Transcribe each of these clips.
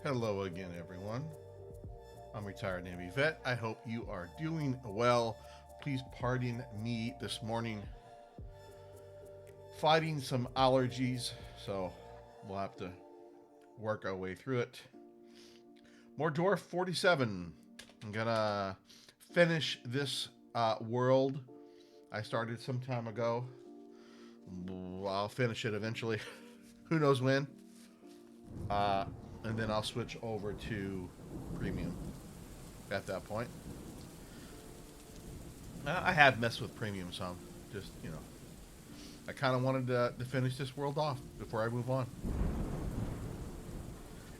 Hello again, everyone. I'm retired Navy vet. I hope you are doing well. Please pardon me this morning. Fighting some allergies, so we'll have to work our way through it. More Dwarf 47. I'm gonna finish this world I started some time ago. I'll finish it eventually. Who knows when? And then I'll switch over to premium at that point. I have messed with premium some. Just, I kind of wanted to finish this world off before I move on.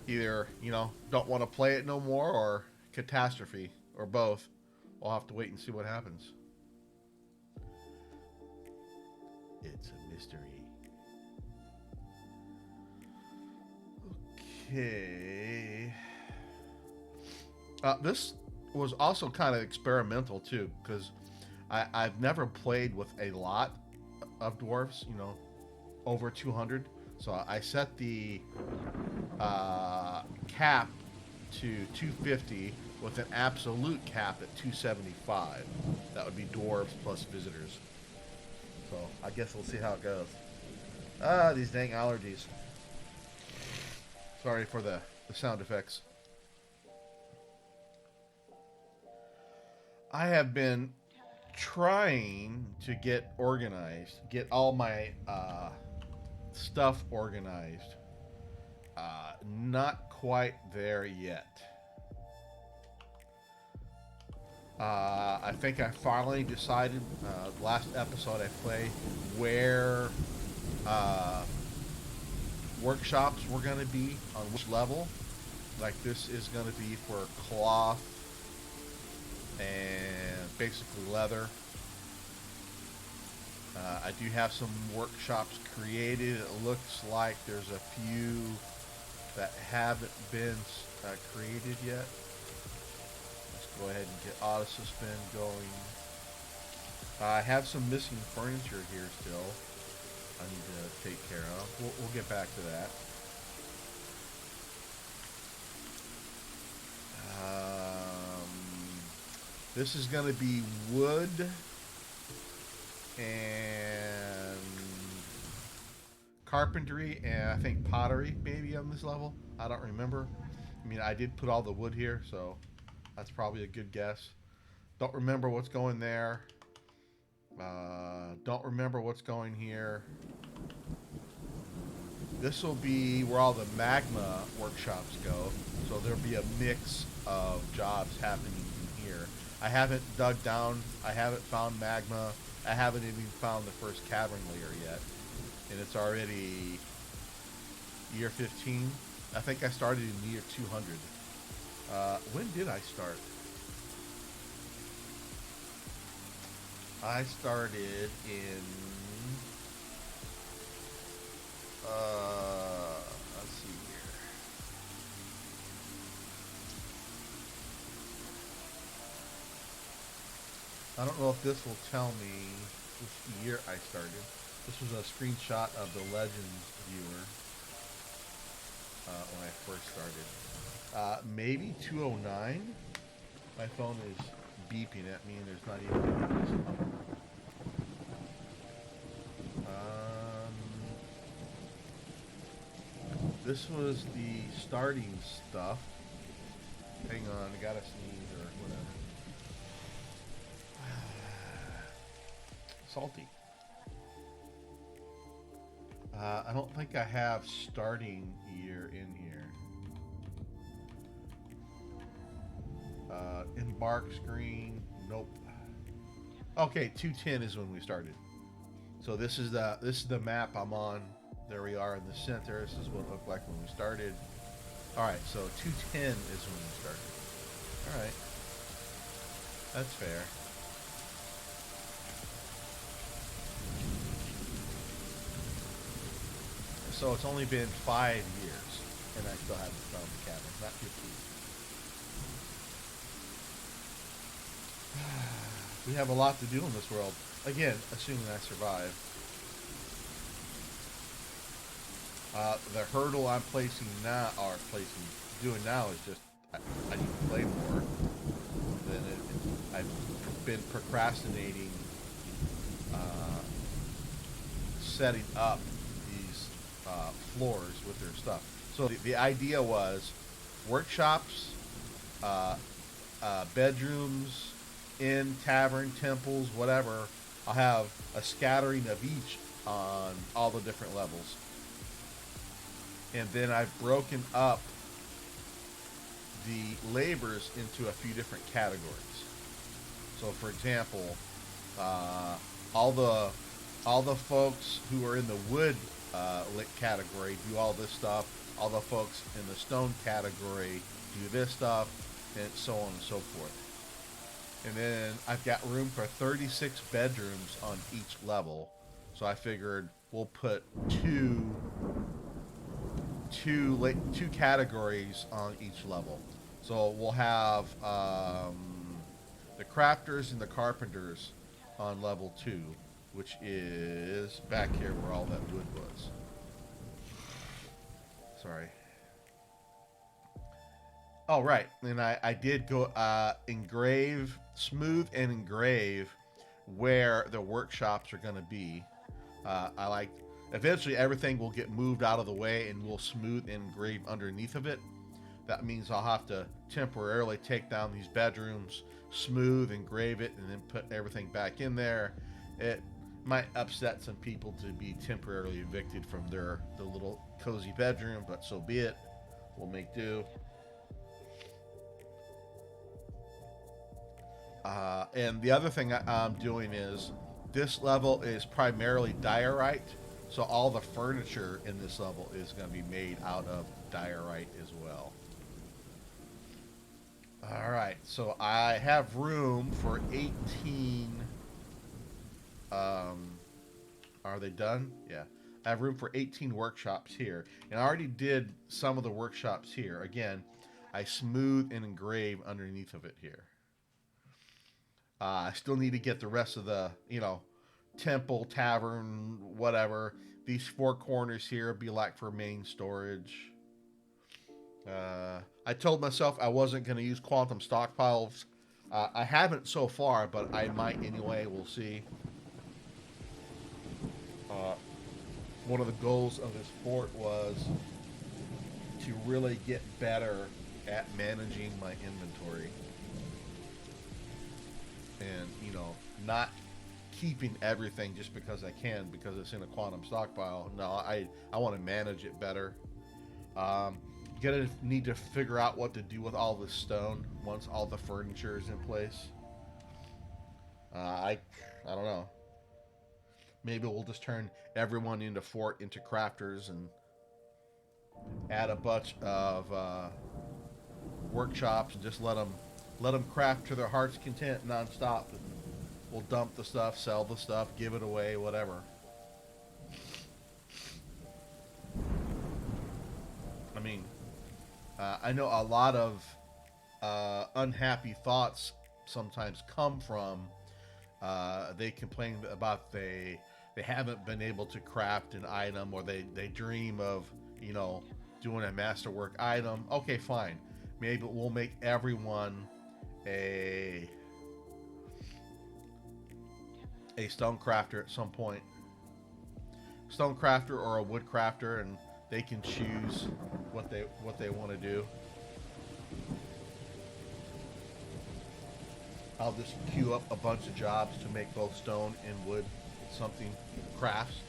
Either, don't want to play it no more, or catastrophe, or both. We'll have to wait and see what happens. It's a mystery. Okay. This was also kind of experimental too, because I've never played with a lot of dwarfs, over 200. So I set the cap to 250 with an absolute cap at 275. That would be dwarves plus visitors. So I guess we'll see how it goes. These dang allergies. Sorry for the sound effects. I have been trying to get organized, get all my stuff organized. Not quite there yet. I think I finally decided, last episode I played, where workshops were going to be, on which level. Like this is going to be for cloth and basically leather. I do have some workshops created. It looks like there's a few that haven't been created yet. Let's go ahead and get auto suspend going. I have some missing furniture here still I need to take care of. We'll get back to that. This is going to be wood and carpentry, and I think pottery maybe on this level. I don't remember. I mean, I did put all the wood here, so that's probably a good guess. Don't remember what's going there. Don't remember what's going here. This will be where all the magma workshops go, so there'll be a mix of jobs happening in here. I haven't dug down. I haven't found magma. I haven't even found the first cavern layer yet, and it's already year 15. I think I started in year 200. When did I start? I started in, let's see here. I don't know if this will tell me which year I started. This was a screenshot of the Legends viewer when I first started. Maybe 209. My phone is beeping at me and there's not even this. This was the starting stuff. Hang on, I gotta sneeze or whatever. Salty. I don't think I have starting year in here. Embark screen. Nope. Okay, 210 is when we started. So this is the map I'm on. There we are in the center. This is what it looked like when we started. All right, so 210 is when we started. All right, that's fair. So it's only been 5 years, and I still haven't found the cabin. Not 15. We have a lot to do in this world. Again, assuming I survive. The hurdle I'm placing now, or placing, doing now is just I need to play more. Then I've been procrastinating setting up these floors with their stuff. So the idea was workshops, bedrooms, inn, tavern, temples, whatever. I'll have a scattering of each on all the different levels. And then I've broken up the labors into a few different categories. So, for example, all the folks who are in the wood category do all this stuff. All the folks in the stone category do this stuff, and so on and so forth. And then I've got room for 36 bedrooms on each level, so I figured we'll put two categories on each level. So we'll have the crafters and the carpenters on level 2, which is back here where all that wood was. Sorry. Oh, right. And I did go smooth and engrave where the workshops are going to be. Eventually everything will get moved out of the way and we'll smooth and engrave underneath of it. That means I'll have to temporarily take down these bedrooms, smooth, engrave it, and then put everything back in there. It might upset some people to be temporarily evicted from the little cozy bedroom, but so be it. We'll make do. And the other thing I'm doing is this level is primarily diorite, so all the furniture in this level is going to be made out of diorite as well. Alright, so I have room for 18. Are they done? Yeah. I have room for 18 workshops here. And I already did some of the workshops here. Again, I smooth and engrave underneath of it here. I still need to get the rest of the, temple, tavern, whatever. These 4 corners here be like for main storage. I told myself I wasn't going to use quantum stockpiles. I haven't so far, but I might anyway. We'll see. One of the goals of this fort was to really get better at managing my inventory. And, not keeping everything just because I can, because it's in a quantum stockpile. No, I want to manage it better. Gonna need to figure out what to do with all this stone once all the furniture is in place. I don't know. Maybe we'll just turn everyone into crafters and add a bunch of workshops and just let them craft to their heart's content nonstop. And we'll dump the stuff, sell the stuff, give it away, whatever. I mean, I know a lot of unhappy thoughts sometimes come from they complain about they haven't been able to craft an item, or they dream of doing a masterwork item. Okay, fine. Maybe we'll make everyone a stone crafter at some point. Stone crafter or a wood crafter, and they can choose what they want to do. I'll just queue up a bunch of jobs to make both stone and wood something crafts.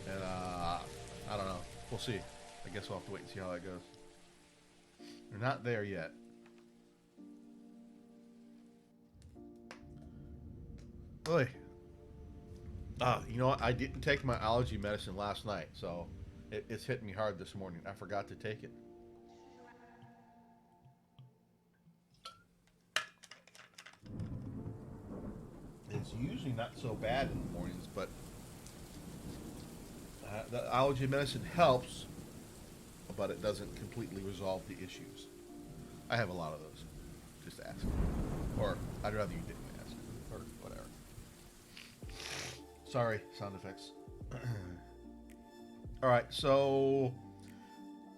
And I don't know. We'll see. I guess we'll have to wait and see how that goes. We're not there yet. Oy. You know what? I didn't take my allergy medicine last night, so it's hitting me hard this morning. I forgot to take it. It's usually not so bad in the mornings, but the allergy medicine helps, but it doesn't completely resolve the issues. I have a lot of those. Just ask. Or I'd rather you didn't ask. Or whatever. Sorry, sound effects. Alright, so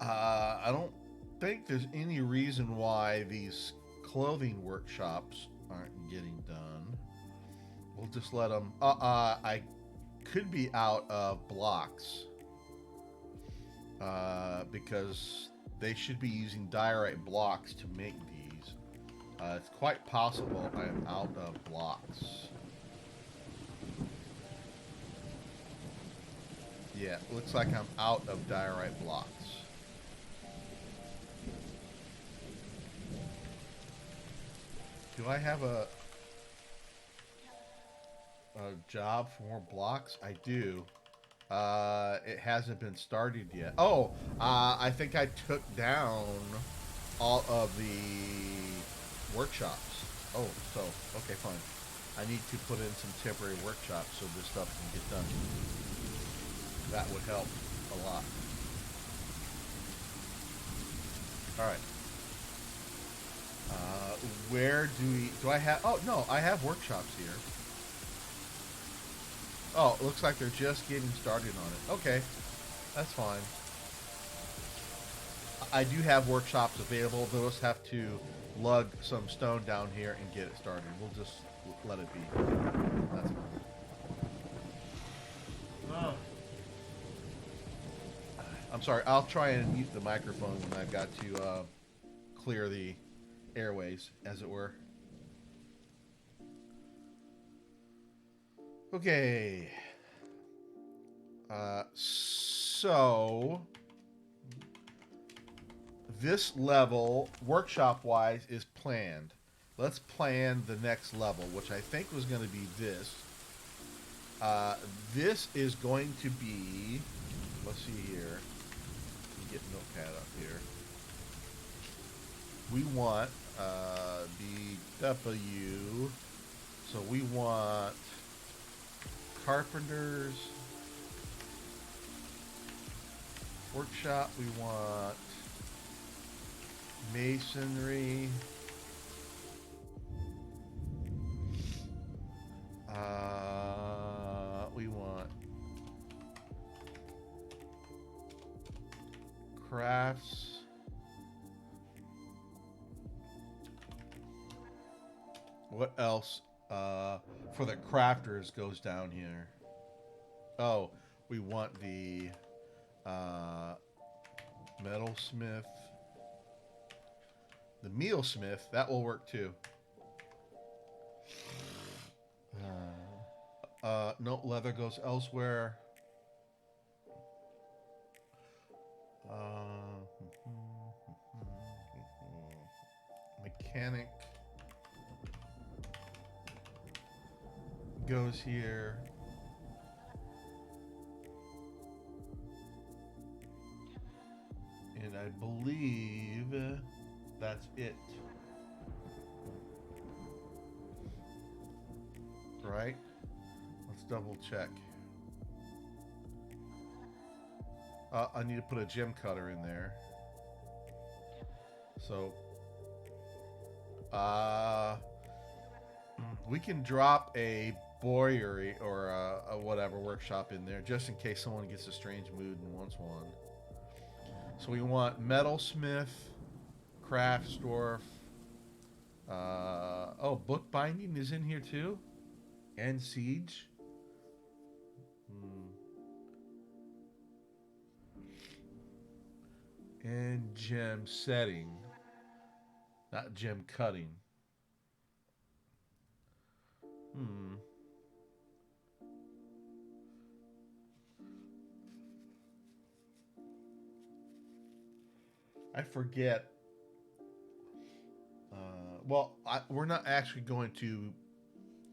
I don't think there's any reason why these clothing workshops aren't getting done. We'll just let them. I could be out of blocks because they should be using diorite blocks to make these. It's quite possible I am out of blocks. Yeah, looks like I'm out of diorite blocks. Do I have a job for more blocks? I do. It hasn't been started yet. Oh, I think I took down all of the workshops. Oh, so, okay, fine. I need to put in some temporary workshops so this stuff can get done. That would help a lot. Alright. Where do I have, oh, no, I have workshops here. Oh, it looks like they're just getting started on it. Okay, that's fine. I do have workshops available. Those have to lug some stone down here and get it started. We'll just let it be. That's fine. Oh. I'm sorry. I'll try and mute the microphone when I've got to clear the airways, as it were. Okay. So this level, workshop-wise, is planned. Let's plan the next level, which I think was going to be this. This is going to be, let's see here. Let me get Notepad up here. We want BW. So we want carpenters, workshop, we want masonry, we want crafts, what else for the crafters goes down here? Oh, we want the metalsmith, the mealsmith, that will work too. No, leather goes elsewhere. Mechanic goes here. And I believe that's it. Right? Let's double check. I need to put a gem cutter in there. So, we can drop a boyery or a whatever workshop in there just in case someone gets a strange mood and wants one. So we want metalsmith, crafts dwarf. Oh, book binding is in here too, and siege. And gem setting, not gem cutting. I forget. Well, we're not actually going to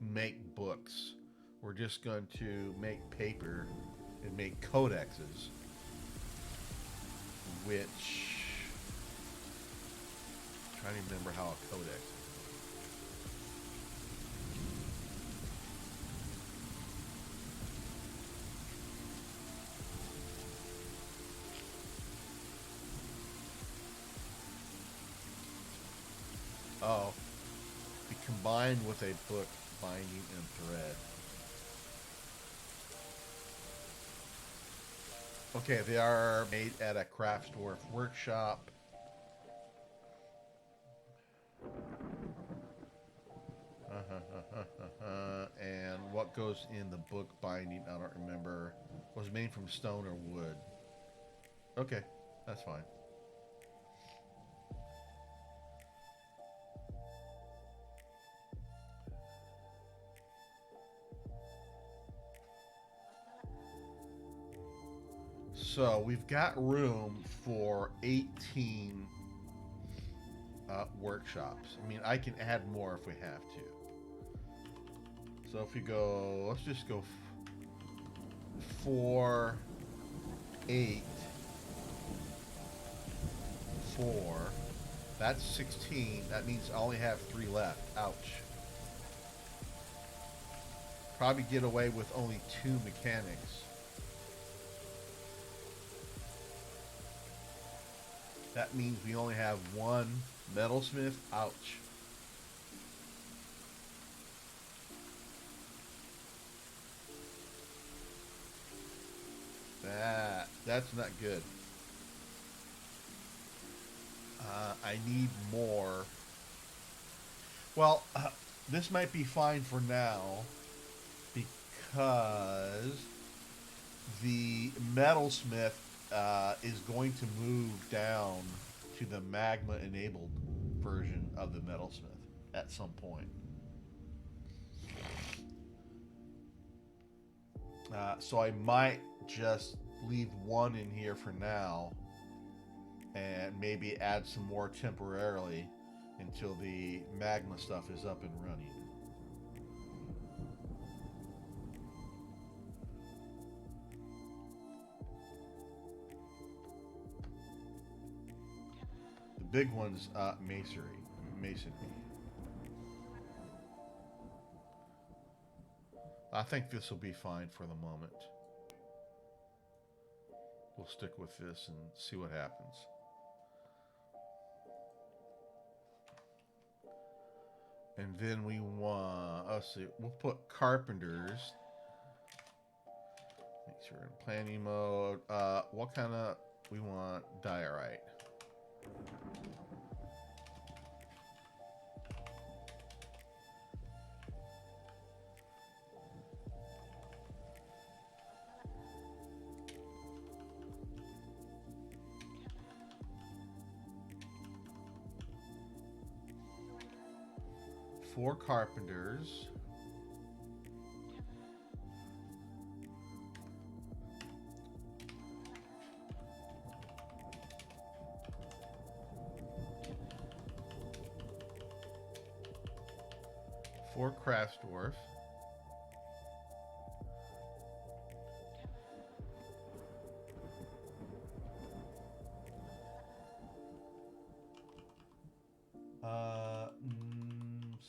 make books. We're just going to make paper and make codexes, which I'm trying to remember how a codex is. Oh, be combined with a book binding and thread. Okay, they are made at a craft dwarf workshop. And what goes in the book binding, I don't remember. Was made from stone or wood. Okay, that's fine. So we've got room for 18 workshops. I mean, I can add more if we have to. So if we go, let's just go 4, 8, 4. That's 16. That means I only have 3 left. Ouch. Probably get away with only 2 mechanics. That means we only have 1 metalsmith. Ouch. That's not good. I need more. Well, this might be fine for now because the metalsmith is going to move down to the magma enabled version of the metalsmith at some point. So I might just leave 1 in here for now and maybe add some more temporarily until the magma stuff is up and running. The big one's masonry. I think this will be fine for the moment. We'll stick with this and see what happens. And then we want, let's see, we'll put carpenters. Make sure we're in planning mode. What kind of, we want diorite. Four carpenters. Four craft dwarf.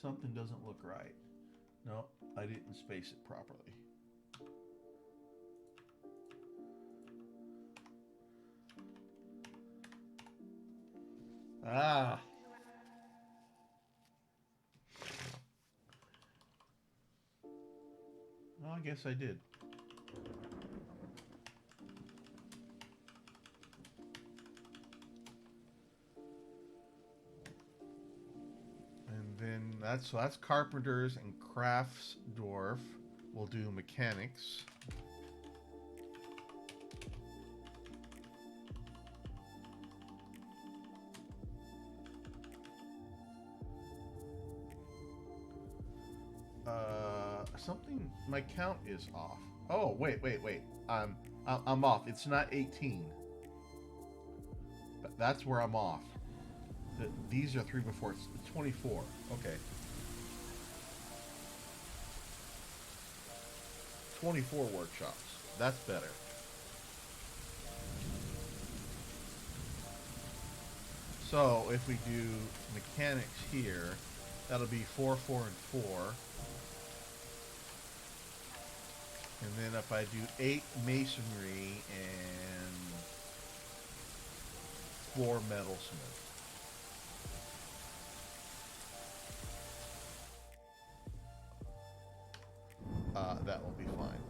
Something doesn't look right. No, I didn't space it properly. Ah. Well, I guess I did. And then that's carpenters and crafts dwarf. We'll do mechanics. Something, my count is off. Oh, wait. I'm off. It's not 18. That's where I'm off. These are 3 before. It's 24. Okay. 24 workshops. That's better. So if we do mechanics here, that'll be 4, 4, and 4. And then if I do 8 masonry and 4 metalsmith. That will be fine.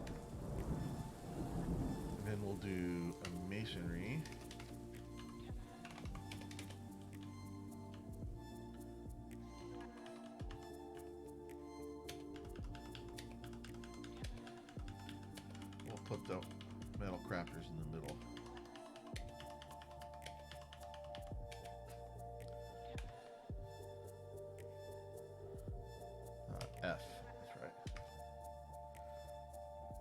And then we'll do a masonry. We'll put the metal crafters in the middle. F, that's right.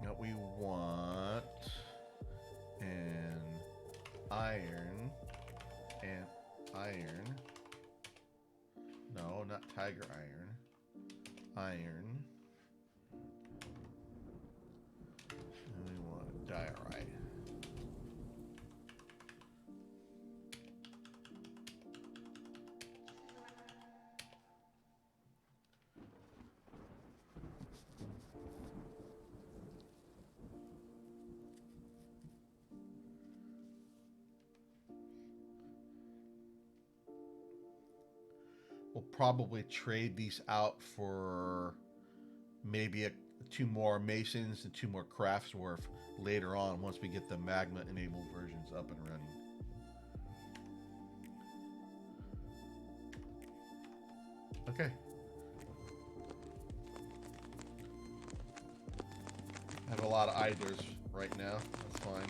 Now we want an iron and iron. No, not tiger iron. Iron. And we want diorite. We'll probably trade these out for maybe two more masons and two more craftsdwarf later on once we get the magma enabled versions up and running. Okay. I have a lot of ideas right now. That's fine.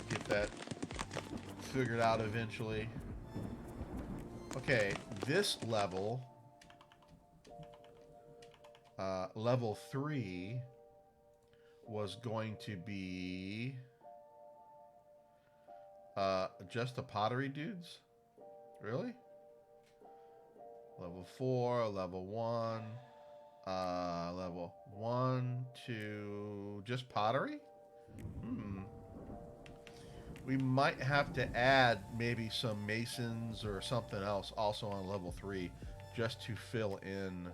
Get that figured out eventually. Okay, this level, level 3, was going to be just the pottery dudes? Really? Level 4, level 1, level 1, 2, just pottery? We might have to add maybe some masons or something else also on level 3 just to fill in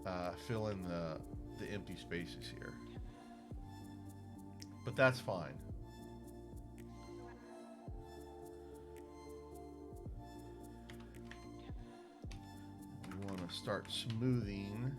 the empty spaces here. But that's fine. We want to start smoothing.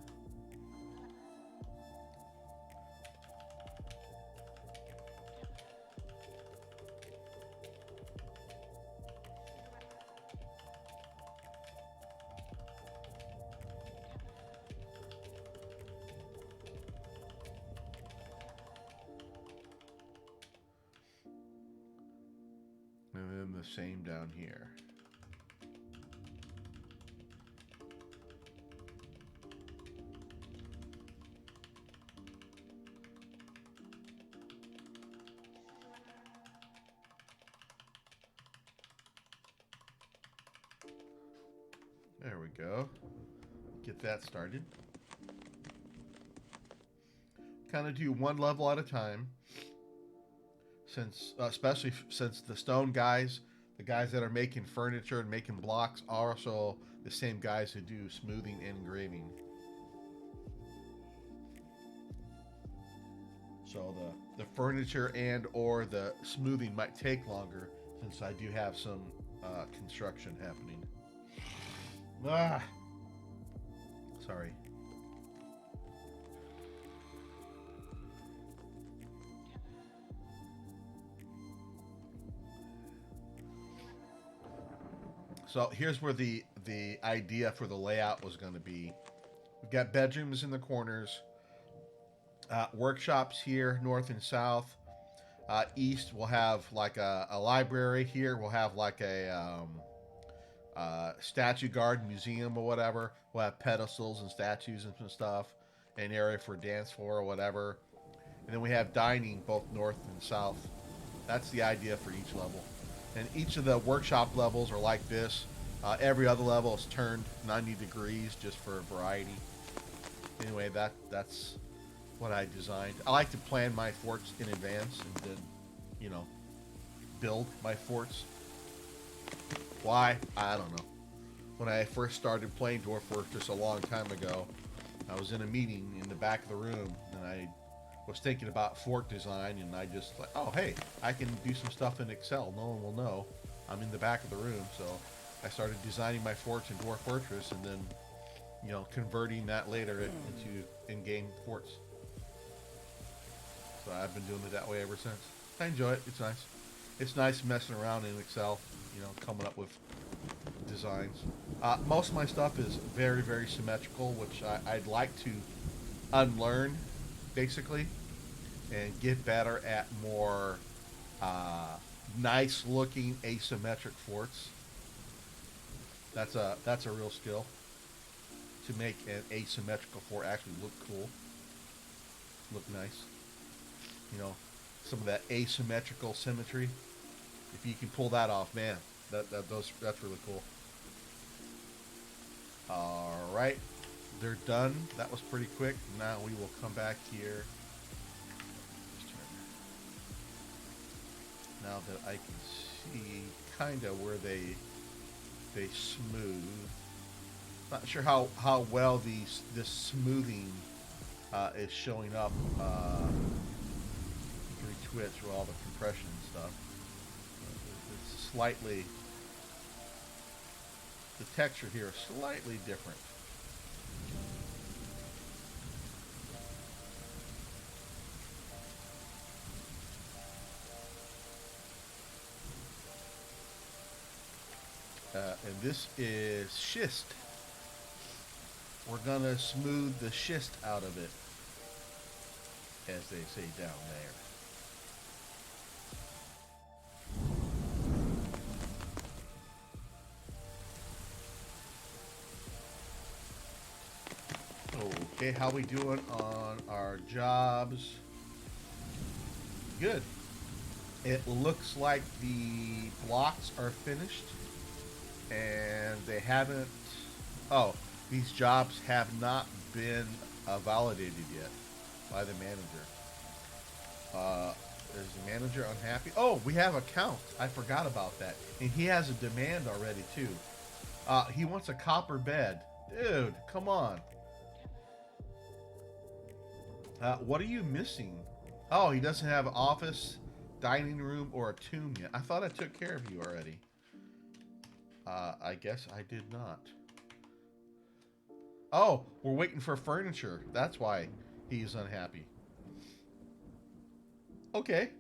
And then the same down here. There we go. Get that started. Kind of do one level at a time. Since, especially since the stone guys, the guys that are making furniture and making blocks, are also the same guys who do smoothing and engraving. So the furniture and or the smoothing might take longer since I do have some construction happening. Sorry. So here's where the idea for the layout was going to be. We've got bedrooms in the corners, workshops here, north and south. East we'll have like a library. Here we'll have like a statue garden, museum or whatever. We'll have pedestals and statues and some stuff. An area for dance floor or whatever. And then we have dining both north and south. That's the idea for each level. And each of the workshop levels are like this. Every other level is turned 90 degrees just for variety. Anyway, that's what I designed. I like to plan my forts in advance and then, you know, build my forts. Why? I don't know. When I first started playing Dwarf Fortress a long time ago, I was in a meeting in the back of the room and I was thinking about fort design, and I just like, oh hey, I can do some stuff in Excel. No one will know. I'm in the back of the room, so I started designing my forts in Dwarf Fortress, and then You know, converting that later into in-game forts. So I've been doing it that way ever since. I enjoy it. It's nice. It's nice messing around in Excel. You know, coming up with designs. Most of my stuff is very, very symmetrical, which I'd like to unlearn, basically, and get better at more nice-looking asymmetric forts. That's a real skill to make an asymmetrical fort actually look cool, look nice. You know, some of that asymmetrical symmetry. If you can pull that off, man, that's really cool. All right, they're done. That was pretty quick. Now we will come back here. Now that I can see kind of where they smooth. Not sure how well this smoothing is showing up. You can retwitch with all the compression and stuff. It's slightly, the texture here is slightly different. And this is schist. We're gonna smooth the schist out of it, as they say down there. Okay, how we doing on our jobs? Good. It looks like the blocks are finished, and they haven't. Oh, these jobs have not been validated yet by the manager. Is the manager unhappy? Oh, we have a count. I forgot about that. And he has a demand already, too. He wants a copper bed. Dude, come on. What are you missing? Oh, he doesn't have an office, dining room, or a tomb yet. I thought I took care of you already. I guess I did not. Oh, we're waiting for furniture. That's why he's unhappy. Okay.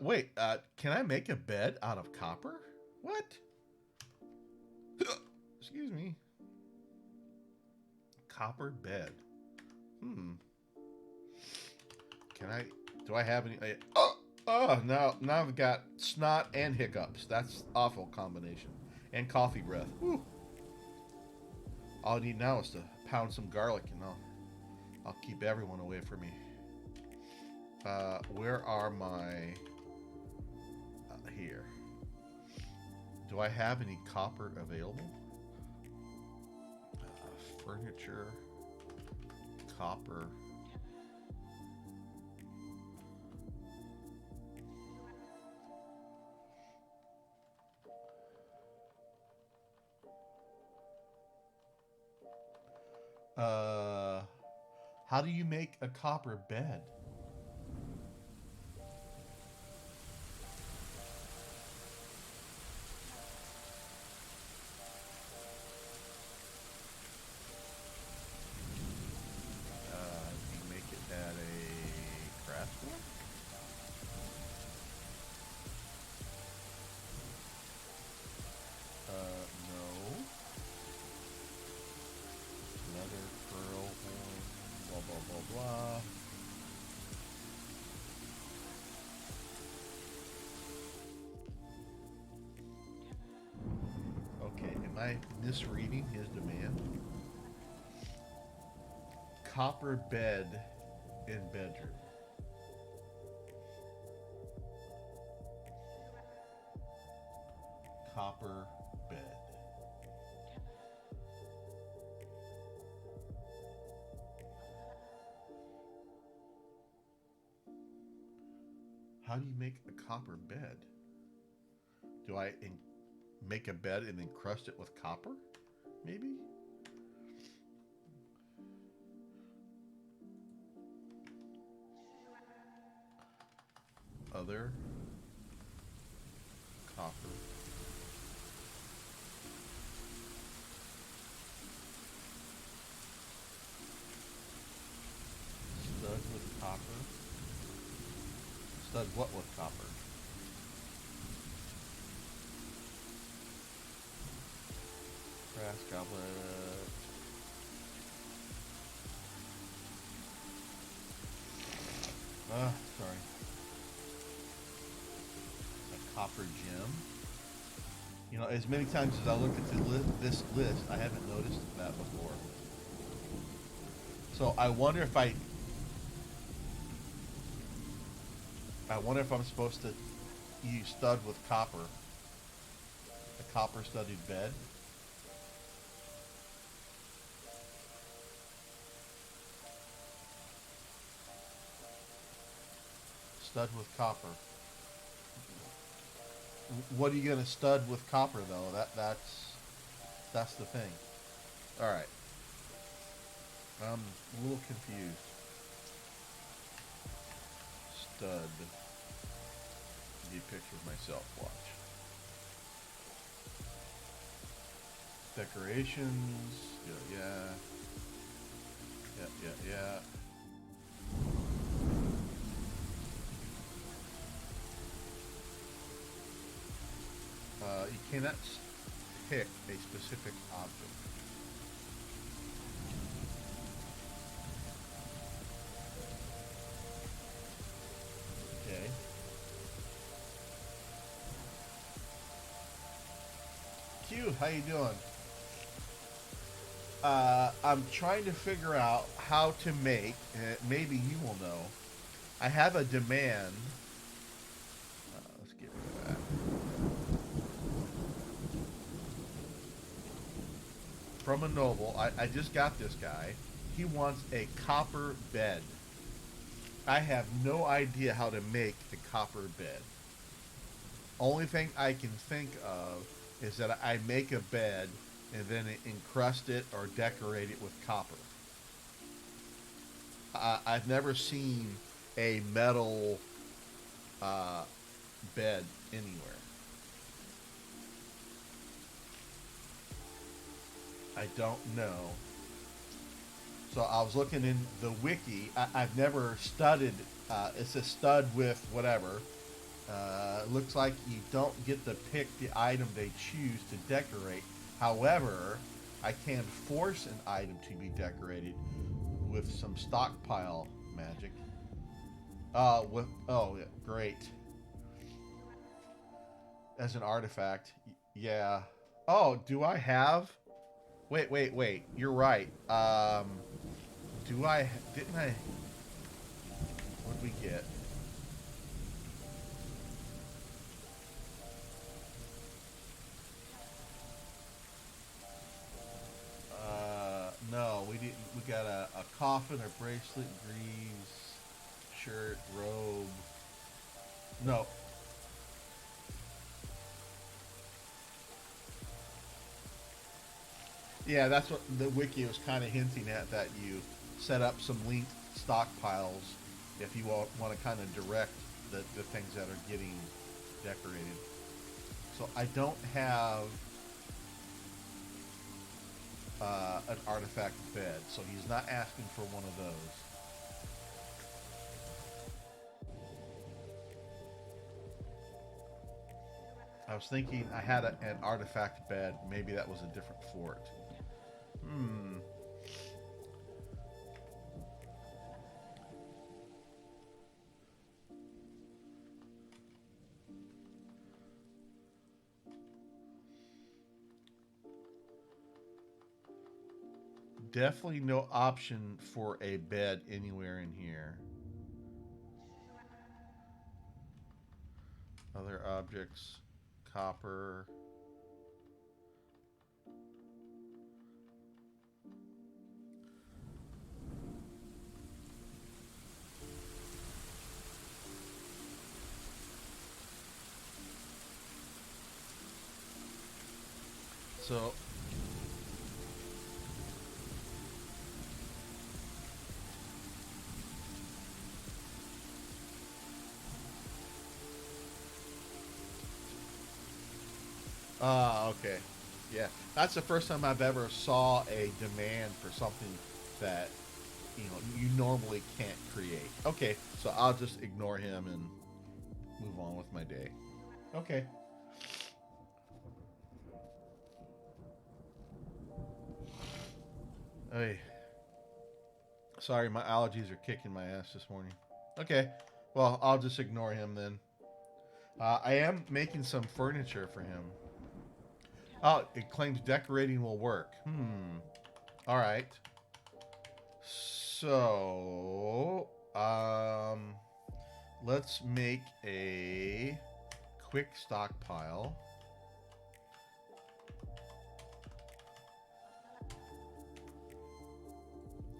Wait, can I make a bed out of copper? What? Excuse me. Copper bed. Can I, do I have any, oh, now I've got snot and hiccups. That's awful combination. And coffee breath. Whew. All I need now is to pound some garlic, and I'll keep everyone away from me. Where are my... here. Do I have any copper available? Furniture. Copper. How do you make a copper bed? You make it at a craft store? No. Leather, pearl, blah, blah, blah, blah. Okay, am I misreading his demand? Copper bed in bedroom. Copper bed. How do you make a copper bed? Do I make a bed and encrust it with copper? Maybe? Other copper. what with copper? Brass goblet. Sorry. A copper gem. You know, as many times as I look at this list, I haven't noticed that before. So I wonder if I'm supposed to use stud with copper. A copper studded bed. Stud with copper. What are you gonna stud with copper though? That's the thing. All right. I'm a little confused. Stud. Get a picture of myself. Watch. Decorations. Yeah. You cannot pick a specific object. Okay. Q, how you doing? I'm trying to figure out how to make, maybe you will know, I have a demand. Let's get rid of that. From a noble, I just got this guy. He wants a copper bed. I have no idea how to make a copper bed. Only thing I can think of is that I make a bed and then encrust it or decorate it with copper. I've never seen a metal bed anywhere. I don't know. So I was looking in the wiki. I've never studded. It's a stud with whatever. Looks like you don't get to pick the item they choose to decorate. However, I can force an item to be decorated with some stockpile magic. Oh, yeah, great. As an artifact, yeah. Oh, do I have? Wait. You're right. Do I? Didn't I? What did we get? No, we didn't. We got a coffin, a bracelet, greaves, shirt, robe. No. Yeah, that's what the wiki was kind of hinting at, that you set up some linked stockpiles if you want to kind of direct the things that are getting decorated. So I don't have an artifact bed, so he's not asking for one of those. I was thinking I had an artifact bed. Maybe that was a different fort. Hmm. Definitely no option for a bed anywhere in here. Other objects, copper. So okay. Yeah. That's the first time I've ever saw a demand for something that you normally can't create. Okay, so I'll just ignore him and move on with my day. Okay. Hey, sorry, my allergies are kicking my ass this morning. Okay, well, I'll just ignore him then. I am making some furniture for him. Oh, it claims decorating will work. All right. So, let's make a quick stockpile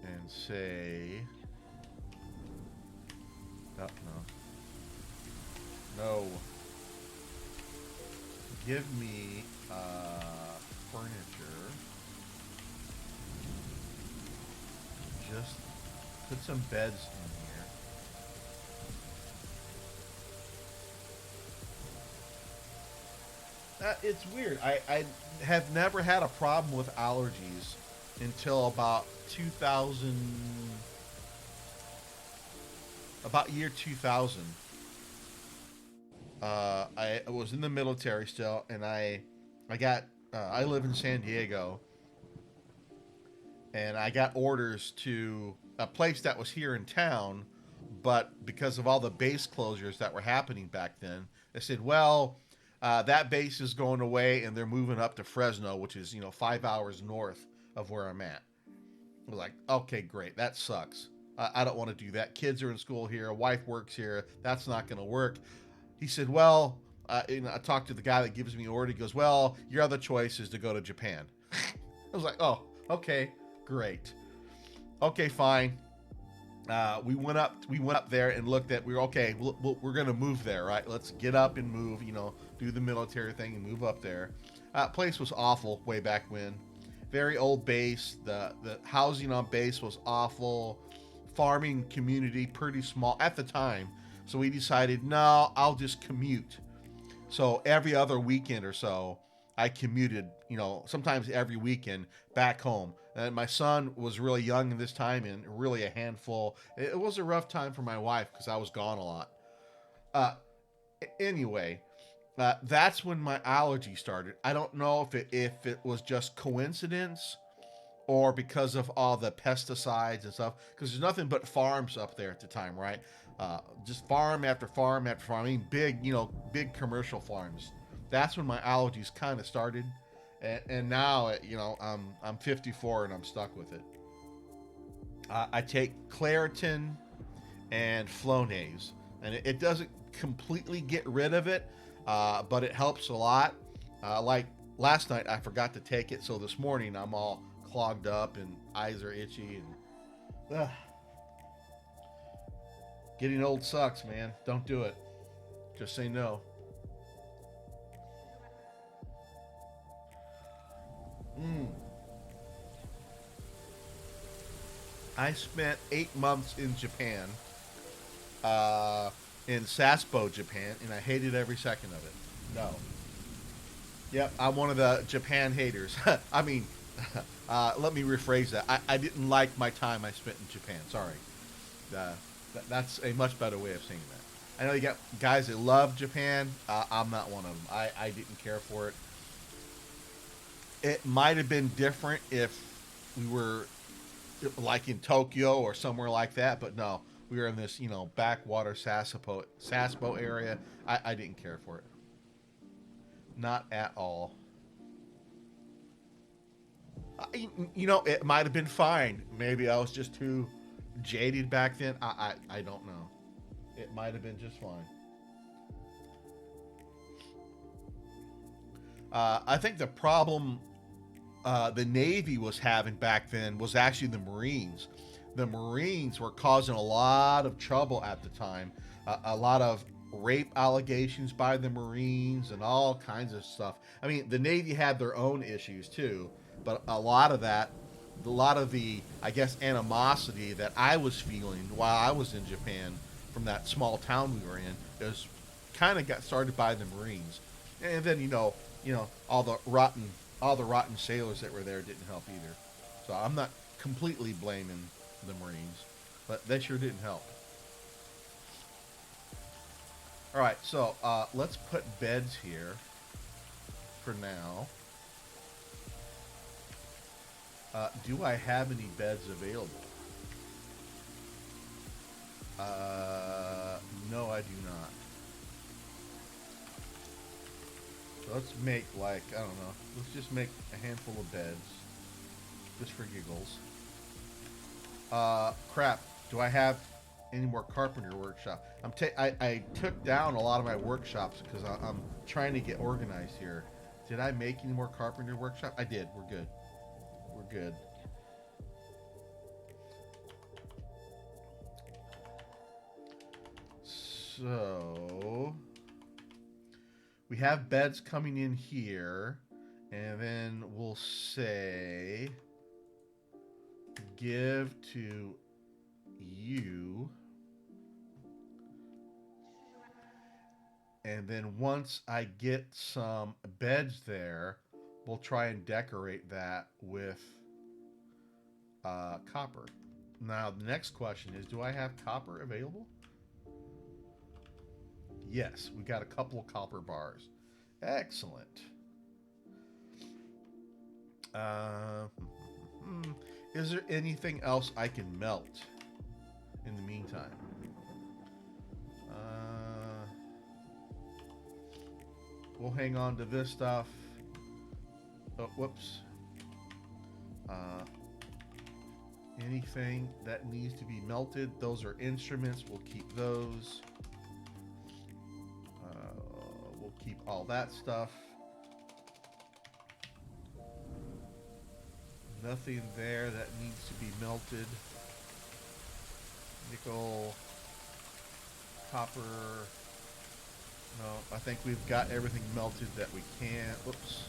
and say, oh, no, give me furniture. Just put some beds in here. It's weird. I have never had a problem with allergies until about 2000, about year 2000. I was in the military still, and I live in San Diego, and I got orders to a place that was here in town, but because of all the base closures that were happening back then, they said, well, that base is going away, and they're moving up to Fresno, which is 5 hours north of where I'm at. I was like, okay, great, that sucks. I don't want to do that. Kids are in school here. Wife works here. That's not going to work. He said, well, I talked to the guy that gives me the order. He goes, well, your other choice is to go to Japan. I was like, oh, okay, great. Okay, fine. We went up there and looked at. We were okay. We're gonna move there, right? Let's get up and move. Do the military thing and move up there. Place was awful way back when. Very old base. The housing on base was awful. Farming community pretty small at the time. So we decided, no, I'll just commute. So every other weekend or so, I commuted, sometimes every weekend back home. And my son was really young this time and really a handful. It was a rough time for my wife because I was gone a lot. Uh, anyway, that's when my allergy started. I don't know if it was just coincidence or because of all the pesticides and stuff. Because there's nothing but farms up there at the time, right? Just farm after farm after farm. I mean, big commercial farms. That's when my allergies kind of started, and now, I'm 54 and I'm stuck with it. I take Claritin and Flonase, and it doesn't completely get rid of it, but it helps a lot. Like last night, I forgot to take it, so this morning I'm all clogged up and eyes are itchy and getting old sucks, man. Don't do it. Just say no. Mm. I spent 8 months in Japan, uh, in Sasebo, Japan, and I hated every second of it. No. Yep, I'm one of the Japan haters. I mean, let me rephrase that. I didn't like my time I spent in Japan. Sorry. Uh, that's a much better way of saying that. I know you got guys that love Japan. I'm not one of them. I didn't care for it. It might have been different if we were like in Tokyo or somewhere like that, but no, we were in this backwater Sasebo area. I didn't care for it, not at all. It might have been fine. Maybe I was just too jaded back then. I don't know. It might have been just fine. I think the problem the Navy was having back then was actually the Marines. The Marines were causing a lot of trouble at the time. A lot of rape allegations by the Marines and all kinds of stuff. I mean, the Navy had their own issues too, but a lot of the, I guess, animosity that I was feeling while I was in Japan from that small town we were in is kind of got started by the Marines, and then all the rotten sailors that were there didn't help either. So I'm not completely blaming the Marines, but they sure didn't help. All right, so let's put beds here for now. Do I have any beds available? No, I do not. So let's make like, I don't know, let's just make a handful of beds, just for giggles. Crap. Do I have any more carpenter workshop? I took down a lot of my workshops because I'm trying to get organized here. Did I make any more carpenter workshop? I did. We're good. We're good. So we have beds coming in here, and then we'll say give to you. And then once I get some beds there, we'll try and decorate that with copper. Now, the next question is, do I have copper available? Yes, we got a couple of copper bars. Excellent. Uh, is there anything else I can melt in the meantime? We'll hang on to this stuff. Oh, whoops. Anything that needs to be melted, those are instruments. We'll keep those. We'll keep all that stuff. Nothing there that needs to be melted. Nickel, copper. No, I think we've got everything melted that we can. Whoops.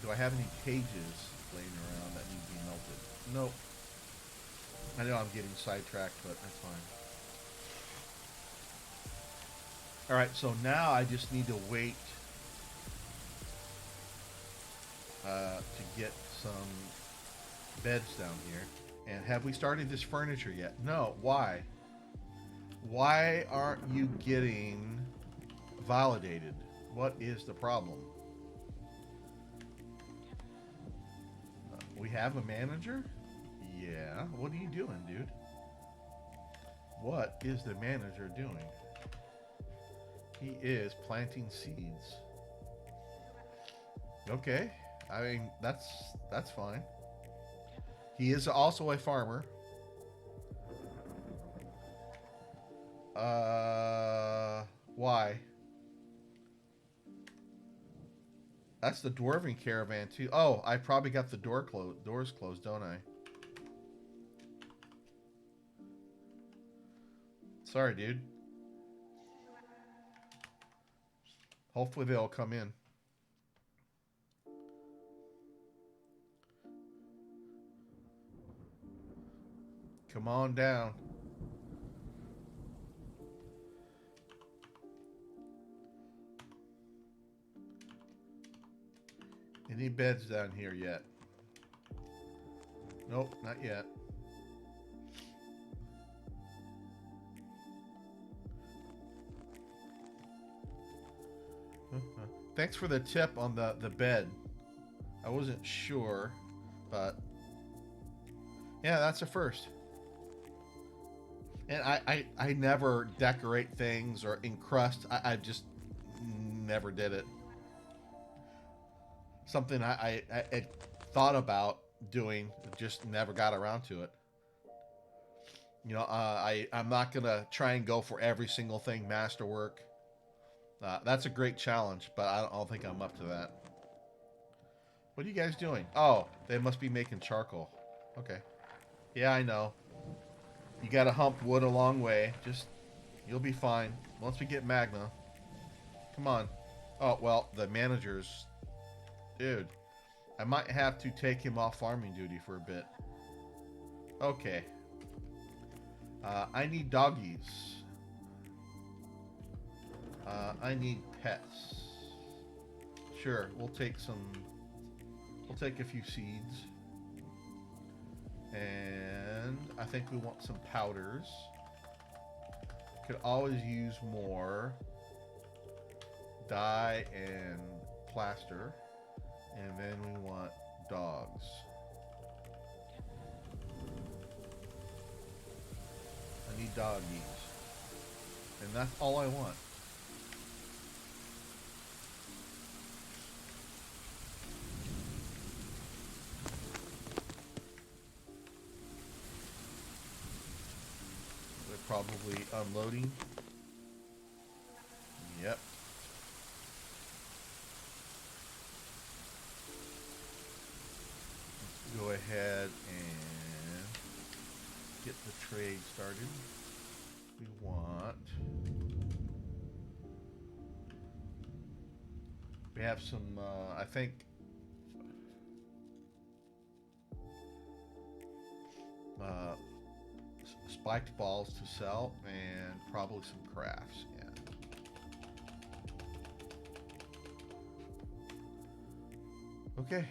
Do I have any cages laying around that need to be melted? Nope. I know I'm getting sidetracked, but that's fine. Alright, so now I just need to wait to get some beds down here. And have we started this furniture yet? No. Why? Why aren't you getting validated? What is the problem? We have a manager? Yeah. What are you doing, dude? What is the manager doing? He is planting seeds. Okay. I mean, that's fine. He is also a farmer. Why? That's the dwarven caravan too. Oh, I probably got the doors closed, don't I? Sorry, dude. Hopefully they'll come in. Come on down. Any beds down here yet? Nope, not yet. Thanks for the tip on the bed. I wasn't sure, but yeah, that's a first. And I never decorate things or encrust. I just never did it. Something I thought about doing, just never got around to it. You know, I'm not gonna try and go for every single thing masterwork. That's a great challenge, but I don't think I'm up to that. What are you guys doing? Oh, they must be making charcoal. Okay. Yeah, I know. You gotta hump wood a long way. Just, you'll be fine. Once we get magma. Come on. Oh, well, the manager's... Dude. I might have to take him off farming duty for a bit. Okay. I need doggies. I need pets. Sure, we'll take a few seeds. And I think we want some powders. Could always use more dye and plaster. And then we want dogs. I need doggies. And that's all I want. They're probably unloading. Yep. Let's go ahead and get the trade started. We want... We have some, I think... spiked balls to sell and probably some crafts. Yeah. Okay.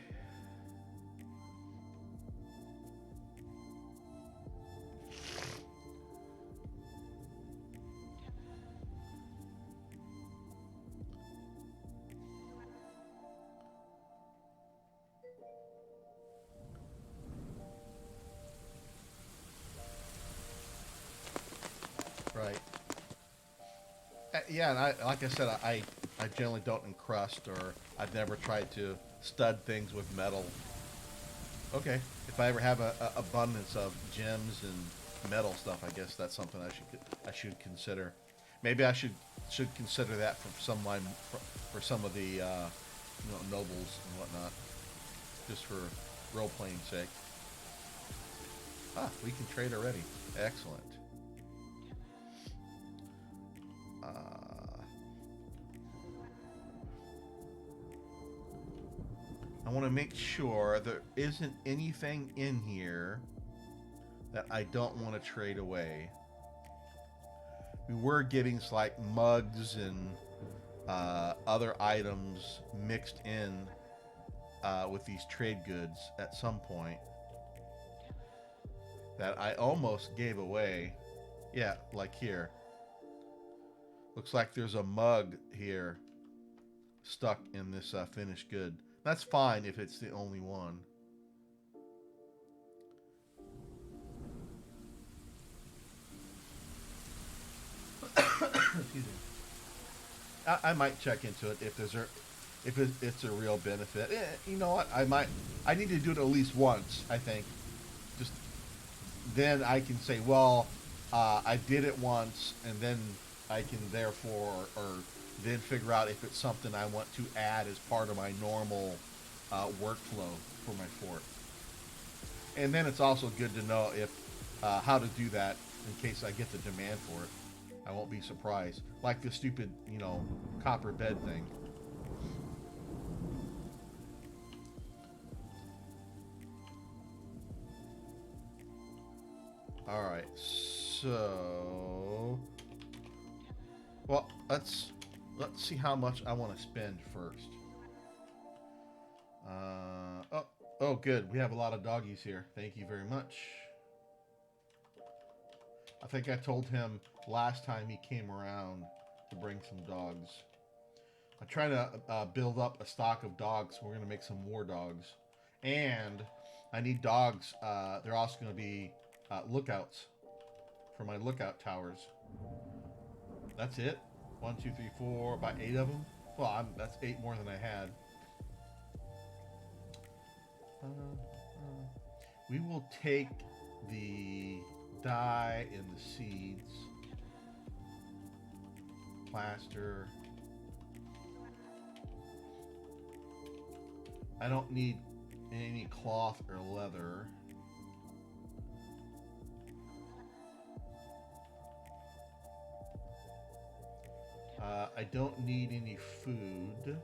Right. Yeah, and like I said, I generally don't encrust, or I've never tried to stud things with metal. Okay, if I ever have a abundance of gems and metal stuff, I guess that's something I should consider. Maybe I should consider that for some of the nobles and whatnot, just for role playing sake. Ah, we can trade already. Excellent. I want to make sure there isn't anything in here that I don't want to trade away. We were getting like mugs and other items mixed in with these trade goods at some point that I almost gave away. Yeah, like here. Looks like there's a mug here stuck in this finished good. That's fine if it's the only one. Excuse me. I might check into it if it's a real benefit. You know what? I need to do it at least once. I think. Just then I can say, well, I did it once, and then I can therefore or then figure out if it's something I want to add as part of my normal workflow for my fort. And then it's also good to know if how to do that in case I get the demand for it. I won't be surprised. Like the stupid, copper bed thing. All right, so well, let's see how much I want to spend first. Oh, good. We have a lot of doggies here. Thank you very much. I think I told him last time he came around to bring some dogs. I'm trying to build up a stock of dogs. We're going to make some more dogs. And I need dogs. They're also going to be lookouts for my lookout towers. That's it. 1, 2, 3, 4, about 8 of them. Well, that's 8 more than I had. We will take the dye and the seeds, plaster. I don't need any cloth or leather. I don't need any food.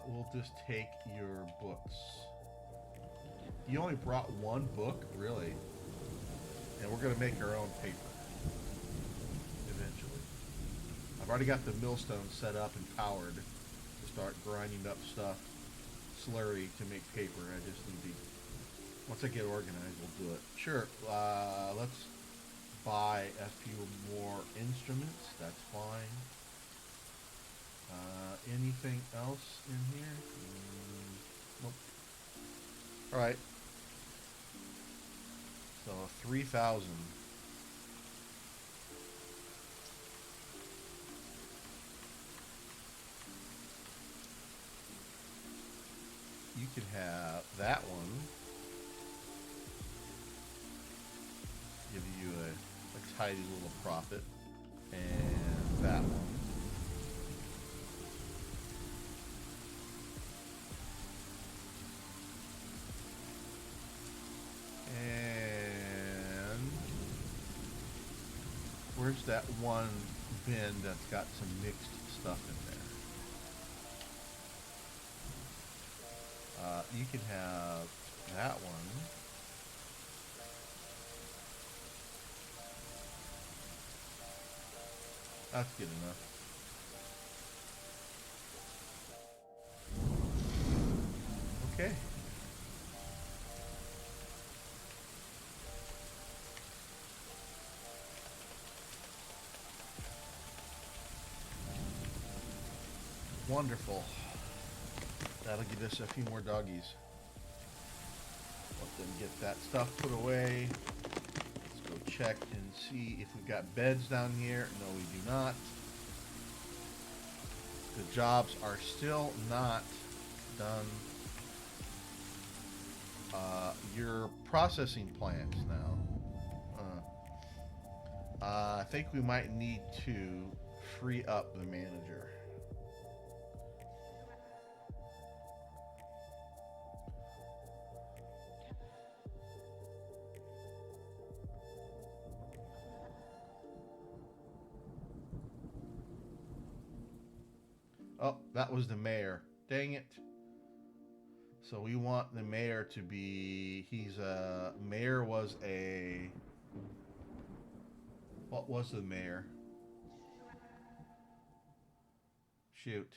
We'll just take your books. You only brought 1 book? Really? And we're going to make our own paper. Eventually. I've already got the millstone set up and powered to start grinding up stuff. Slurry to make paper. I just need to... Once I get organized, we'll do it. Sure. Let's buy a few more instruments. That's fine. Anything else in here? Nope. All right. So 3,000. You could have that one. Give you a tidy little profit. And that one. And where's that one bin that's got some mixed stuff in there? You can have that one. That's good enough. Okay. Wonderful. That'll give us a few more doggies. Let them get that stuff put away. Let's go check and see if we've got beds down here. No, we do not. The jobs are still not done. Your processing plants now. I think we might need to free up the manager. Oh, that was the mayor. Dang it. So we want the mayor to be, mayor was a, what was the mayor? Shoot.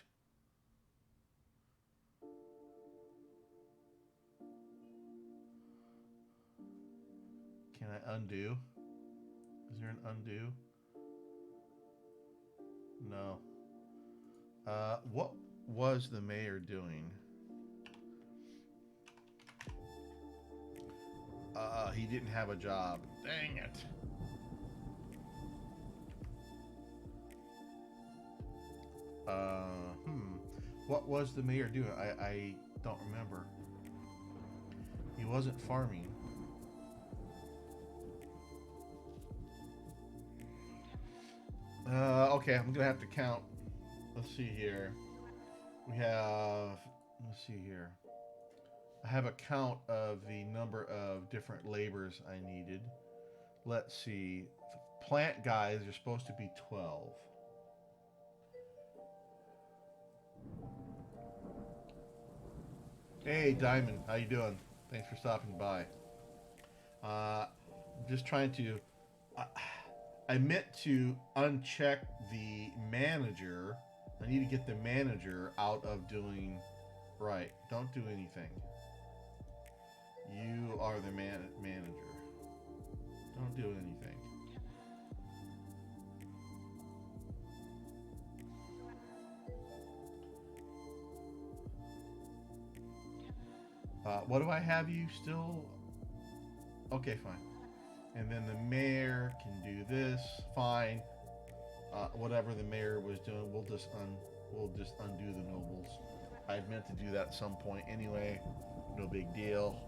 Can I undo? Is there an undo? No. What was the mayor doing? He didn't have a job. Dang it. What was the mayor doing? I don't remember. He wasn't farming. Okay, I'm gonna have to count. Let's see here. We have, let's see here. I have a count of the number of different labors I needed. Let's see. Plant guys are supposed to be 12. Hey, Diamond, how you doing? Thanks for stopping by. I'm just trying to. I meant to uncheck the manager. I need to get the manager out of doing. Right. Don't do anything. You are the manager. Don't do anything. What do I have you still? Okay, fine. And then the mayor can do this. Fine. Whatever the mayor was doing, we'll just undo the nobles. I meant to do that at some point anyway. No big deal.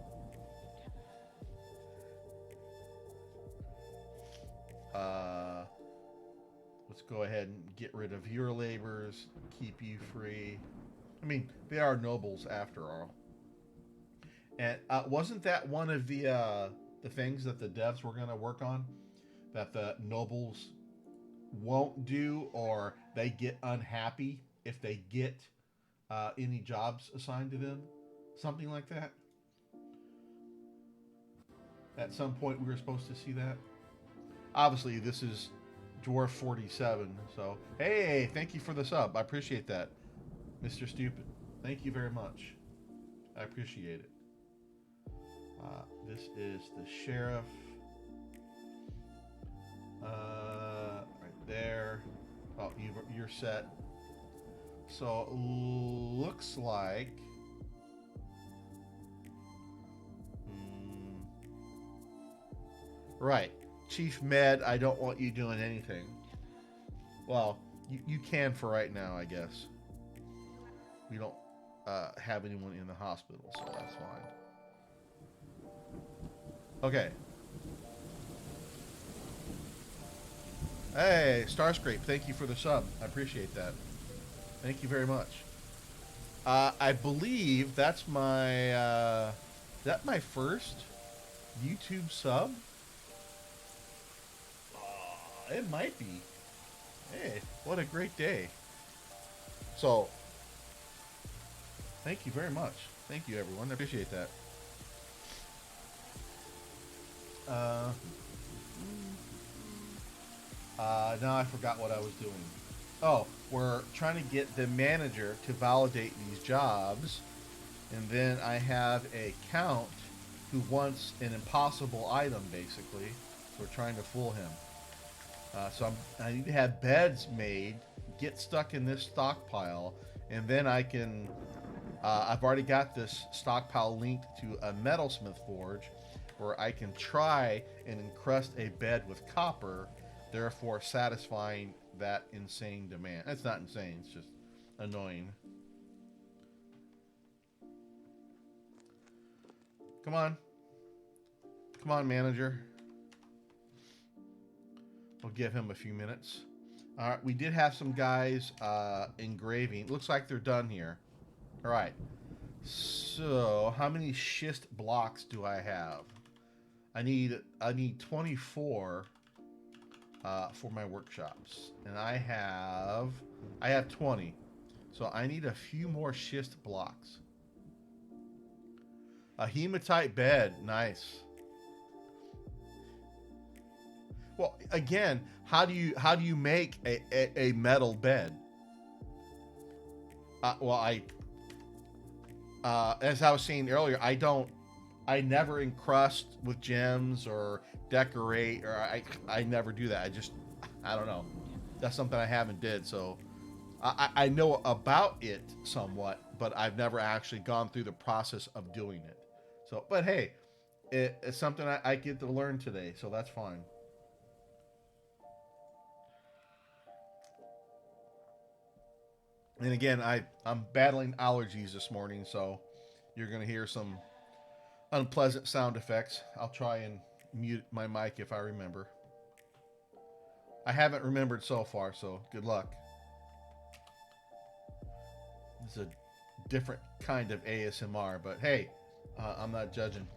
Let's go ahead and get rid of your labors. Keep you free. I mean, they are nobles after all. And wasn't that one of the things that the devs were going to work on? That the nobles won't do, or they get unhappy if they get any jobs assigned to them? Something like that? At some point, we were supposed to see that. Obviously, this is Dwarf 47. So, hey, thank you for the sub. I appreciate that, Mr. Stupid. Thank you very much. I appreciate it. This is the sheriff. Right there. Oh, you're set. So looks like. Hmm, right, Chief Med. I don't want you doing anything. Well, you can for right now, I guess. We don't have anyone in the hospital, so that's fine. Okay. Hey, Starscrape, thank you for the sub. I appreciate that. Thank you very much. I believe that's my that my first YouTube sub. It might be. Hey, what a great day. So, thank you very much. Thank you, everyone. I appreciate that. Uh, now I forgot what I was doing. Oh, we're trying to get the manager to validate these jobs, and then I have a count who wants an impossible item, basically. So we're trying to fool him. I need to have beds made, get stuck in this stockpile, and then I can. I've already got this stockpile linked to a metalsmith forge, where I can try and encrust a bed with copper, therefore satisfying that insane demand. It's not insane; it's just annoying. Come on, come on, manager. We'll give him a few minutes. All right, we did have some guys engraving. Looks like they're done here. All right. So, how many schist blocks do I have? I need 24 for my workshops, and I have 20. So I need a few more schist blocks. A hematite bed, nice. Well, again, how do you make a metal bed? Well, as I was saying earlier, I never encrust with gems or decorate, or I never do that. I don't know. That's something I haven't did. So I know about it somewhat, but I've never actually gone through the process of doing it. So, but hey, it's something I get to learn today, so that's fine. And again, I'm battling allergies this morning, so you're gonna hear some unpleasant sound effects. I'll try and mute my mic if I remember. I haven't remembered so far, so good luck. It's a different kind of ASMR, but hey, I'm not judging.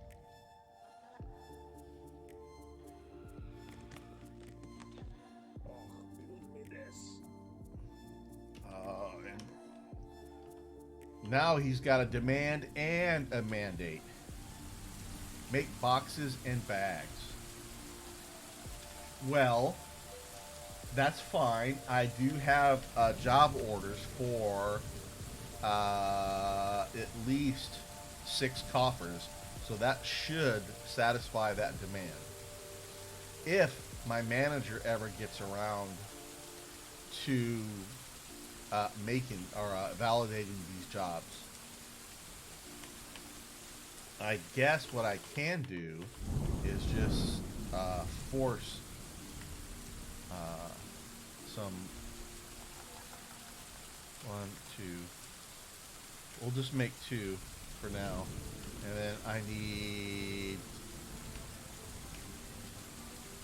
And now he's got a demand and a mandate. Make boxes and bags. Well, that's fine. I do have job orders for at least 6 coffers, so that should satisfy that demand. If my manager ever gets around to making or validating these jobs, I guess what I can do is just force some one, two. We'll just make 2 for now, and then I need.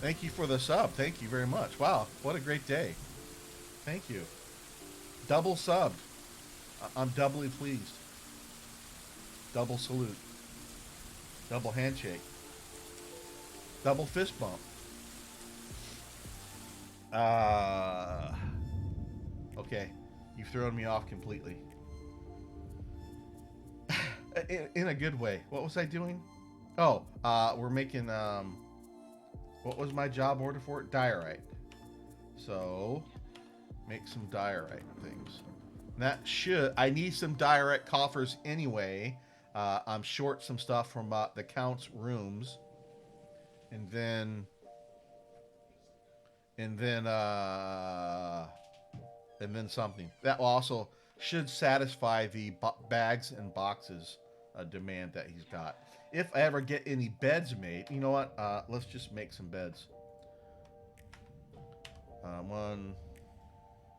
Thank you for the sub. Thank you very much. Wow, what a great day. Thank you. Double subbed. I'm doubly pleased. Double salute. Double handshake. Double fist bump. Okay. You've thrown me off completely. In a good way. What was I doing? Oh, we're making, what was my job order for it? Diorite. So, make some diorite things. I need some diorite coffers anyway. I'm short some stuff from the Count's rooms. And then and then something that also should satisfy the bags and boxes demand that he's got. If I ever get any beds made, you know what? Let's just make some beds. One.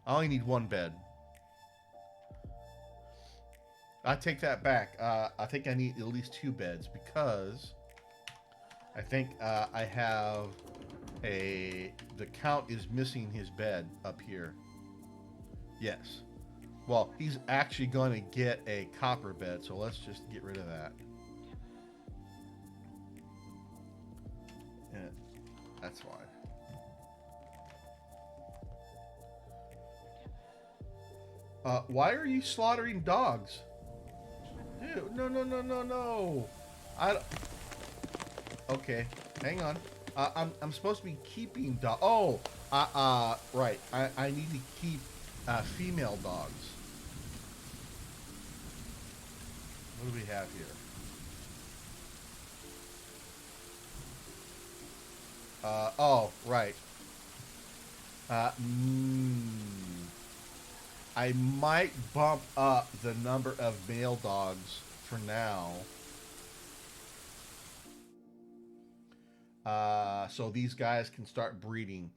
I only need one bed. I take that back. I think I need at least two beds because I think I have the count is missing his bed up here. Yes. Well, he's actually going to get a copper bed, so let's just get rid of that. Yeah, that's fine. Why are you slaughtering dogs? Dude, no, no, no, no, no. I don't... Okay, hang on. I'm supposed to be keeping dog. Oh, right. I need to keep female dogs. What do we have here? Oh, right. I might bump up the number of male dogs for now. So these guys can start breeding.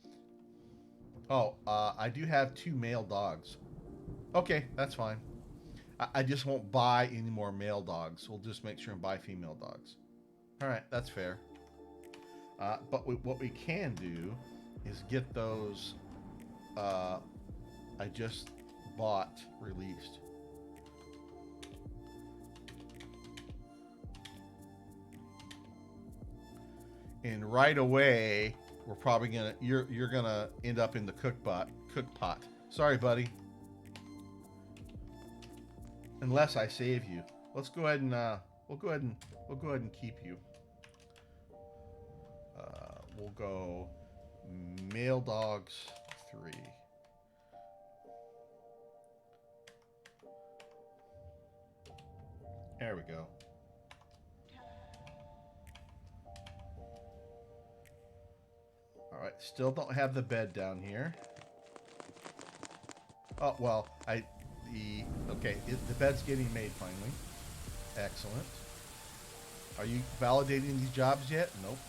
Oh, I do have two male dogs. Okay, that's fine. I just won't buy any more male dogs. We'll just make sure and buy female dogs. All right, that's fair. But what we can do is get those I just bought released. And right away, we're probably gonna you're gonna end up in the cook pot. Sorry, buddy. Unless I save you. Let's go ahead and we'll go ahead and keep you. We'll go male dogs 3. There we go. All right, still don't have the bed down here. Oh well, the bed's getting made finally. Excellent. Are you validating these jobs yet? Nope.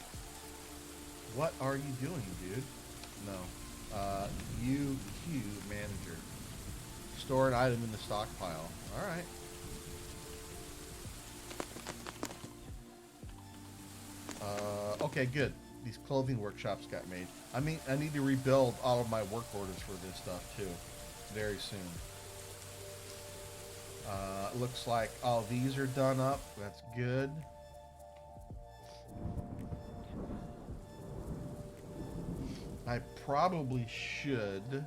What are you doing, dude? No. UQ manager. Store an item in the stockpile. All right. Okay, good. These clothing workshops got made. I mean, I need to rebuild all of my work orders for this stuff too, very soon. Looks like all these are done up. That's good. I probably should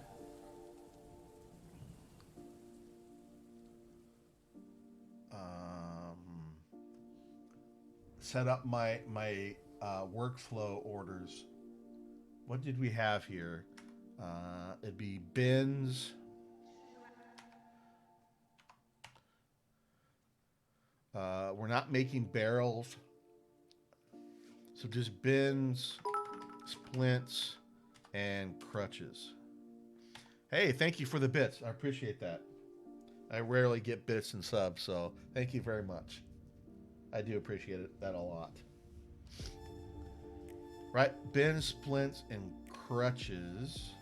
set up my workflow orders. What did we have here? It'd be bins. We're not making barrels. So just bins, splints, and crutches. Hey, thank you for the bits. I appreciate that. I rarely get bits and subs, so thank you very much. I do appreciate that a lot. Right, bins, splints, and crutches.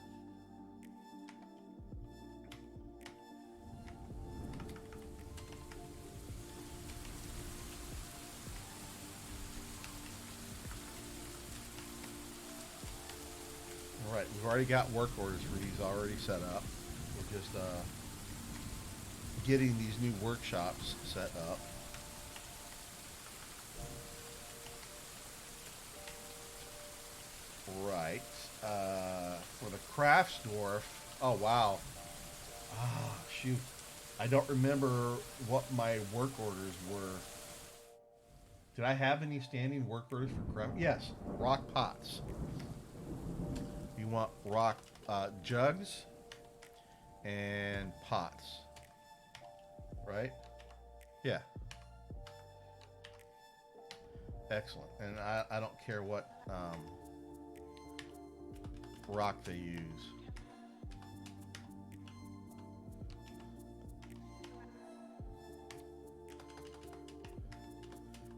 All right, we've already got work orders for these already set up. We're just getting these new workshops set up. Right. For the crafts dwarf. Oh, wow. Ah, shoot. I don't remember what my work orders were. Did I have any standing work orders for craft? Yes. Rock pots. You want rock jugs and pots. Right? Yeah. Excellent. And I don't care what... rock they use.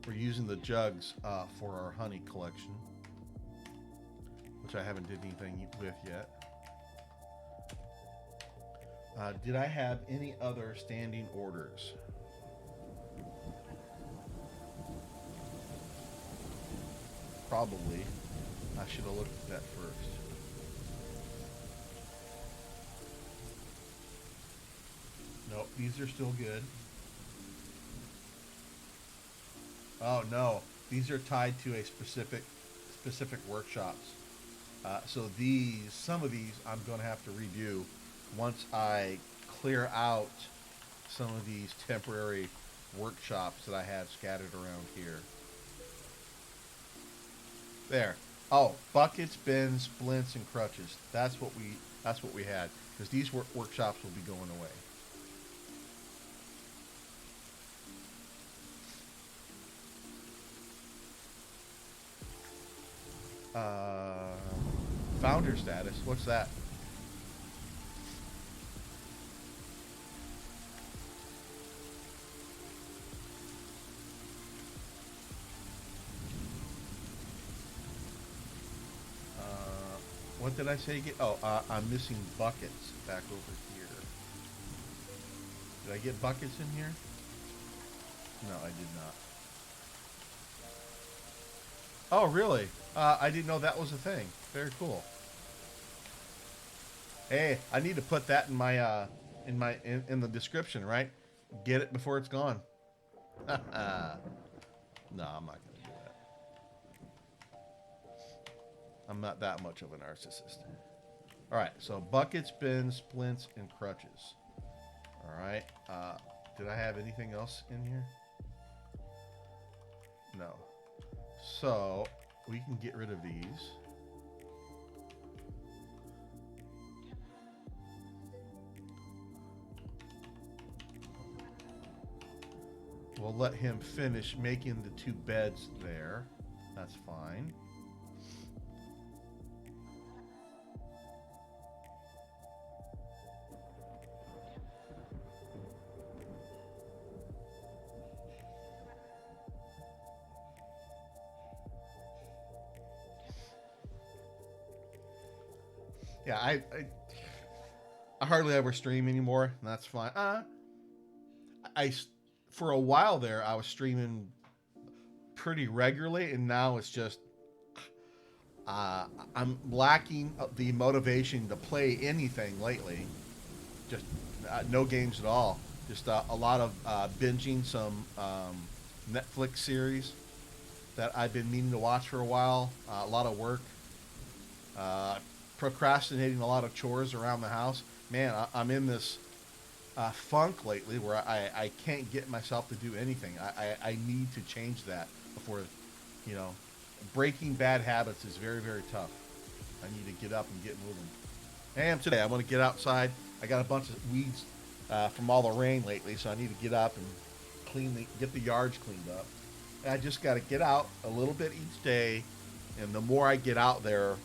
We're using the jugs for our honey collection, which I haven't did anything with yet. Did I have any other standing orders? Probably. I should have looked at that first. Nope, these are still good. Oh no, these are tied to a specific workshops. So some of these, I'm going to have to redo once I clear out some of these temporary workshops that I have scattered around here. There. Oh, buckets, bins, splints, and crutches. That's what we had, because these workshops will be going away. Founder status. What's that? What did I say again? Oh, I'm missing buckets back over here. Did I get buckets in here? No, I did not. Oh, really? I didn't know that was a thing. Very cool. Hey, I need to put that in my in the description, right? Get it before it's gone. No, I'm not gonna do that. I'm not that much of a narcissist. All right, so buckets, bins, splints, and crutches. All right. Did I have anything else in here? No. So we can get rid of these. We'll let him finish making the 2 beds there. That's fine. Yeah, I hardly ever stream anymore, and that's fine. For a while there, I was streaming pretty regularly, and now it's just I'm lacking the motivation to play anything lately. Just no games at all. Just a lot of binging some Netflix series that I've been meaning to watch for a while. A lot of work. Procrastinating a lot of chores around the house. Man, I'm in this funk lately where I can't get myself to do anything. I need to change that before, breaking bad habits is very, very tough. I need to get up and get moving. And today I want to get outside. I got a bunch of weeds from all the rain lately, so I need to get up and get the yards cleaned up. And I just got to get out a little bit each day, and the more I get out there,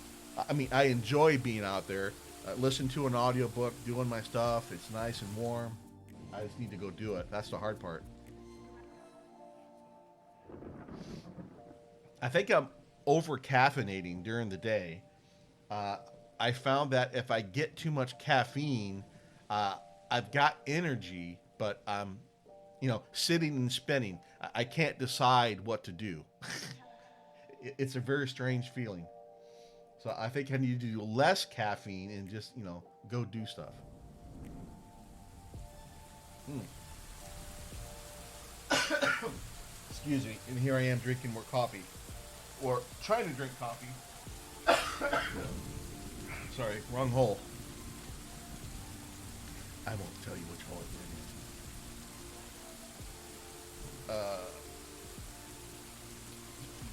I enjoy being out there. Listen to an audiobook, doing my stuff. It's nice and warm. I just need to go do it. That's the hard part. I think I'm over caffeinating during the day. I found that if I get too much caffeine, I've got energy, but I'm, sitting and spinning. I can't decide what to do. It's a very strange feeling. So I think I need to do less caffeine and just, go do stuff. Excuse me. And here I am drinking more coffee. Or trying to drink coffee. Sorry, wrong hole. I won't tell you which hole it's in.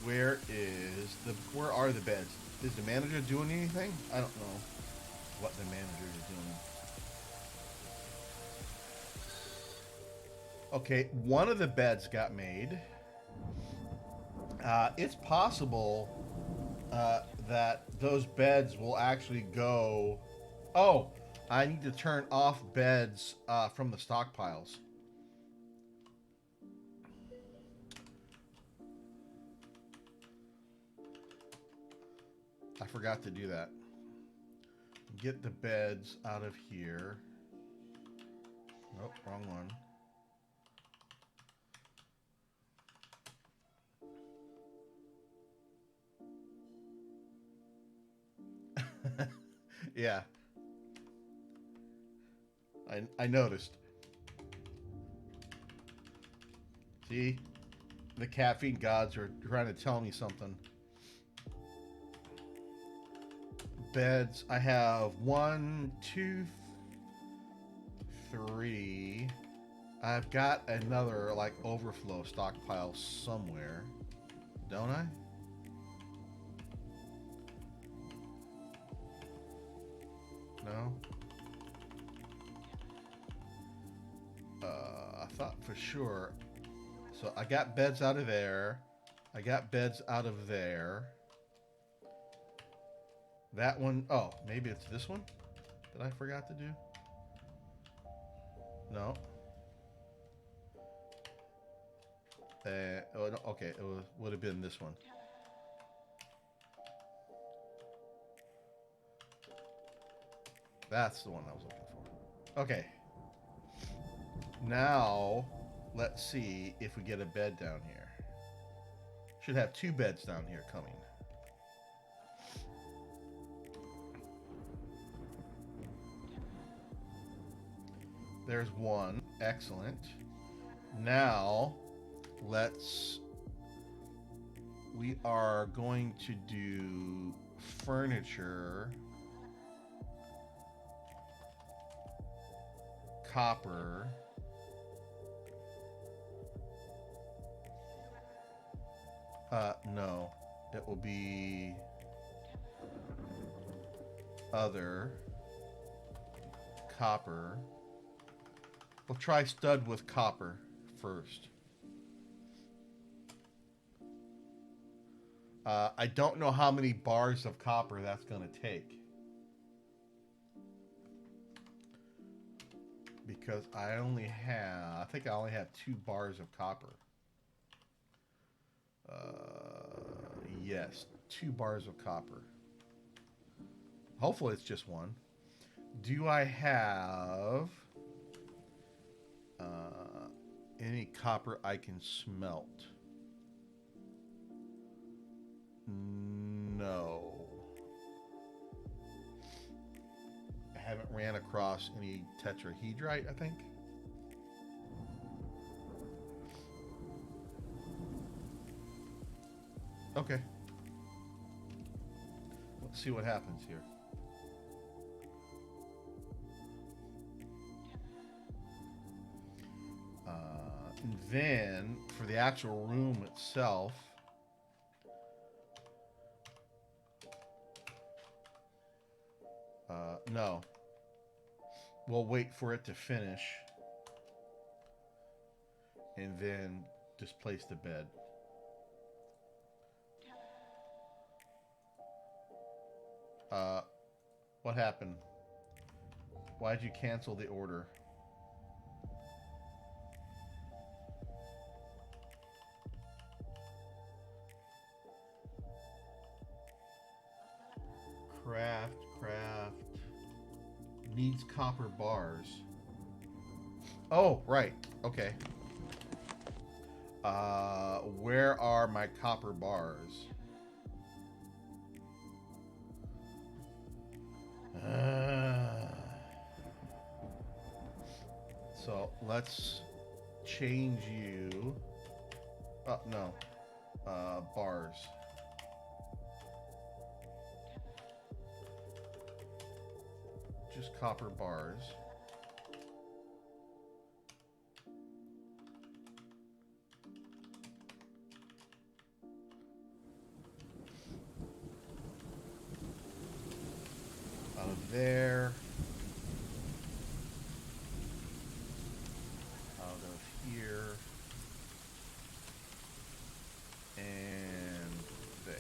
Where are the beds? Is the manager doing anything? I don't know what the manager is doing. Okay, one of the beds got made. It's possible that those beds will actually go. Oh, I need to turn off beds from the stockpiles. I forgot to do that. Get the beds out of here. Nope, wrong one. Yeah, I noticed. See, the caffeine gods are trying to tell me something. Beds. I have 1, 2, 3. I've got another like overflow stockpile somewhere, don't I? No. I thought for sure. So I got beds out of there. I got beds out of there. That one, oh, maybe it's this one that I forgot to do. No. Oh, no, okay, it would have been this one. That's the one I was looking for. Okay. Now, let's see if we get a bed down here. Should have 2 beds down here coming. There's 1. Excellent. Now, we are going to do furniture, copper, no, it will be other, copper. We'll try stud with copper first. I don't know how many bars of copper that's going to take. Because I think I only have 2 bars of copper. Yes, 2 bars of copper. Hopefully it's just 1. Do I have any copper I can smelt? No. I haven't ran across any tetrahedrite, I think. Okay. Let's see what happens here. And then, for the actual room itself, no. We'll wait for it to finish and then displace the bed. What happened? Why'd you cancel the order? Craft. Needs copper bars. Oh, right. Okay. Where are my copper bars? So let's change you. No. Bars. Just copper bars. Out of there. Out of here. And there.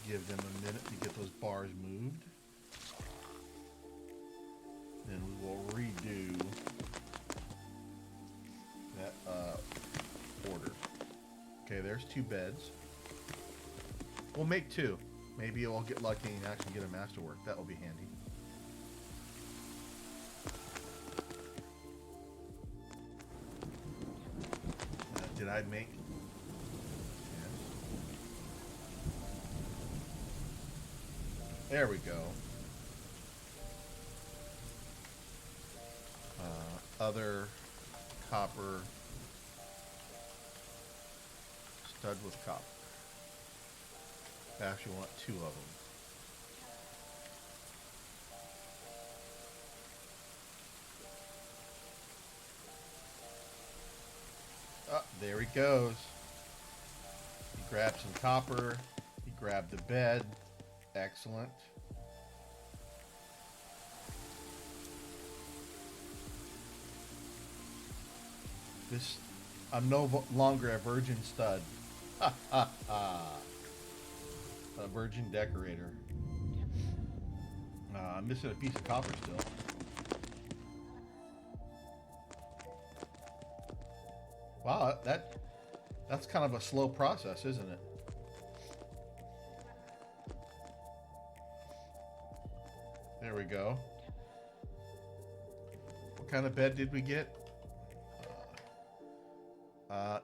give them a minute to get those bars moved. Then we will redo that order. Okay, there's 2 beds. We'll make 2. Maybe I'll get lucky and actually get a masterwork. That will be handy. Did I make? Yes. There we go. Other copper stud with copper. I actually want 2 of them. Oh, there he goes. He grabbed some copper. He grabbed the bed. Excellent. This, I'm no longer a virgin stud. Ha ha ha. A virgin decorator. I'm missing a piece of copper still. Wow, that's kind of a slow process, isn't it? There we go. What kind of bed did we get?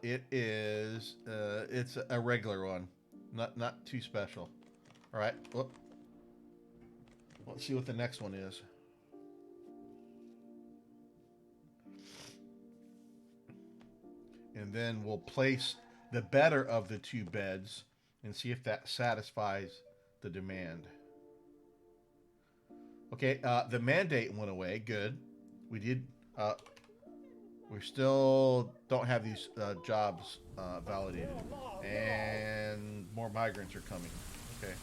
It's a regular one, not too special. All right, whoop. Let's see what the next one is. And then we'll place the better of the 2 beds and see if that satisfies the demand. Okay, the mandate went away. Good. We did. We still don't have these jobs validated. And more migrants are coming. Okay.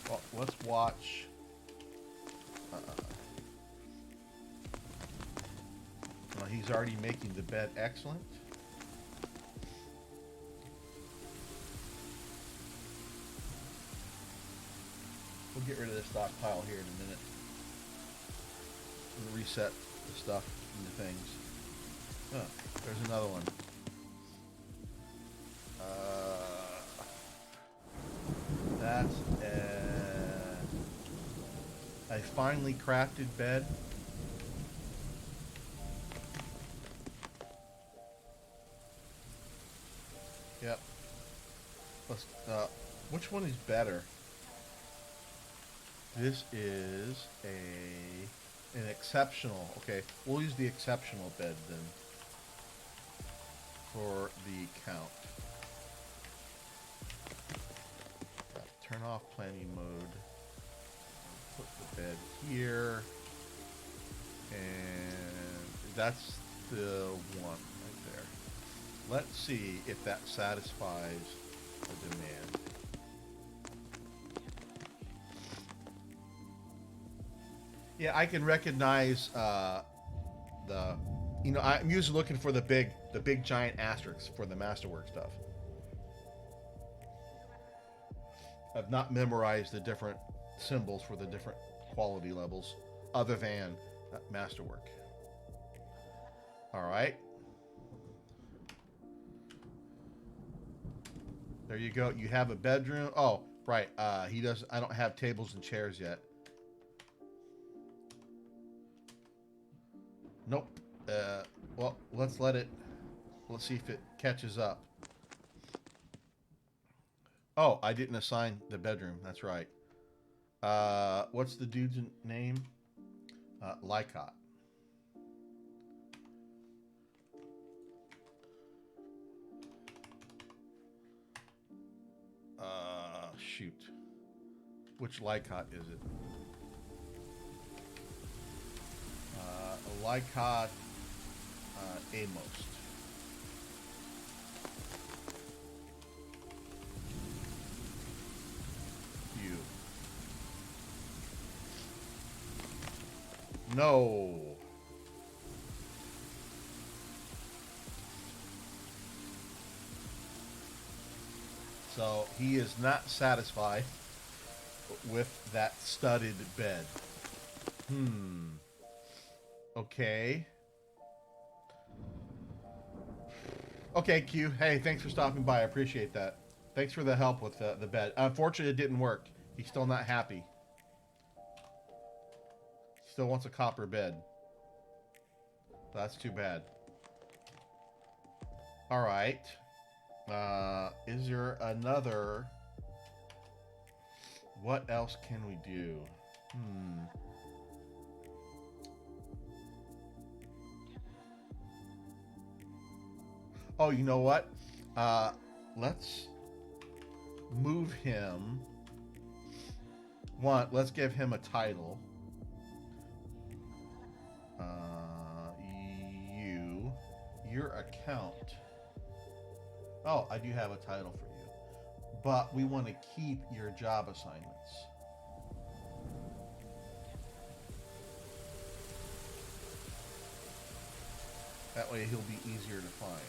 Well, let's watch. He's already making the bed. Excellent. We'll get rid of this stockpile here in a minute. We'll reset the stuff into things. Oh, there's another one. That's a finely crafted bed. Yep. Let's, which one is better? This is an exceptional. Okay, we'll use the exceptional bed then for the count. Turn off planning mode. Put the bed here, and that's the one right there. Let's see if that satisfies the demand. Yeah, I can recognize I'm usually looking for the big giant asterisks for the masterwork stuff. I've not memorized the different symbols for the different quality levels other than masterwork. All right. There you go. You have a bedroom. Oh, right. I don't have tables and chairs yet. Nope. Well, let's see if it catches up. Oh, I didn't assign the bedroom. That's right. What's the dude's name? Lycott. Shoot. Which Lycott is it? Lycott Amost. You. No. So he is not satisfied with that studded bed. Okay. Okay, Q. Hey, thanks for stopping by. I appreciate that. Thanks for the help with the bed. Unfortunately, it didn't work. He's still not happy. Still wants a copper bed. That's too bad. All right. Is there another? What else can we do? Oh, you know what? Let's move him. Let's give him a title. Your account. Oh, I do have a title for you. But we want to keep your job assignments. That way he'll be easier to find.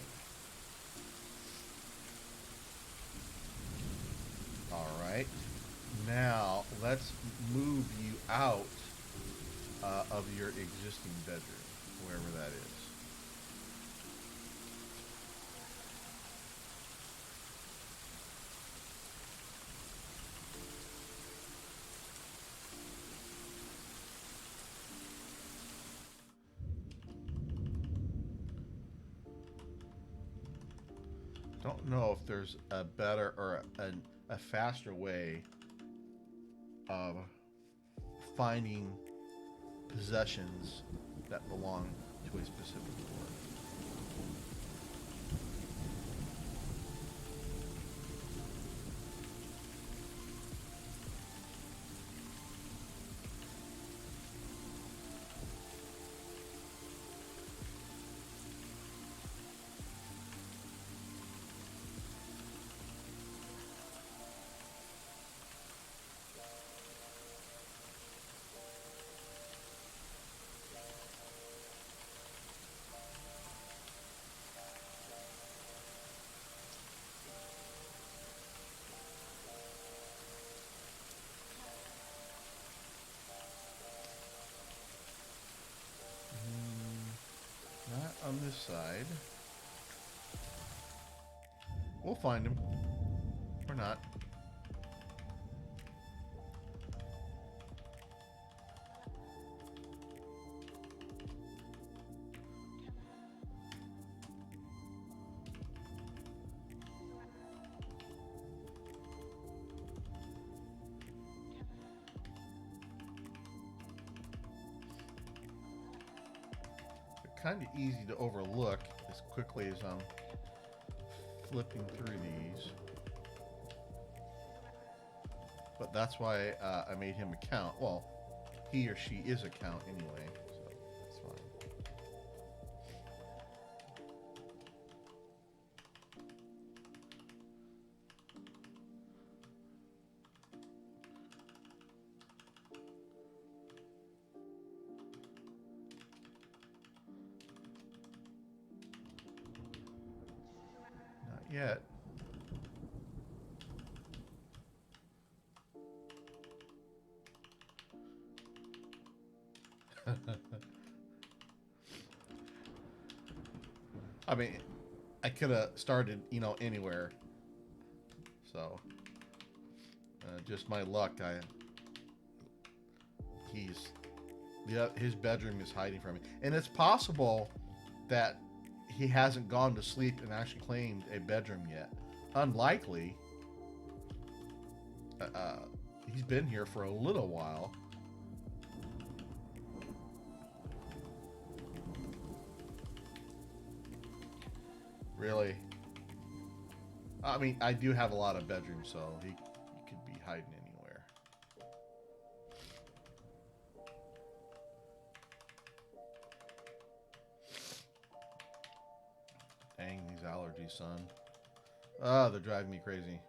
Alright. Now, let's move you out of your existing bedroom, wherever that is. Don't know if there's a better or a faster way of finding possessions that belong to a specific dwarf. Not on this side. We'll find him. Or not. Kind of easy to overlook as quickly as I'm flipping through these. But that's why I made him a count. Well, he or she is a count anyway, so that's fine. Not yet. I mean, I could have started, anywhere. So, just my luck. His bedroom is hiding from me, and it's possible that he hasn't gone to sleep and actually claimed a bedroom yet. Unlikely. He's been here for a little while. Really? I mean, I do have a lot of bedrooms, so he could be hiding anywhere. Dang, these allergies, son. Oh, they're driving me crazy.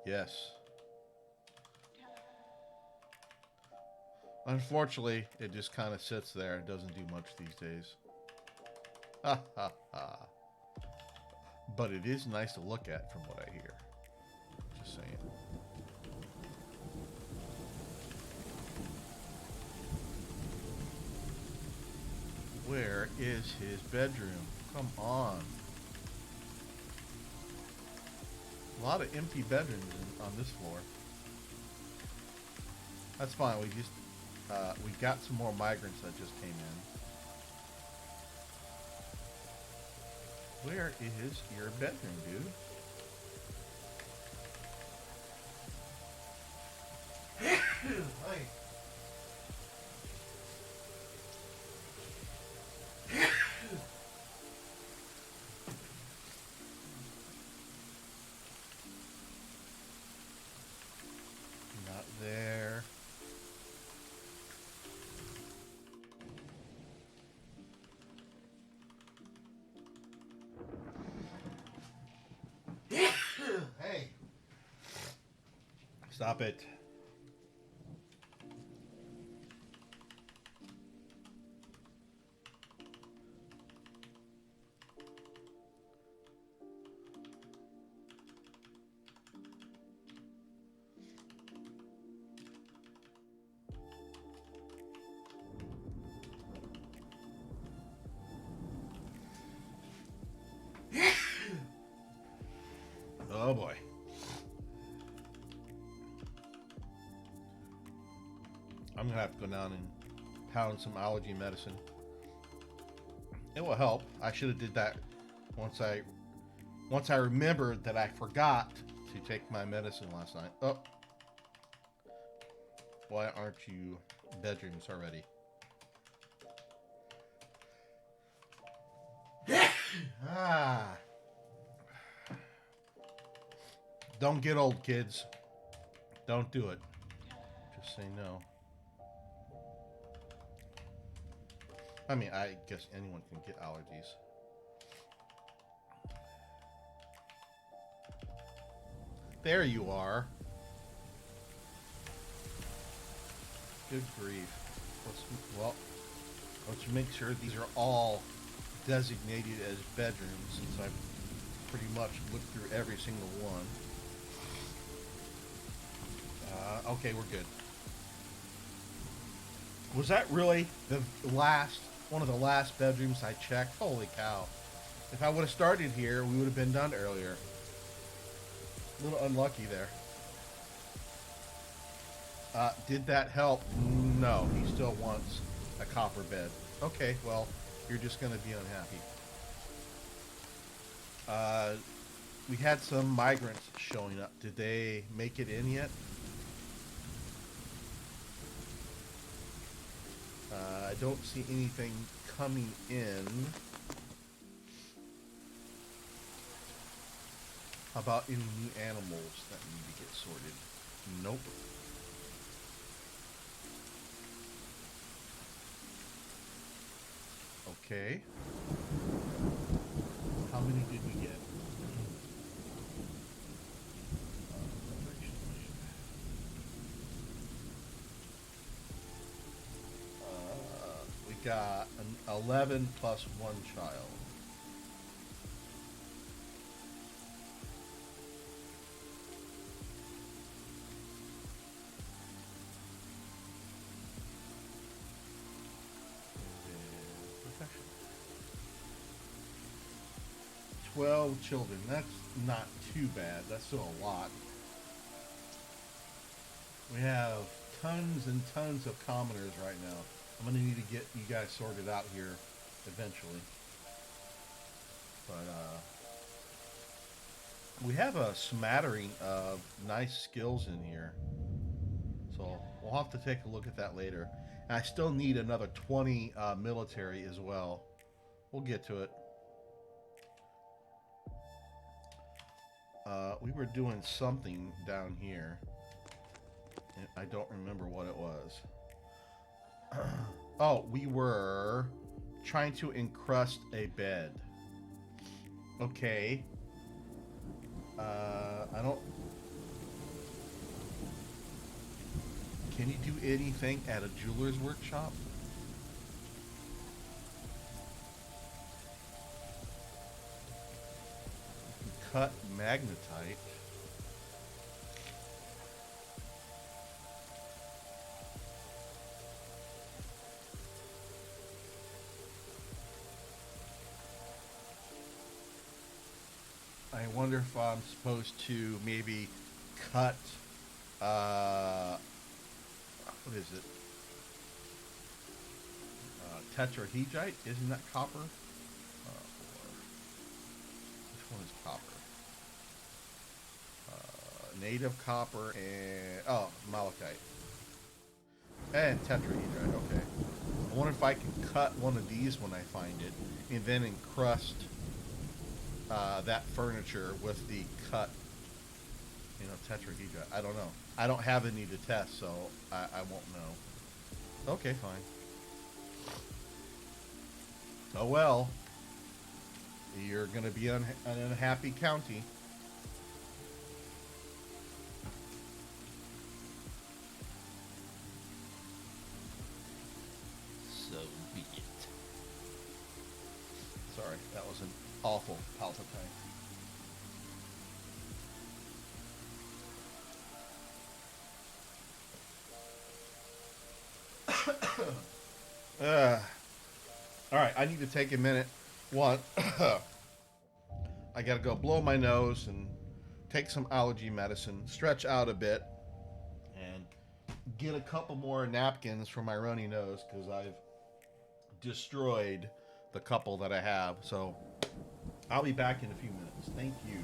Yes. Unfortunately, it just kind of sits there and doesn't do much these days. Ha ha ha. But it is nice to look at from what I hear. Just saying. Where is his bedroom? Come on. A lot of empty bedrooms on this floor. That's fine. We got some more migrants that just came in. Where is your bedroom, dude? Hey. Not there. Hey. Stop it. Oh boy. I'm gonna have to go down and pound some allergy medicine. It will help. I should have did that once I remembered that I forgot to take my medicine last night. Oh. Why aren't you bedrooms already? Ah. Don't get old, kids. Don't do it. Just say no. I mean, I guess anyone can get allergies. There you are. Good grief. Let's make sure these are all designated as bedrooms, since I've pretty much looked through every single one. Okay, we're good. Was that really one of the last bedrooms I checked? Holy cow. If I would have started here, we would have been done earlier. A little unlucky there. Did that help? No, he still wants a copper bed. Okay, well, you're just going to be unhappy. We had some migrants showing up. Did they make it in yet? I don't see anything coming in. How about any new animals that need to get sorted? Nope. Okay. How many did we get? We got an 11 plus 1 child. Profession. 12 children. That's not too bad. That's still a lot. We have tons and tons of commoners right now. I'm going to need to get you guys sorted out here eventually. But we have a smattering of nice skills in here. So we'll have to take a look at that later. And I still need another 20 military as well. We'll get to it. We were doing something down here. And I don't remember what it was. Oh, we were trying to encrust a bed. Okay. I don't... Can you do anything at a jeweler's workshop? cut magnetite. I wonder if I'm supposed to maybe cut, what is it? Tetrahedrite? Isn't that copper? Which one is copper? Native copper and, oh, malachite. And tetrahedrite, okay. I wonder if I can cut one of these when I find it and then encrust that furniture with the cut, tetrahedrite. I don't know. I don't have any to test, so I won't know. Okay, fine. Oh well. You're going to be an unhappy county. So be it. Sorry, that was an awful Palpatine. All right, I need to take a minute. One, I gotta go blow my nose and take some allergy medicine, stretch out a bit, and get a couple more napkins for my runny nose because I've destroyed the couple that I have. So I'll be back in a few minutes. Thank you.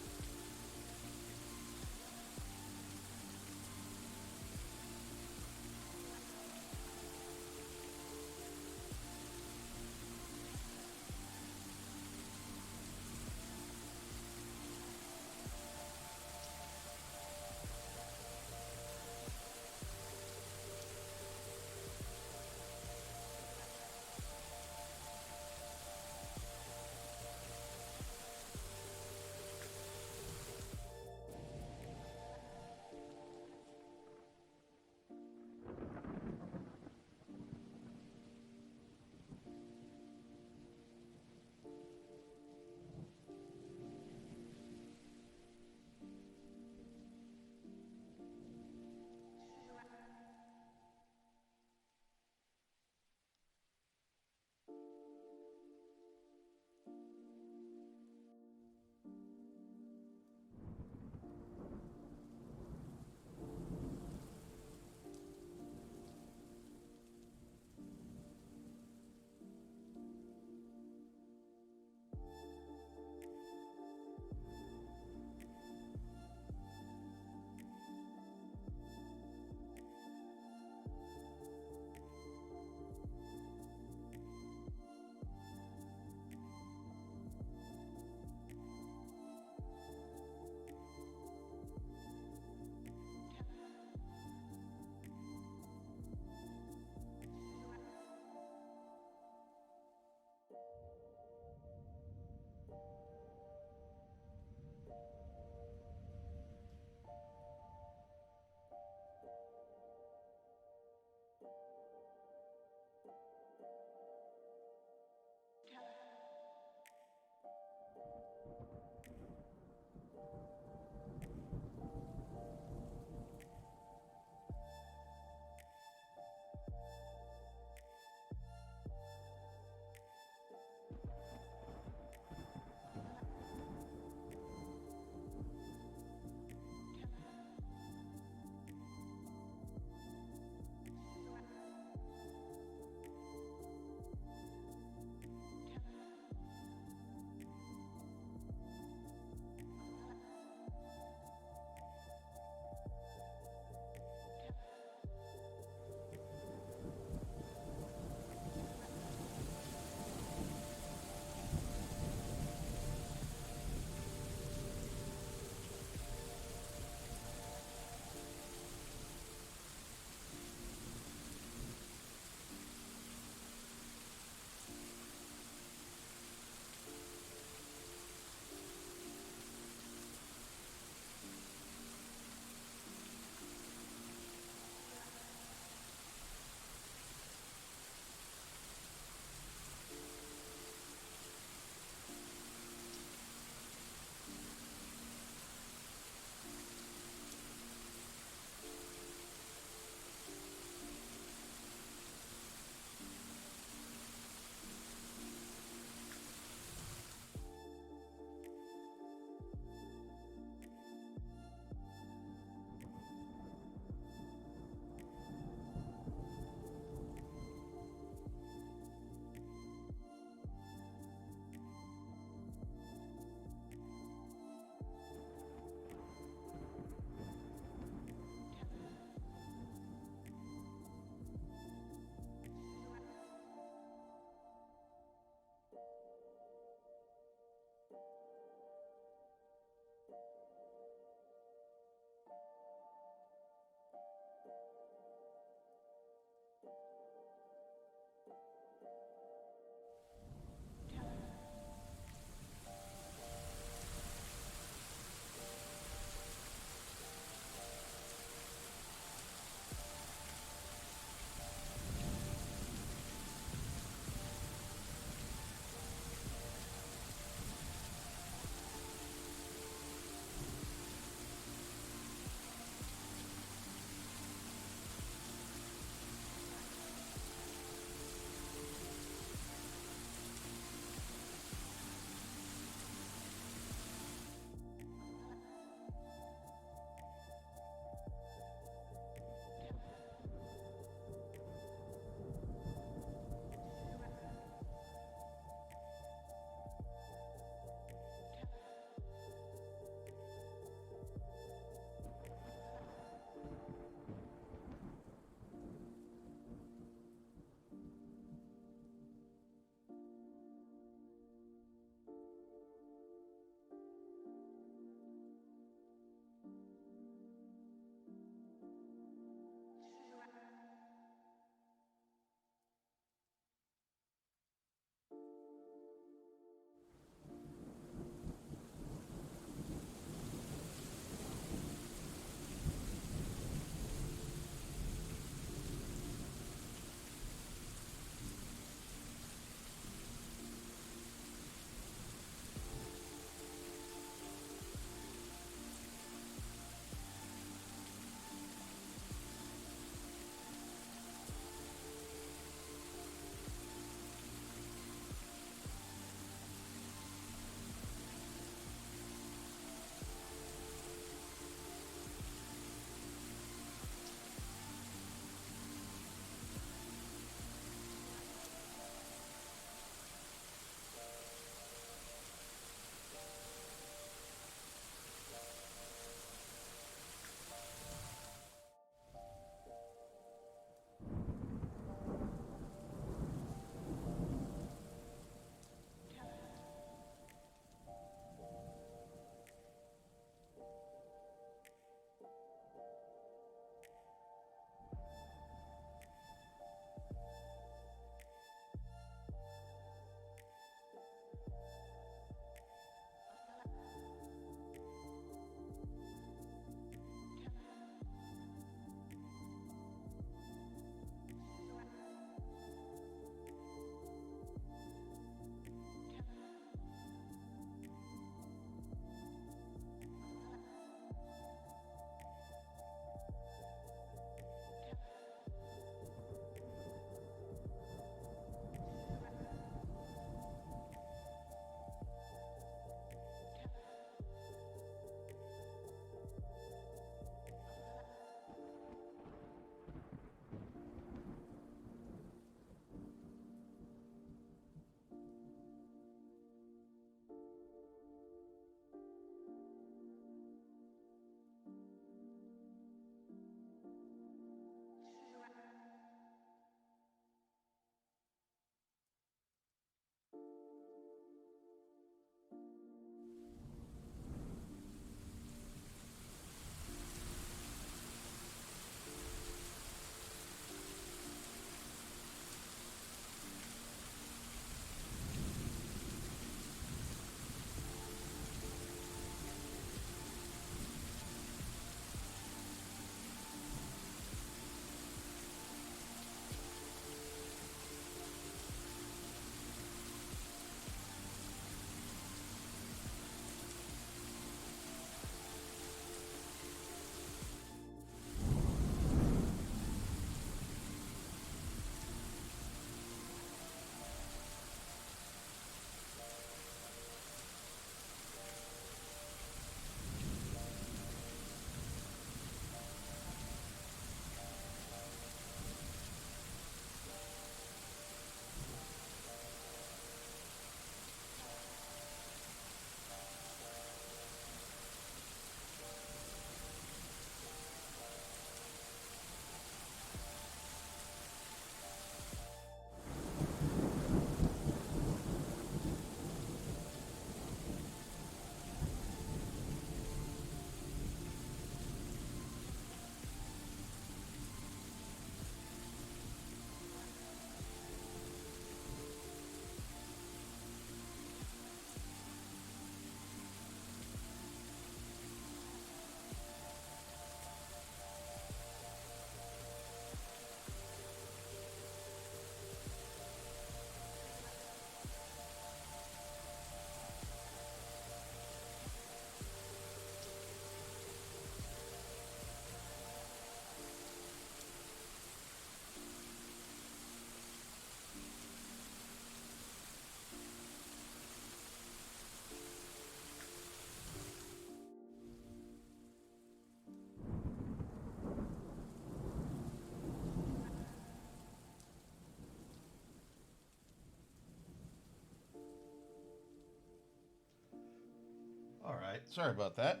Sorry about that.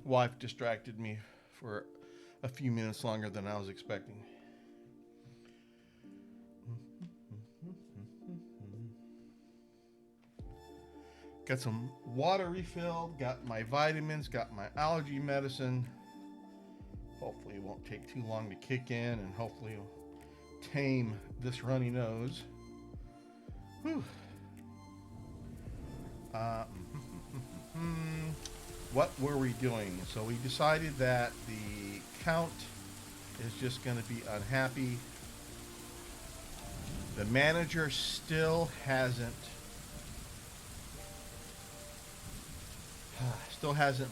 Wife distracted me for a few minutes longer than I was expecting. Got some water refilled, got my vitamins, got my allergy medicine. Hopefully it won't take too long to kick in, and hopefully it'll tame this runny nose. Whew. What were we doing? So we decided that the count is just going to be unhappy. The manager still hasn't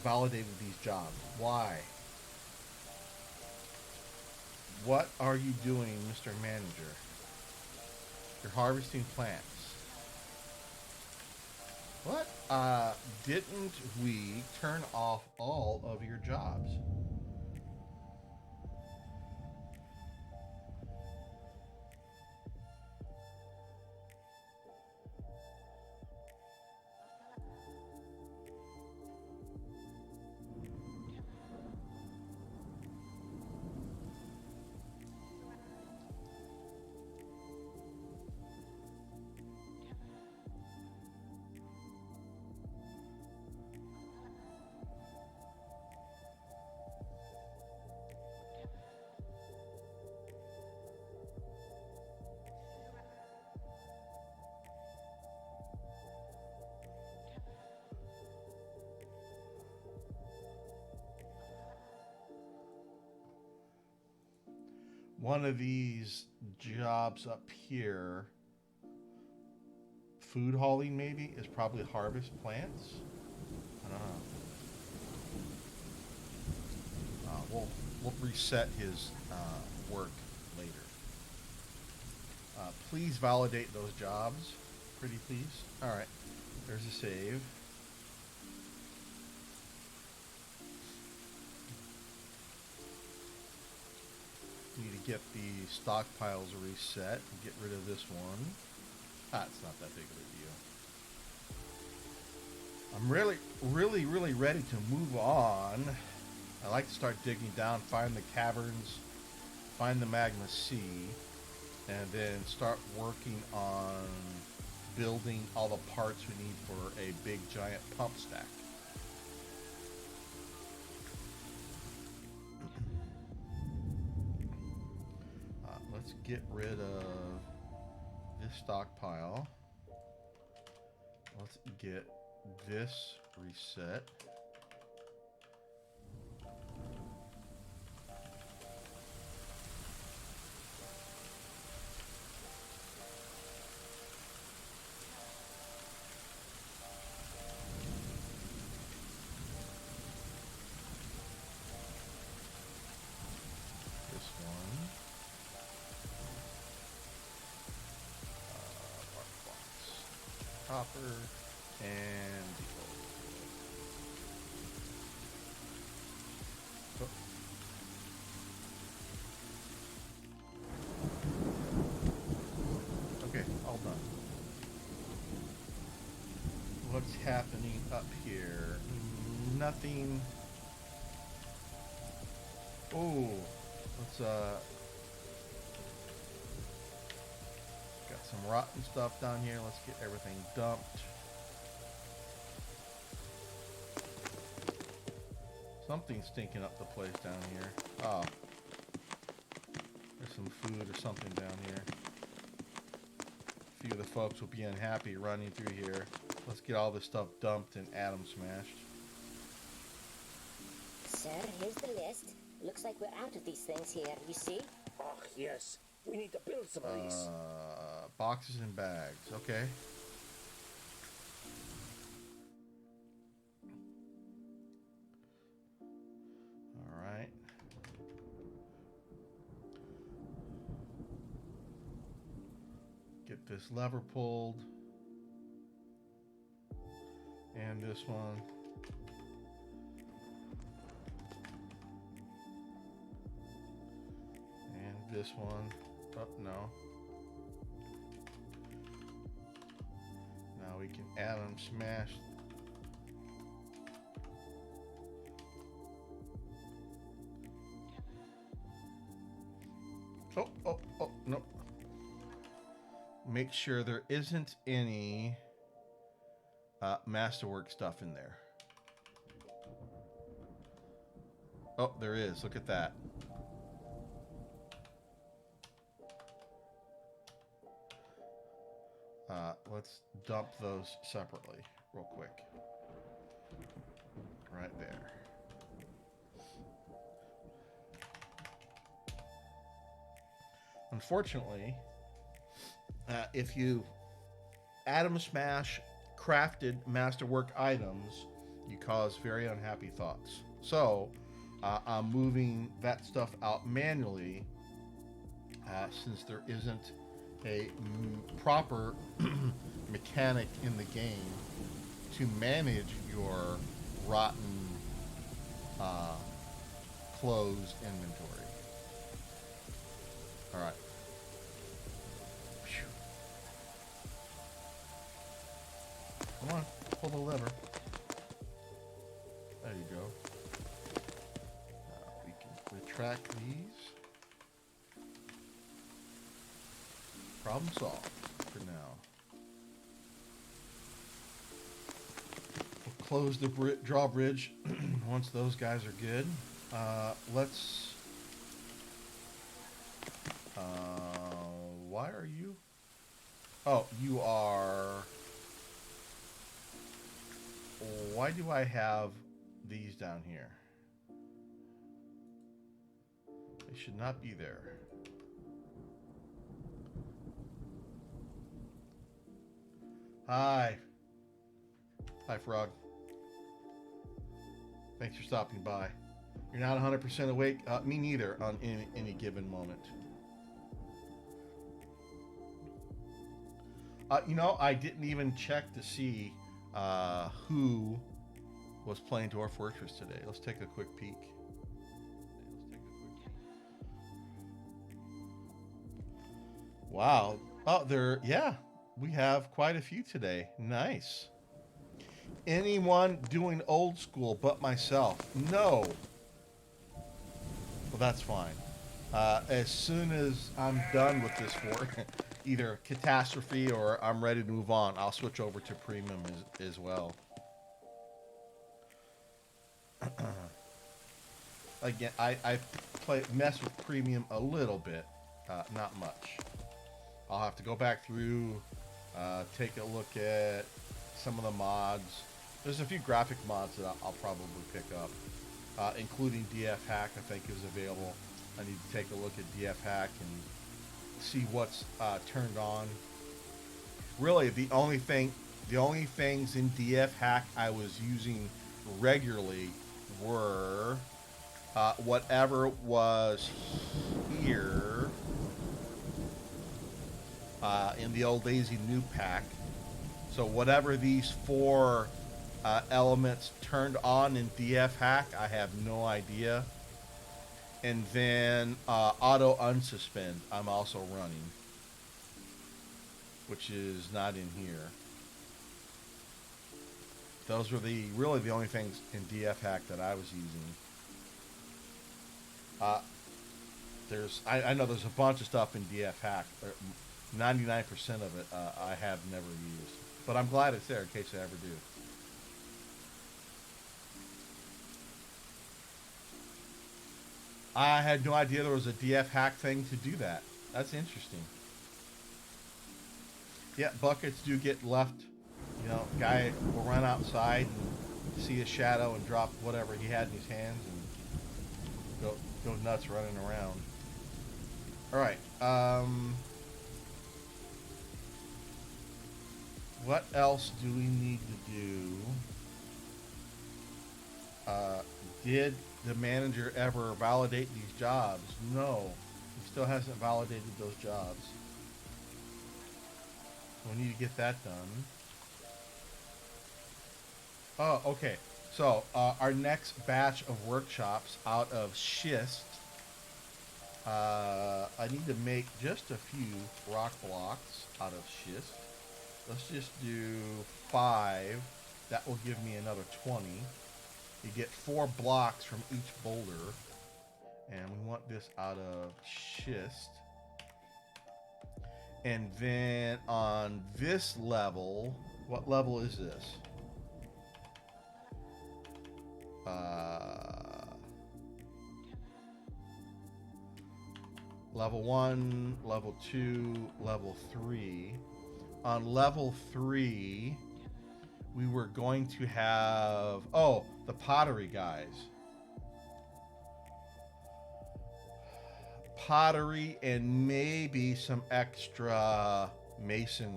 validated these jobs. Why? What are you doing, Mr. Manager? You're harvesting plants. What? Didn't we turn off all of your jobs? One of these jobs up here, food hauling maybe, is probably harvest plants. I don't know. We'll reset his work later. Please validate those jobs, pretty please. All right, there's a save. Need to get the stockpiles reset and get rid of this one. It's not that big of a deal. I'm really ready to move on. I like to start digging down, find the caverns, find the magma sea, and then start working on building all the parts we need for a big giant pump stack. Let's get rid of this stockpile. Let's get this reset. This one. Copper and the gold. Oh. Okay, all done. What's happening up here? Nothing. Oh, let's got some rotten stuff down here. Let's get everything dumped. Something's stinking up the place down here. Oh. There's some food or something down here. A few of the folks will be unhappy running through here. Let's get all this stuff dumped and atom smashed. Sir, here's the list. Looks like we're out of these things here, you see? Oh, yes. We need to build some of these. Boxes and bags. Okay. All right. Get this lever pulled. And this one. And this one. Oh, no. Now we can atom smash Oh, nope. Make sure there isn't any masterwork stuff in there. Oh, there is. Look at that. Let's dump those separately real quick. Right there. Unfortunately, if you Atom Smash crafted masterwork items, you cause very unhappy thoughts. So, I'm moving that stuff out manually since there isn't a proper mechanic in the game to manage your rotten clothes inventory. All right. Phew. Come on, pull the lever. There you go. We can retract these. Problem solved for now. We'll close the drawbridge once those guys are good. Let's... why are you? Oh, you are... Why do I have these down here? They should not be there. Hi. Hi, Frog. Thanks for stopping by. You're not 100% awake? Me neither on any given moment. You know, I didn't even check to see who was playing Dwarf Fortress today. Let's take a quick peek. Wow. Oh, yeah, we have quite a few today. Nice. Anyone doing old school but myself? No. Well, that's fine. As soon as I'm done with this for either catastrophe or I'm ready to move on, I'll switch over to premium as well. Again, I mess with premium a little bit, not much. I'll have to go back through, take a look at some of the mods. There's a few graphic mods that I'll probably pick up, including DF Hack. I think is available. I need to take a look at DF Hack and see what's turned on. Really, the only things in DF Hack I was using regularly were whatever was here in the old Daisy New Pack. So whatever these four elements turned on in DF Hack, I have no idea. And then auto unsuspend I'm also running, which is not in here. Those were really the only things in DF Hack that I was using. I know there's a bunch of stuff in DF Hack. 99% of it I have never used, but I'm glad it's there in case I ever do. I had no idea there was a DF Hack thing to do that. That's interesting. Yeah, buckets do get left. You know, guy will run outside and see a shadow and drop whatever he had in his hands and go nuts running around. All right. What else do we need to do? Did the manager ever validate these jobs? No. He still hasn't validated those jobs. So we need to get that done. Oh, okay. So, our next batch of workshops out of schist. I need to make just a few rock blocks out of schist. Let's just do 5. That will give me another 20. You get 4 blocks from each boulder. And we want this out of schist. And then on this level, what level is this? Level 1, level 2, level 3. On level 3, we were going to have, oh, the pottery guys. Pottery and maybe some extra masonries.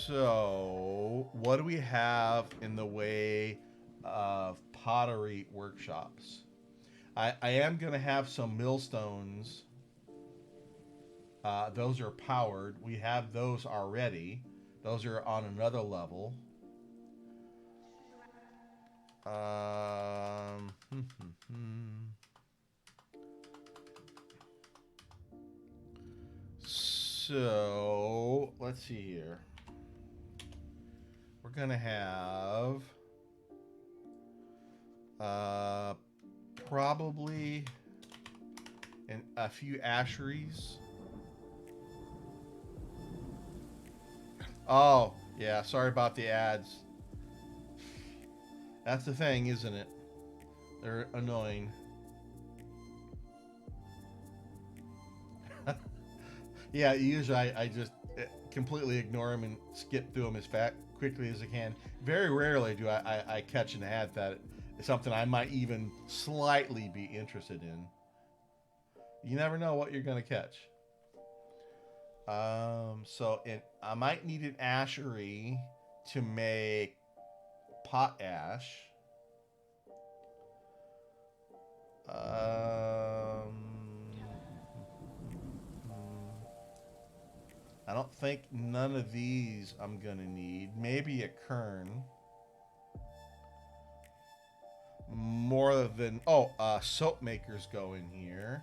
So, what do we have in the way of pottery workshops? I am going to have some millstones. Those are powered. We have those already. Those are on another level. So, let's see here. We're going to have probably a few asheries. Oh, yeah, sorry about the ads. That's the thing, isn't it? They're annoying. Yeah, usually I just completely ignore them and skip through them as quickly as I can. Very rarely do I catch an ad that is something I might even slightly be interested in. You never know what you're going to catch. So I might need an ashery to make pot ash. I don't think none of these I'm gonna need. Maybe a kern. More than soap makers go in here.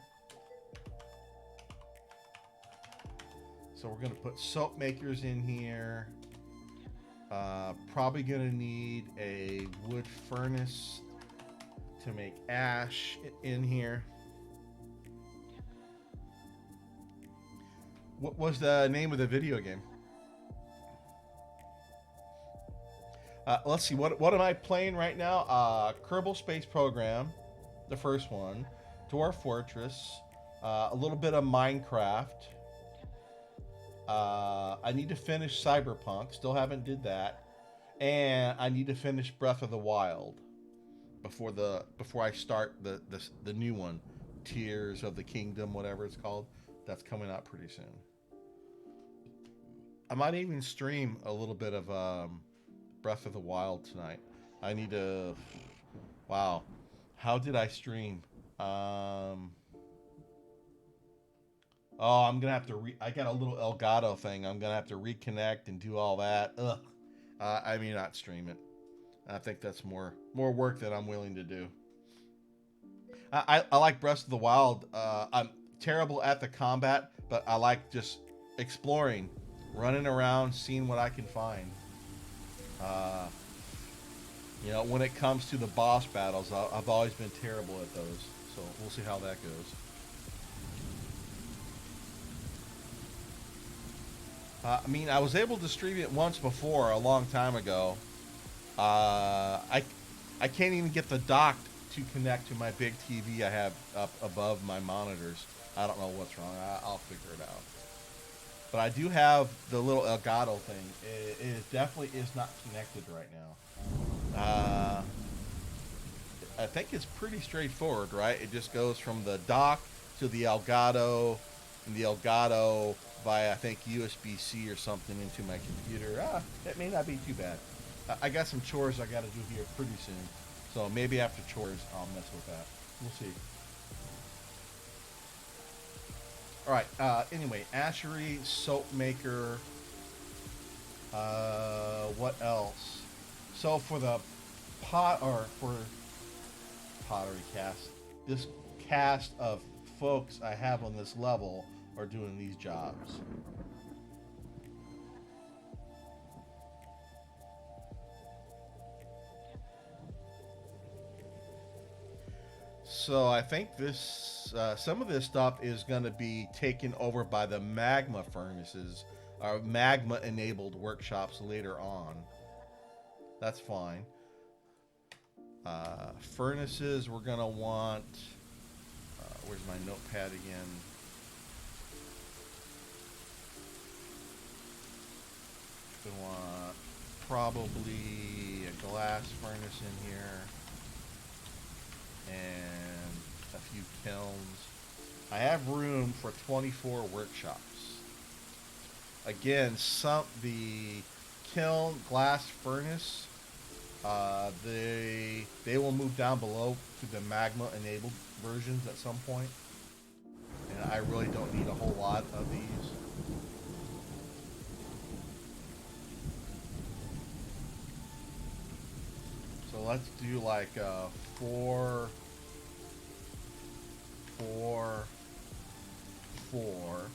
So we're gonna put soap makers in here. Probably gonna need a wood furnace to make ash in here. What was the name of the video game? Let's see. What am I playing right now? Kerbal Space Program, the first one. Dwarf Fortress. A little bit of Minecraft. I need to finish Cyberpunk. Still haven't did that. And I need to finish Breath of the Wild before I start the new one, Tears of the Kingdom, whatever it's called. That's coming out pretty soon. I might even stream a little bit of Breath of the Wild tonight. I need to. Wow, how did I stream? I'm gonna have to. I got a little Elgato thing. I'm gonna have to reconnect and do all that. Ugh. I may not stream it. I think that's more work than I'm willing to do. I like Breath of the Wild. I'm terrible at the combat, but I like just exploring, running around, seeing what I can find. When it comes to the boss battles, I've always been terrible at those. So we'll see how that goes. I was able to stream it once before, a long time ago. I can't even get the dock to connect to my big TV I have up above my monitors. I don't know what's wrong. I'll figure it out. But I do have the little Elgato thing. It definitely is not connected right now. I think it's pretty straightforward, right? It just goes from the dock to the Elgato, and the Elgato via, I think, USB-C or something into my computer. That may not be too bad. I got some chores I got to do here pretty soon. So maybe after chores, I'll mess with that. We'll see. All right. Anyway, ashery, soap maker. What else? So for the for pottery cast, this cast of folks I have on this level are doing these jobs. So I think this some of this stuff is going to be taken over by the magma furnaces, or magma enabled workshops later on. That's fine. Furnaces, we're going to want. Where's my notepad again? We want probably a glass furnace in here and a few kilns. I have room for 24 workshops. Again, the kiln glass furnace, they will move down below to the magma enabled versions at some point, and I really don't need a whole lot of these. So let's do like 4, 4, 4.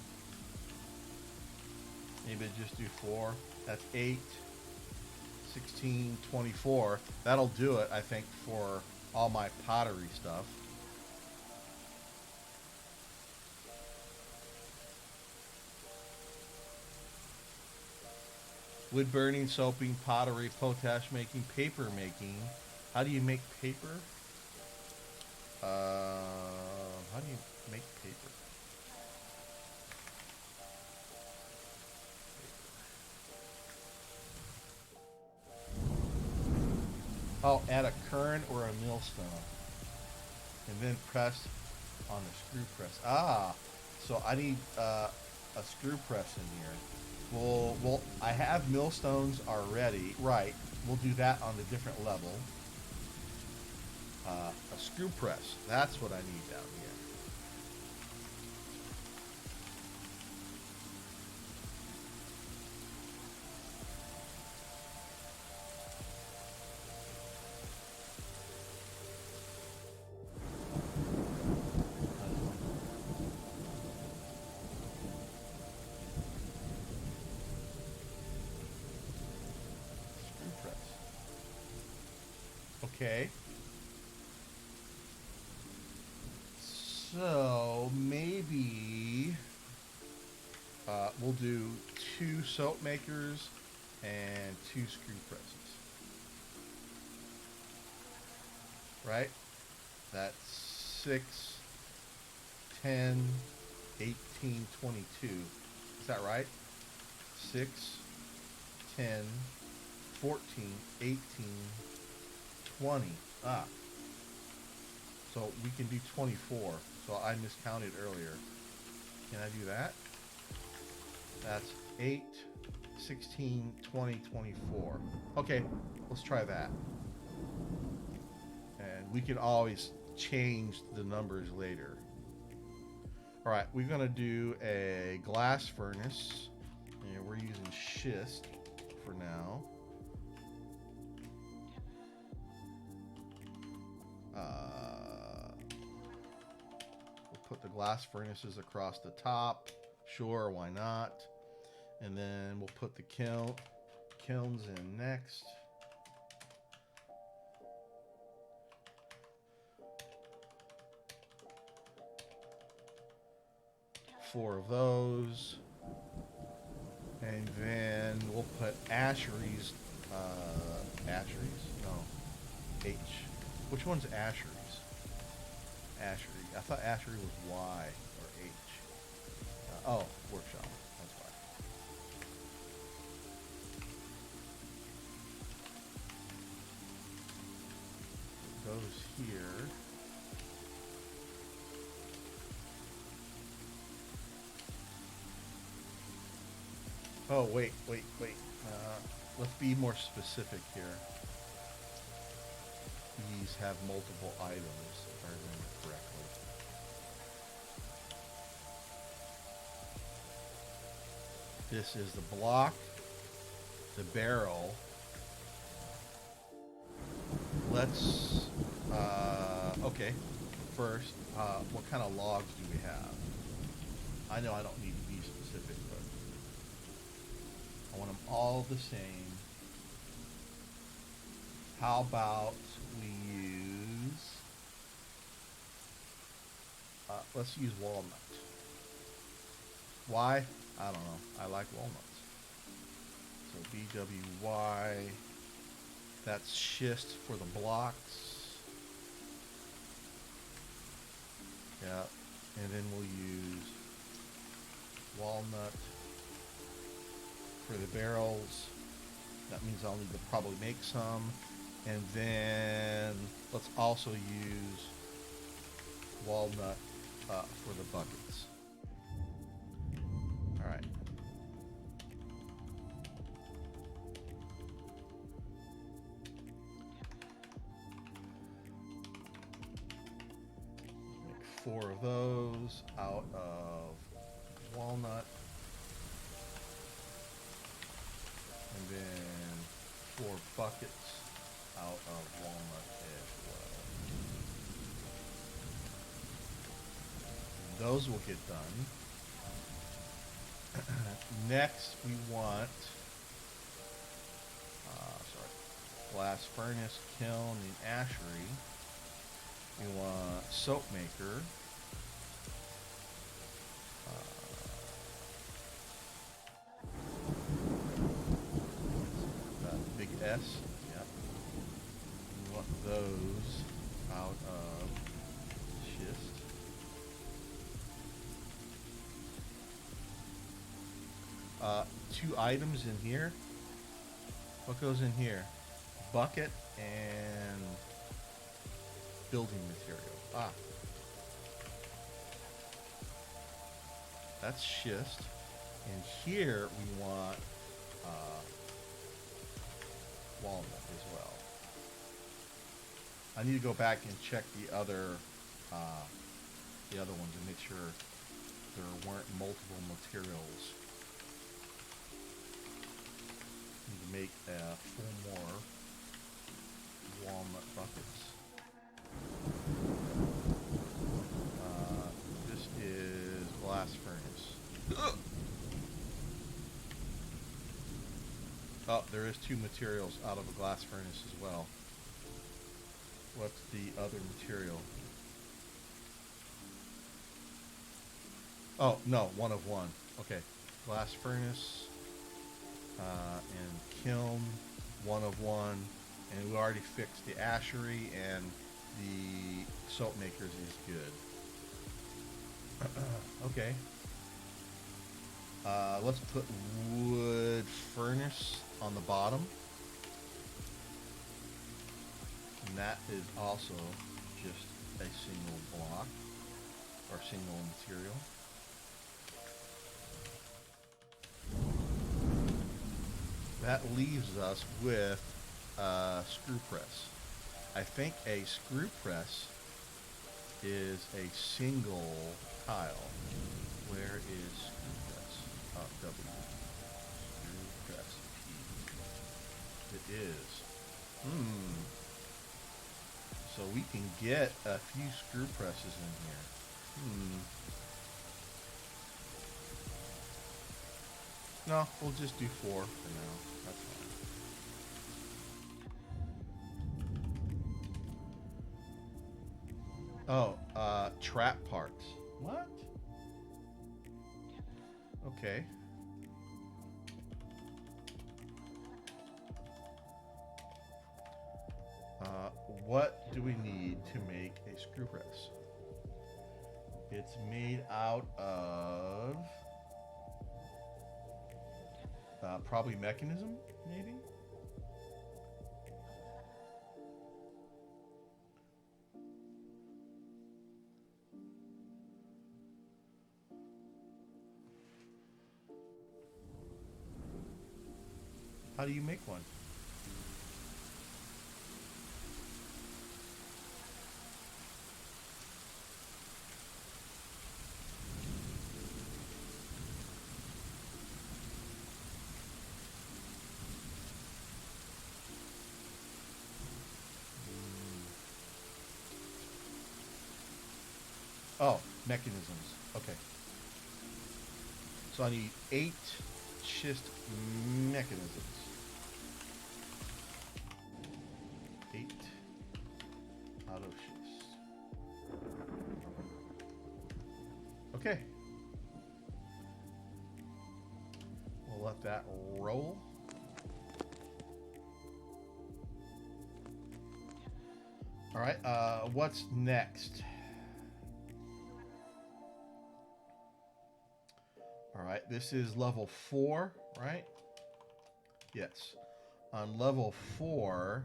Maybe just do 4. That's 8, 16, 24. That'll do it, I think, for all my pottery stuff. Wood burning, soaping, pottery, potash making, paper making. How do you make paper? How do you make paper? Oh, add a current or a millstone. And then press on the screw press. Ah, so I need a screw press in here. Well, I have millstones already. Right, we'll do that on a different level. A screw press, that's what I need down here. Screw press. Okay. So maybe we'll do 2 soap makers and 2 screw presses. Right? That's 6, 10, 18, 22. Is that right? 6, 10, 14, 18, 20. Ah. So we can do 24. So I miscounted earlier. Can I do that? That's 8, 16, 20, 24. Okay, let's try that. And we can always change the numbers later. All right, we're gonna do a glass furnace. And we're using schist for now. We'll put the glass furnaces across the top. Sure, why not? And then we'll put the kilns in next. Four of those. And then we'll put asheries. Asheries? No. H. Which one's asheries? Ashery. I thought ashery was Y or H. Oh, workshop. That's why. Goes here. Oh, wait. Let's be more specific here. These have multiple items, if I remember correctly. This is the block, the barrel. Let's, okay, first, what kind of logs do we have? I know I don't need to be specific, but I want them all the same. How about we use let's use walnut. Why? I don't know. I like walnuts. So BWY. That's schist for the blocks. Yeah. And then we'll use walnut for the barrels. That means I'll need to probably make some. And then let's also use walnut for the buckets. All right. Make 4 of those out of walnut. And then 4 buckets out of walnut as well. And those will get done. Next, we want glass furnace, kiln, and ashery. We want soap maker. Big S. Yep. We want those out of schist. Two items in here. What goes in here? Bucket and building material. Ah. That's schist. And here we want walnut as well. I need to go back and check the other ones and make sure there weren't multiple materials. Need to make 4 more walnut buckets. This is glass furnace. Ugh. Oh, there is 2 materials out of a glass furnace as well. What's the other material? Oh, no, 1 of 1. Okay, glass furnace and kiln, 1 of 1. And we already fixed the ashery, and the soap makers is good. Okay. Let's put wood furnace on the bottom. And that is also just a single block or single material. That leaves us with a screw press. I think a screw press is a single tile. Where is screw press? Oh, W. Screw press P. It is. So we can get a few screw presses in here. No, we'll just do 4 for now. That's fine. Oh, trap parts. What? Okay. What do we need to make a screw press? It's made out of probably mechanism, maybe? How do you make one? Oh, mechanisms. Okay. So I need 8 schist mechanisms. 8 out of schist. that roll. All right, what's next? All right, this is level 4, right? Yes. On level 4,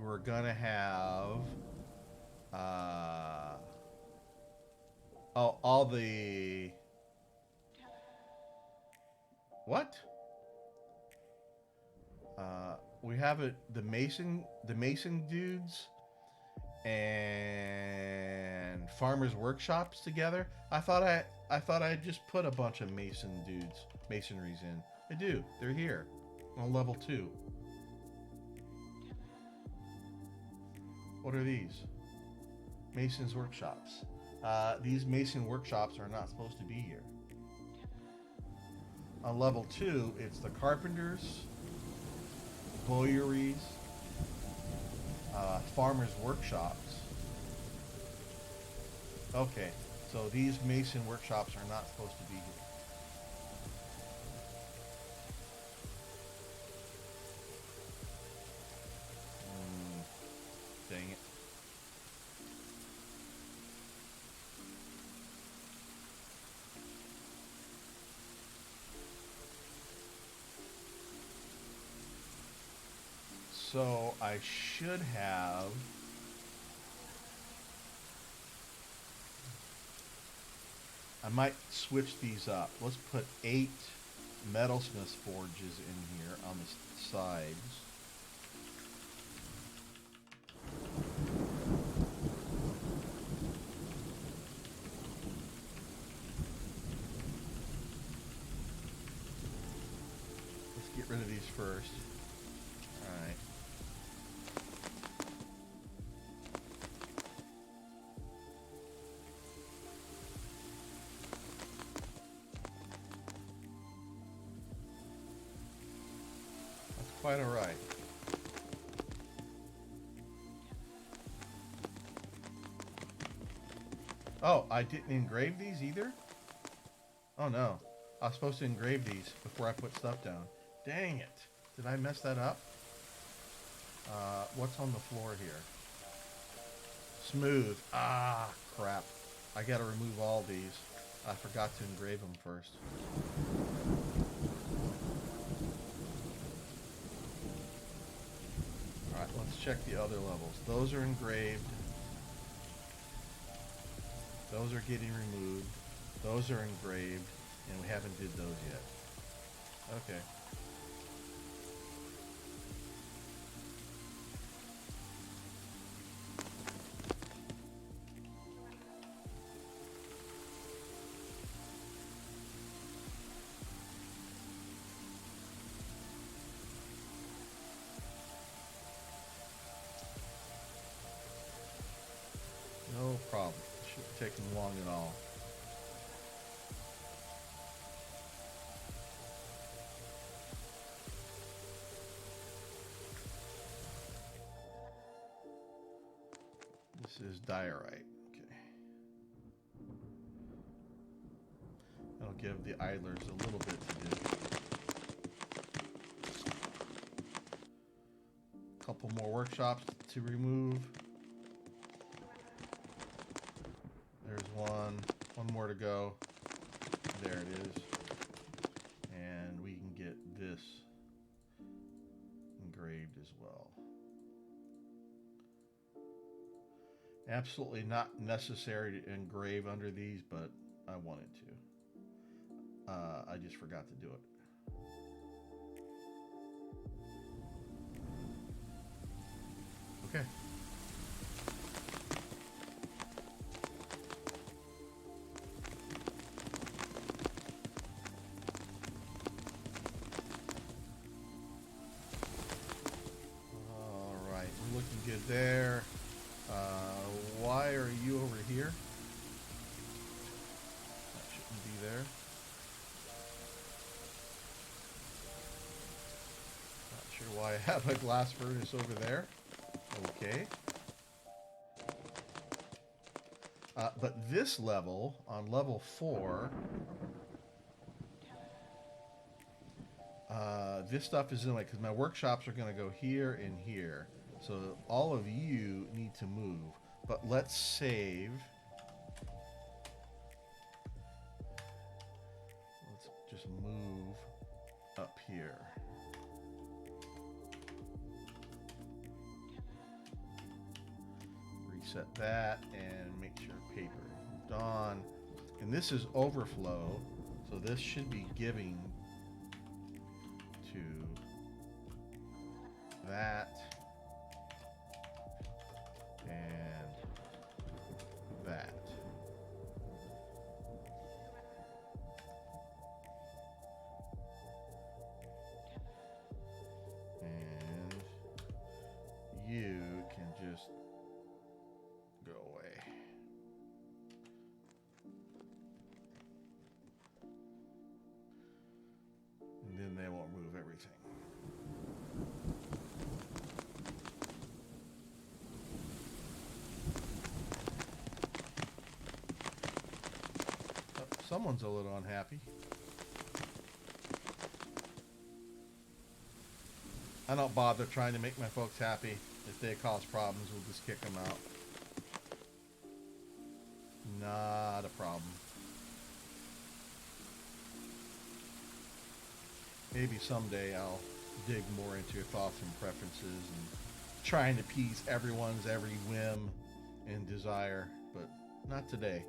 we're gonna have oh, all the what? We have it the Mason dudes and farmers workshops together. I thought I just put a bunch of masonries in. I do. They're here on level 2. What are these? Mason's workshops. These mason workshops are not supposed to be here. On level 2, it's the carpenters, bowyeries, farmers workshops. Okay, so these mason workshops are not supposed to be here. Dang it. So I should have I might switch these up. Let's put 8 metalsmith's forges in here on the sides. Let's get rid of these first. Alright. That's quite alright. Oh, I didn't engrave these either? Oh no. I was supposed to engrave these before I put stuff down. Dang it. Did I mess that up? What's on the floor here? Smooth. Ah, crap. I gotta remove all these. I forgot to engrave them first. Alright, let's check the other levels. Those are engraved. Those are getting removed. Those are engraved. And we haven't did those yet. Okay. No problem. Shouldn't take them long at all. This is diorite. Okay. That'll give the idlers a little bit to do. Couple more workshops to remove. There's one more to go. There it is. And we can get this engraved as well. Absolutely not necessary to engrave under these, but I wanted to. I just forgot to do it. Okay. All right, we're looking good there. Why are you over here? That shouldn't be there. Not sure why I have a glass furnace over there. Okay. But this level, on level 4, this stuff is in the way because my workshops are going to go here and here. So all of you need to move. But let's save. Let's just move up here. Reset that and make sure paper moved on. And this is overflow, so this should be giving to that and that. And you can just go away. And then they won't move everything. Oh, someone's a little unhappy. I don't bother trying to make my folks happy. If they cause problems, we'll just kick them out. Not a problem. Maybe someday I'll dig more into your thoughts and preferences and try and appease everyone's every whim and desire, but not today.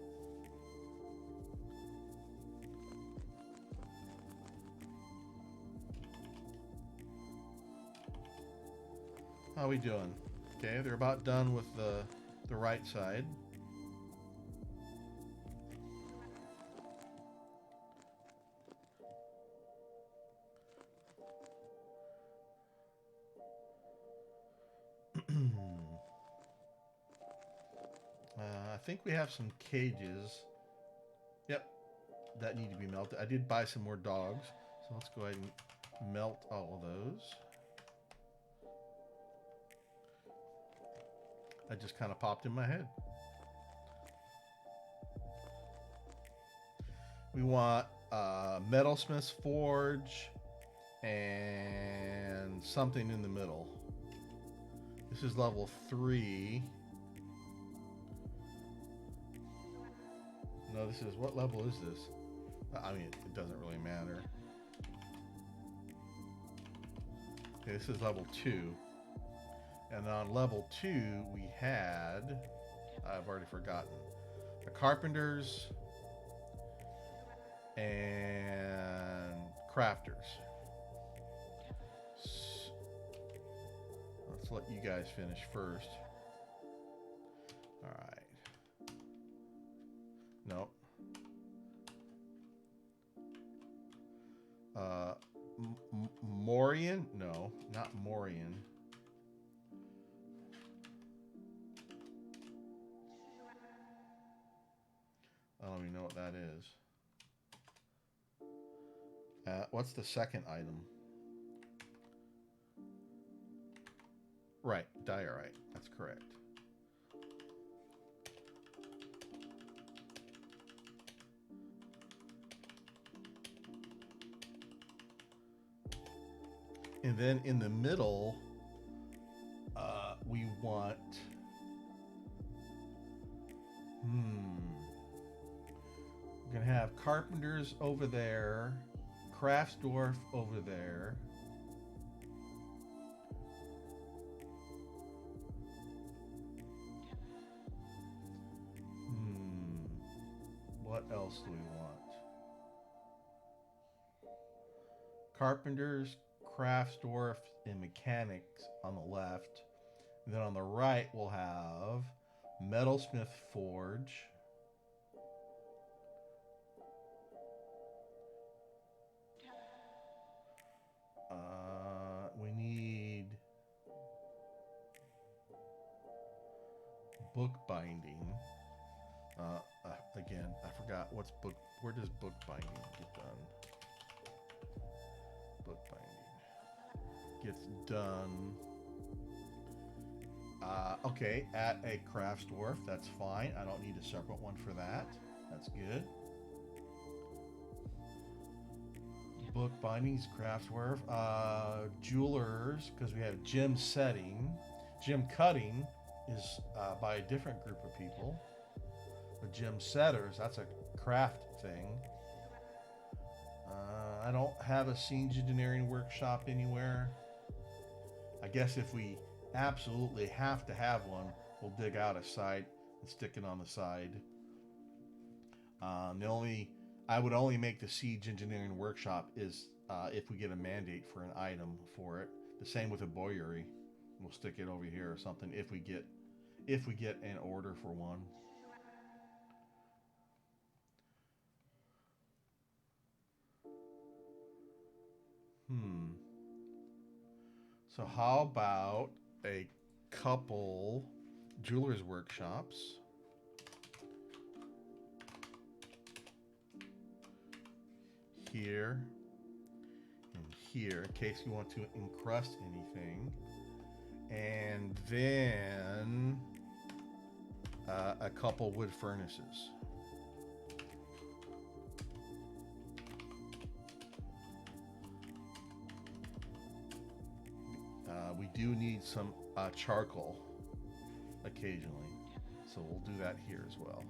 How are we doing? Okay, they're about done with the right side. I think we have some cages. Yep, that need to be melted. I did buy some more dogs, so let's go ahead and melt all of those. That just kind of popped in my head. We want Metalsmith's Forge and something in the middle. This is level 3. No, this is, what level is this? I mean, it doesn't really matter. Okay, this is level 2. And on level 2, we had, I've already forgotten, the carpenters and crafters. Let's let you guys finish first. All right. Nope. Morian? No, not Morian. I don't even know what that is. What's the second item? Right, diorite. That's correct. And then in the middle, we want... We're going to have carpenters over there, crafts dwarf over there. What else do we want? Carpenters, crafts dwarf, and mechanics on the left. And then on the right, we'll have Metalsmith Forge. We need bookbinding. Again, I forgot what's book. Where does bookbinding get done? Bookbinding gets done. Okay, at a crafts dwarf. That's fine. I don't need a separate one for that. That's good. Bookbindings, craftware, jewelers, because we have gem setting. Gem cutting is by a different group of people. The gem setters, that's a craft thing. I don't have a siege engineering workshop anywhere. I guess if we absolutely have to have one, we'll dig out a site and stick it on the side. I would only make the siege engineering workshop is if we get a mandate for an item for it. The same with a boyery. We'll stick it over here or something if we get an order for one. So how about a couple jewelers workshops? Here and here in case you want to encrust anything, and then a couple wood furnaces. We do need some charcoal occasionally, so we'll do that here as well.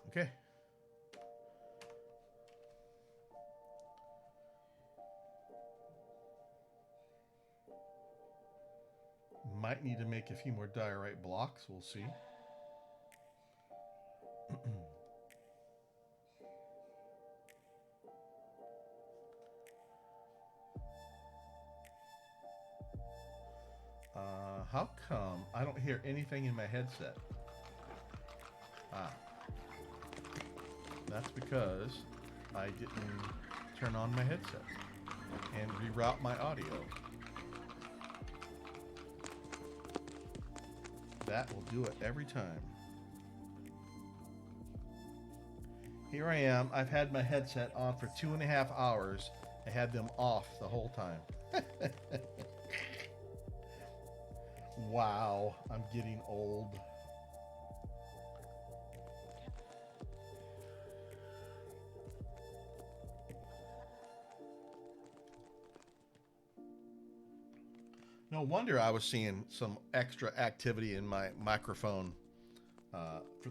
Okay. Might need to make a few more diorite blocks, we'll see. How come I don't hear anything in my headset? That's because I didn't turn on my headset and reroute my audio. That will do it every time. Here I am. I've had my headset on for 2.5 hours. I had them off the whole time. Wow, I'm getting old. No wonder I was seeing some extra activity in my microphone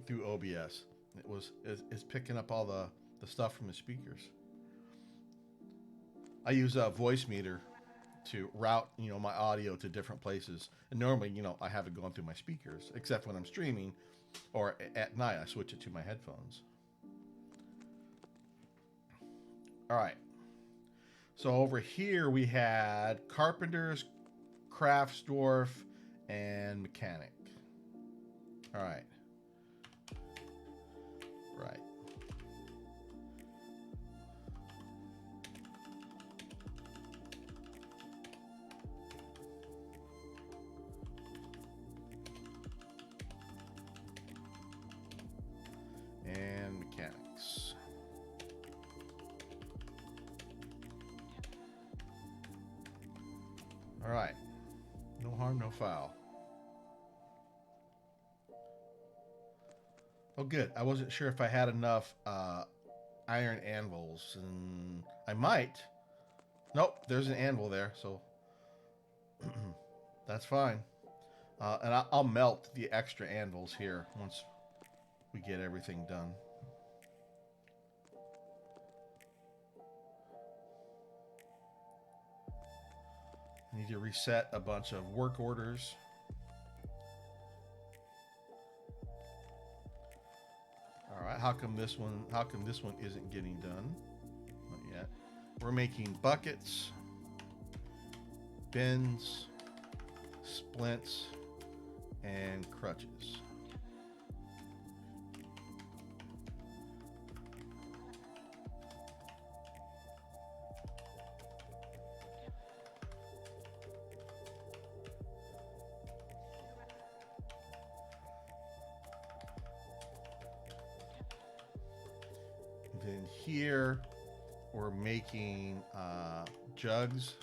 through OBS. It's picking up all the stuff from the speakers. I use a voice meter to route my audio to different places, and normally I have it going through my speakers, except when I'm streaming or at night I switch it to my headphones. All right, so over here we had carpenters, crafts, dwarf, and mechanic. All right. Right. And mechanics. All right. No harm, no foul. Oh, good. I wasn't sure if I had enough iron anvils, and I might. Nope, there's an anvil there, so that's fine. And I'll melt the extra anvils here once we get everything done. I need to reset a bunch of work orders. All right, how come this one isn't getting done? Not yet. We're making buckets, bins, splints, and crutches. Then here we're making jugs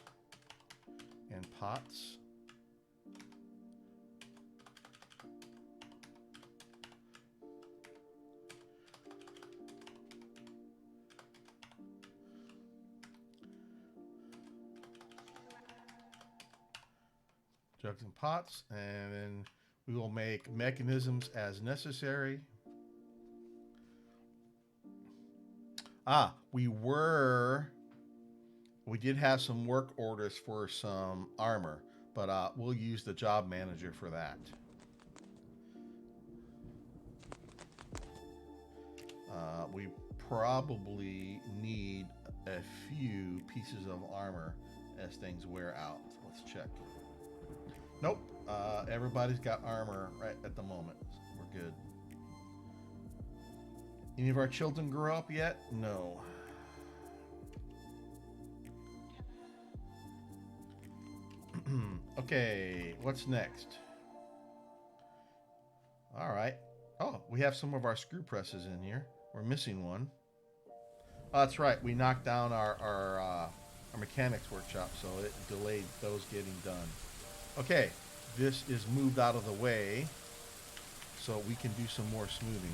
and pots. Jugs and pots, and then we will make mechanisms as necessary. We did have some work orders for some armor, but we'll use the job manager for that. We probably need a few pieces of armor as things wear out. Let's check. Nope. Everybody's got armor right at the moment. We're good. Any of our children grow up yet? No. Okay, what's next? All right. Oh, we have some of our screw presses in here. We're missing one. Oh, that's right. We knocked down our mechanics workshop, so it delayed those getting done. Okay, this is moved out of the way, so we can do some more smoothing.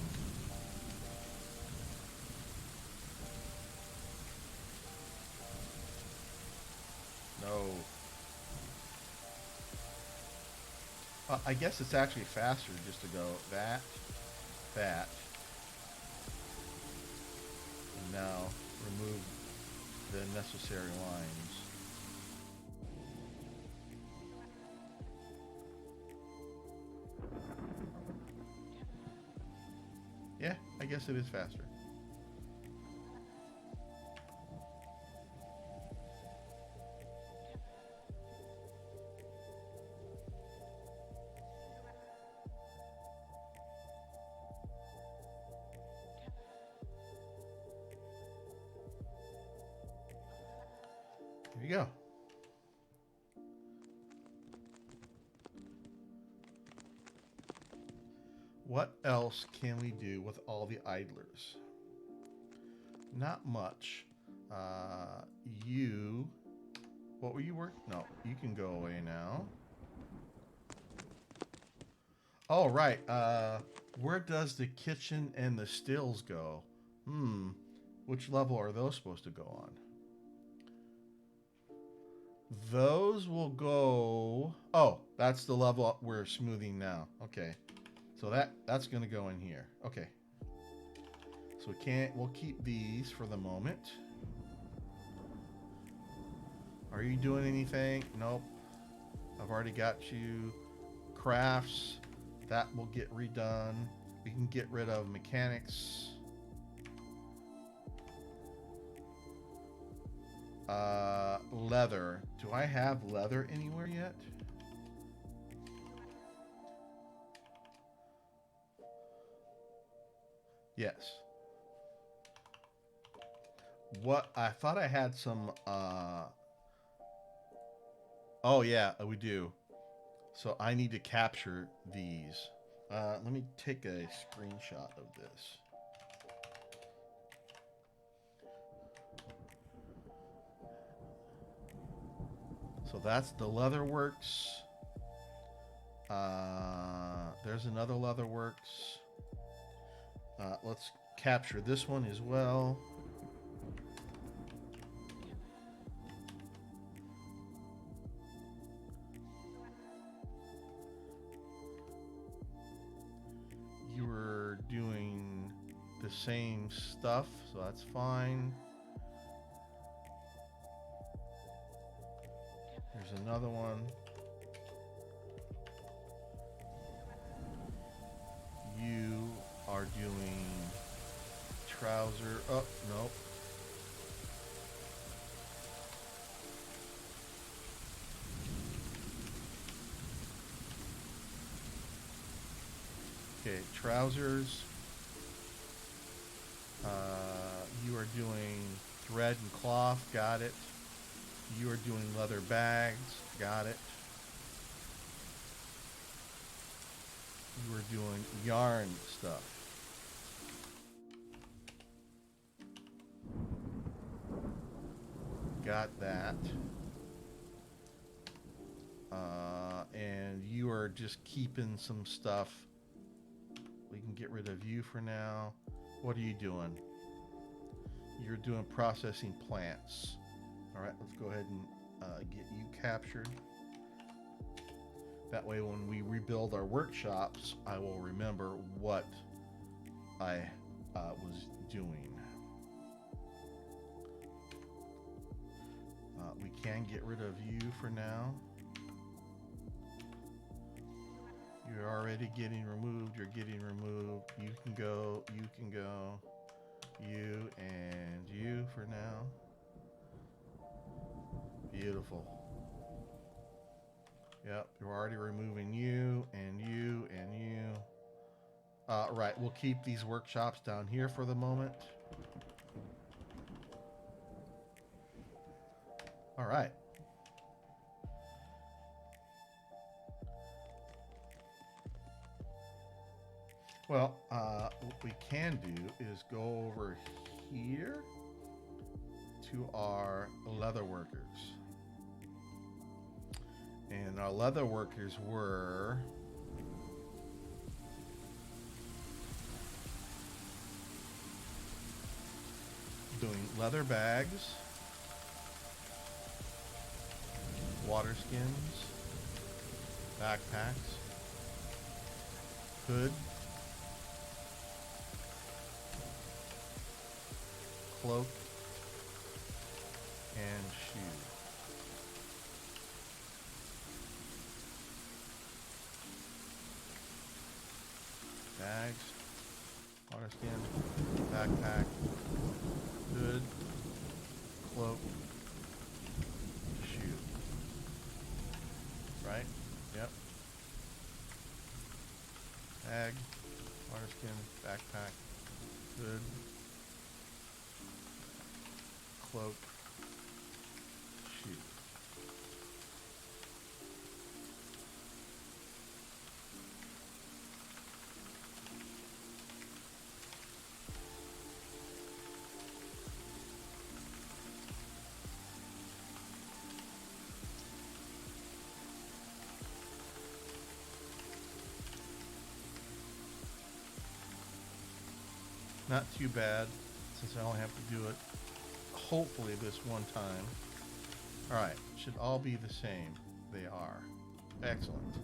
No. I guess it's actually faster just to go that, and now remove the necessary lines. Yeah, I guess it is faster. There you go. What else can we do with all the idlers? Not much. What were you working? No, you can go away now. Oh, right. Where does the kitchen and the stills go? Which level are those supposed to go on? Those will go... Oh, that's the level we're smoothing now. Okay. So that's going to go in here. Okay. So we'll keep these for the moment. Are you doing anything? Nope. I've already got you. Crafts. That will get redone. We can get rid of mechanics. Leather. Do I have leather anywhere yet? Yes. What? I thought I had some, Oh, yeah, we do. So I need to capture these. Let me take a screenshot of this. So that's the Leatherworks. There's another Leatherworks. Let's capture this one as well. You were doing the same stuff, so that's fine. Here's another one. You are doing trouser. Oh, nope. Okay, trousers. You are doing thread and cloth. Got it. You are doing leather bags. Got it. You are doing yarn stuff. Got that. And you are just keeping some stuff. We can get rid of you for now. What are you doing? You're doing processing plants. All right, let's go ahead and get you captured. That way when we rebuild our workshops, I will remember what I was doing. We can get rid of you for now. You're already getting removed. You're getting removed. You can go. You can go. You and you for now. Beautiful. Yep, you're already removing you and you and you. Right, we'll keep these workshops down here for the moment. All right. Well, what we can do is go over here to our leather workers. And our leather workers were doing leather bags, water skins, backpacks, hood, cloak, and shoe. Bags, water skin, backpack, hood, cloak, shoe. Right? Yep. Bag, water skin, backpack, hood, cloak, shoe. Not too bad, since I only have to do it, hopefully, this one time. Alright, should all be the same. They are. Excellent.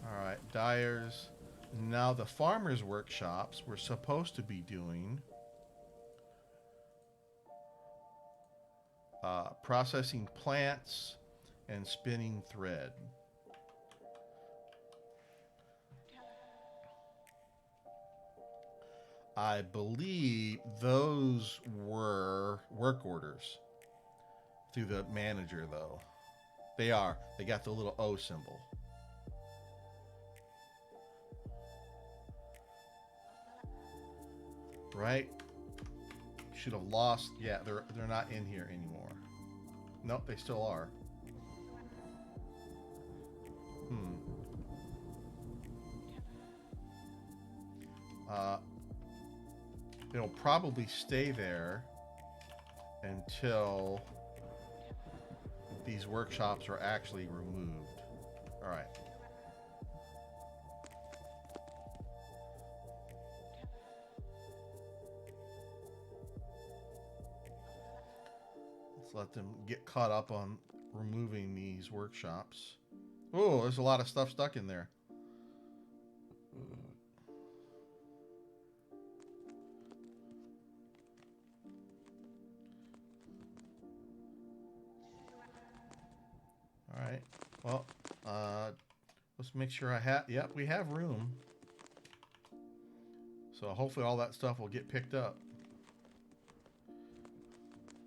Alright, dyers. Now the farmers' workshops we're supposed to be doing processing plants and spinning thread. I believe those were work orders through the manager, though. They are. They got the little O symbol. Right? Should have lost. Yeah, they're not in here anymore. Nope, they still are. It'll probably stay there until these workshops are actually removed. All right. Let's let them get caught up on removing these workshops. Oh, there's a lot of stuff stuck in there. All right. Well, let's make sure I have. Yep, we have room. So hopefully all that stuff will get picked up.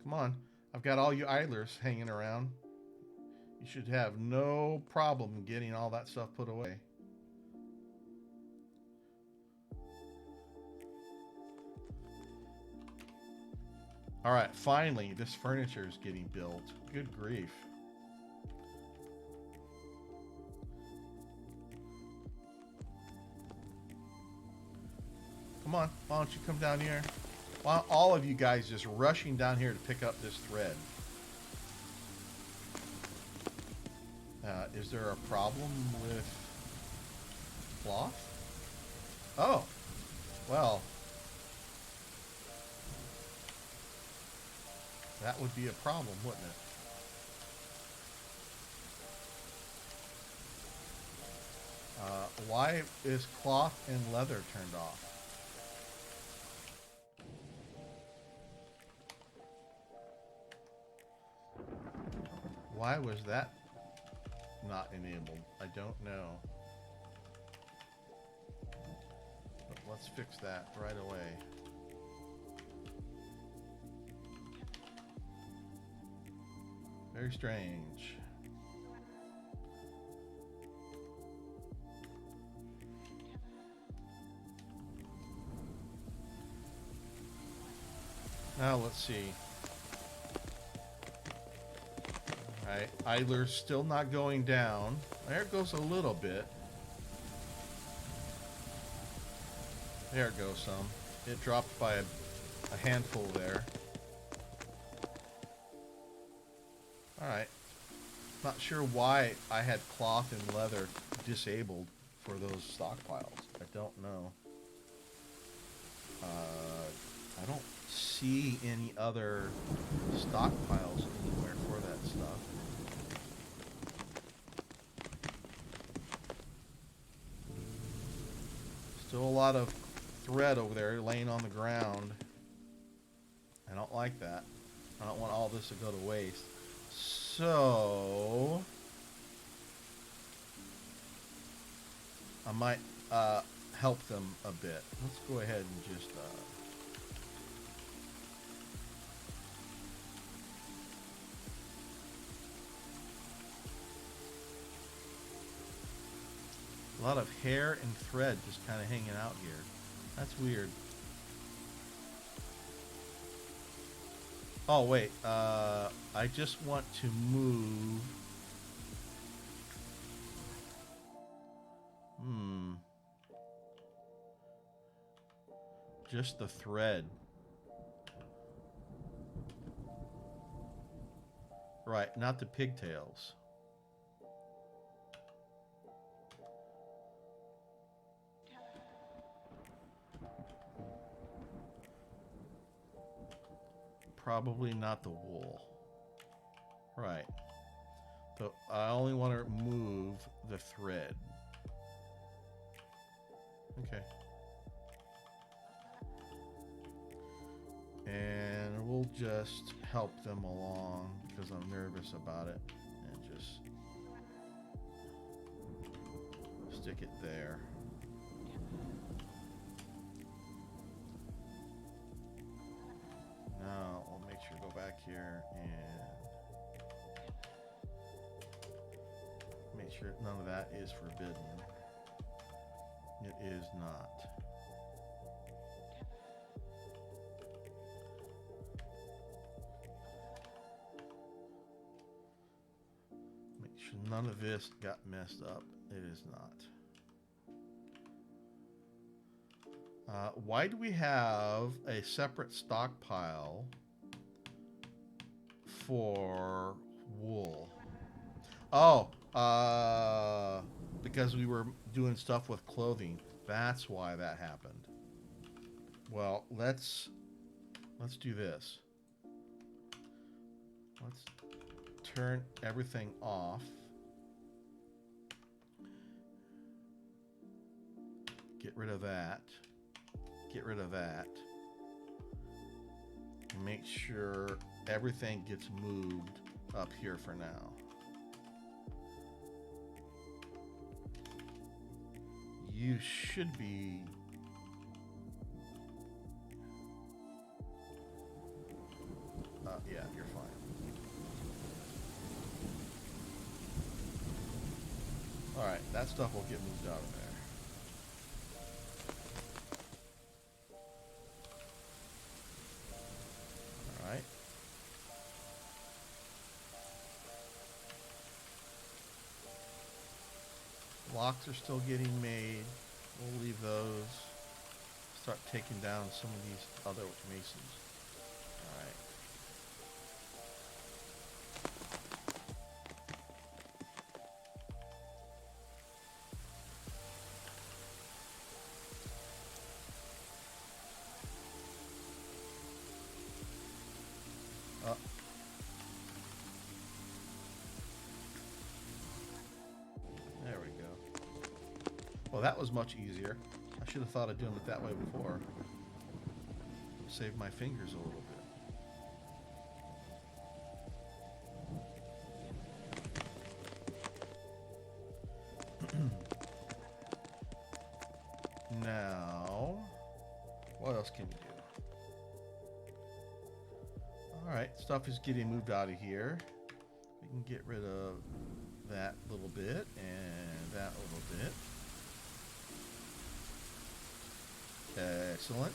Come on. I've got all you idlers hanging around. You should have no problem getting all that stuff put away. All right, finally, this furniture is getting built. Good grief. Come on, why don't you come down here? Why don't all of you guys just rushing down here to pick up this thread? Is there a problem with cloth? Oh, well, that would be a problem, wouldn't it? Why is cloth and leather turned off? Why was that not enabled? I don't know. But let's fix that right away. Very strange. Now let's see. Alright, idler's still not going down. There it goes a little bit. There it goes some. It dropped by a handful there. Alright. Not sure why I had cloth and leather disabled for those stockpiles. I don't know. I don't see any other stockpiles anywhere for that stuff. Still a lot of thread over there laying on the ground. I don't like that. I don't want all this to go to waste. So I might help them a bit. Let's go ahead and just a lot of hair and thread just kind of hanging out here. That's weird. Oh wait, I just want to move. Just the thread. Right, not the pigtails. Probably not the wool. Right. So I only want to move the thread. Okay. And we'll just help them along because I'm nervous about it. And just stick it there. Now we'll make sure to go back here and make sure none of that is forbidden. It is not. Make sure none of this got messed up. It is not. Why do we have a separate stockpile for wool? Oh, because we were doing stuff with clothing. That's why that happened. Well, let's do this. Let's turn everything off. Get rid of that. Get rid of that. Make sure everything gets moved up here for now. You should be yeah, you're fine. Alright, that stuff will get moved out of there. Alright. Blocks are still getting made. We'll leave those. Start taking down some of these other masons. Alright. There we go. Well, that was much easier. I should have thought of doing it that way before. Save my fingers a little bit. Now, what else can we do? Alright, stuff is getting moved out of here. We can get rid of that little bit and that little bit. Excellent.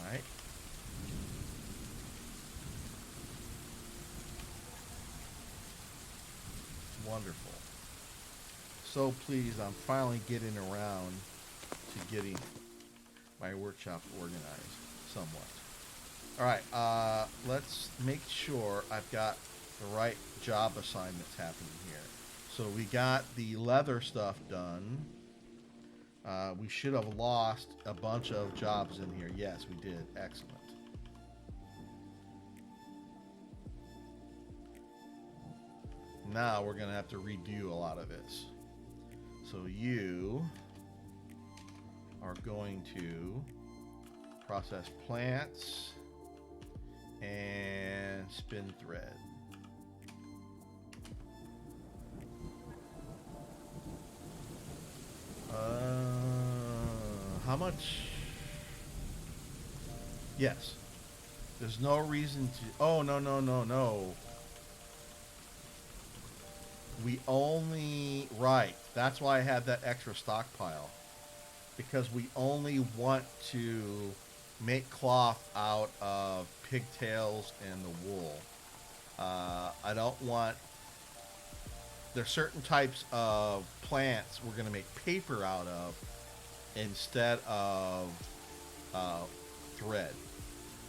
Alright. Wonderful. So pleased I'm finally getting around to getting my workshop organized somewhat. Alright, let's make sure I've got the right job assignments happening here. So we got the leather stuff done. We should have lost a bunch of jobs in here. Yes, we did. Excellent. Now we're going to have to redo a lot of this. So you are going to process plants and spin thread. How much? Yes. There's no reason to... Oh, no. We only... Right. That's why I had that extra stockpile. Because we only want to make cloth out of pigtails and the wool. I don't want... There's certain types of plants we're going to make paper out of instead of thread.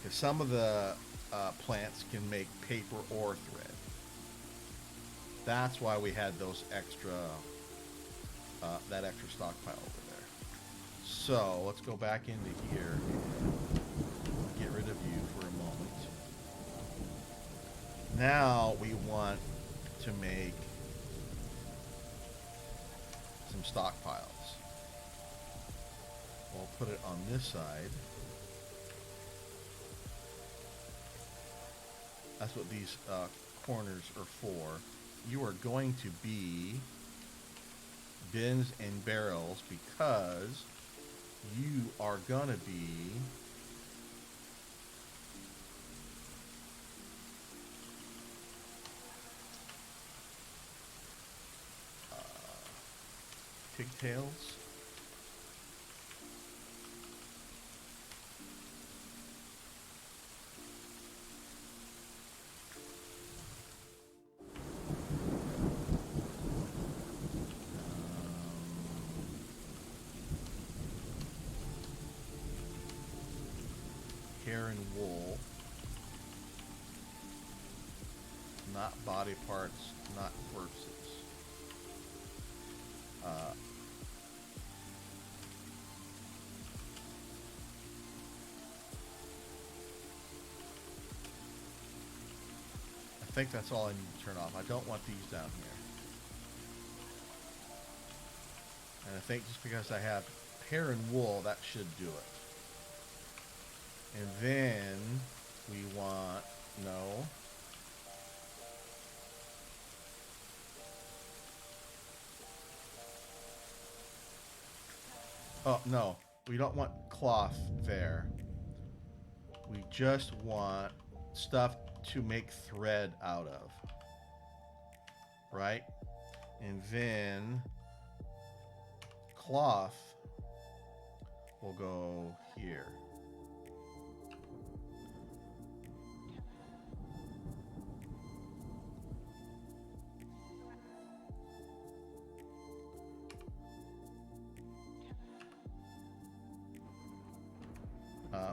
Because some of the plants can make paper or thread. That's why we had those extra, that extra stockpile over there. So let's go back into here and get rid of you for a moment. Now we want to make some stockpiles. We'll put it on this side. That's what these corners are for. You are going to be bins and barrels because you are going to be pigtails. Hair and wool, not body parts, not corpses. I think that's all I need to turn off. I don't want these down here. And I think just because I have hair and wool, that should do it. And then we want, no. Oh, no. We don't want cloth there. We just want stuff to make thread out of. Right? And then cloth will go here.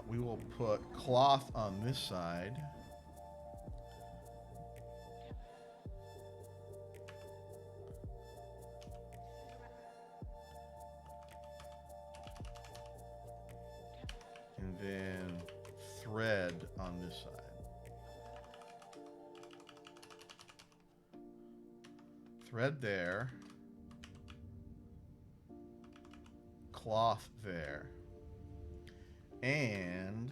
We will put cloth on this side. And then thread on this side. Thread there. cloth there. And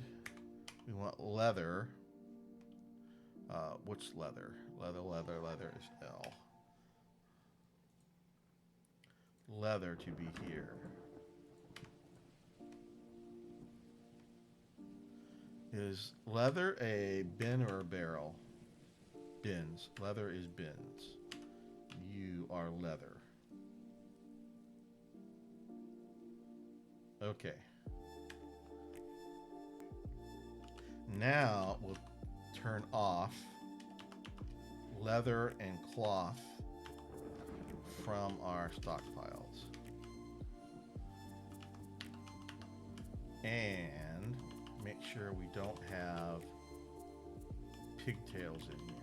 we want leather. Which leather? Leather is L. Leather to be here. Is leather a bin or a barrel? Bins. Leather is bins. You are leather. Okay. Now we'll turn off leather and cloth from our stockpiles. And make sure we don't have pigtails in here.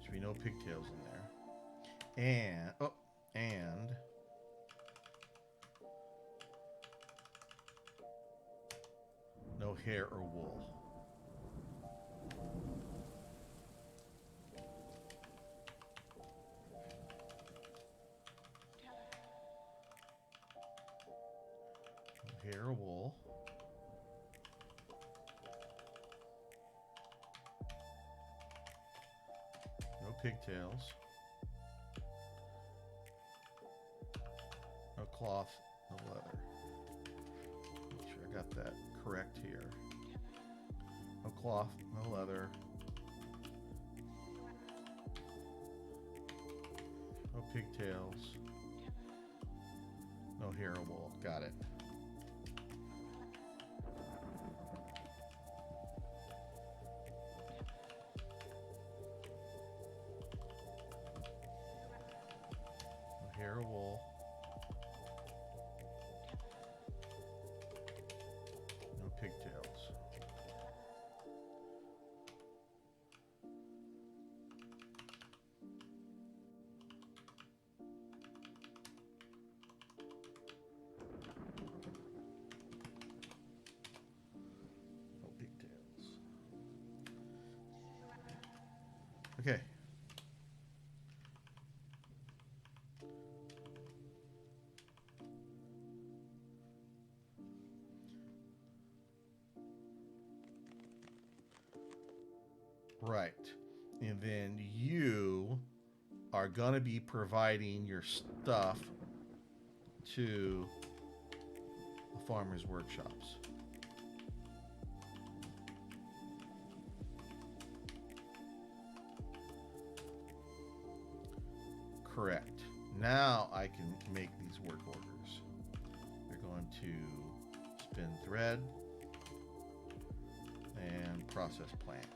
Should be no pigtails in there. And no hair or wool. No hair or wool. No pigtails. No cloth, no leather. Make sure I got that correct here. No cloth, no leather. No pigtails. No hair or wool. Got it. No hair or wool. No pigtails. No pigtails. Okay. Right. And then you are going to be providing your stuff to the farmers' workshops. Correct. Now I can make these work orders. They're going to spin thread and process plants.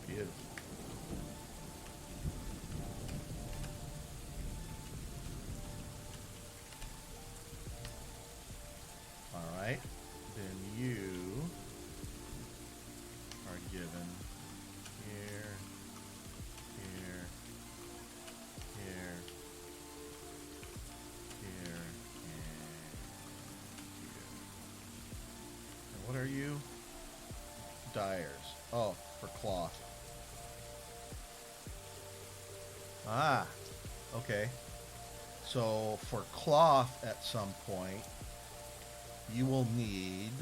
Beautiful. All right. Then you are given here, here, here, here, and here. And what are you? Dyers. Oh, for cloth. Ah, okay. So for cloth at some point, you will need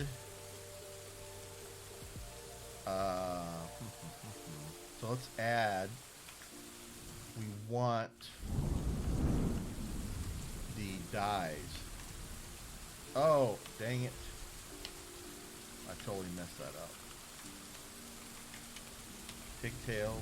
so let's add, we want the dyes. Oh, dang it. I totally messed that up. Pigtails.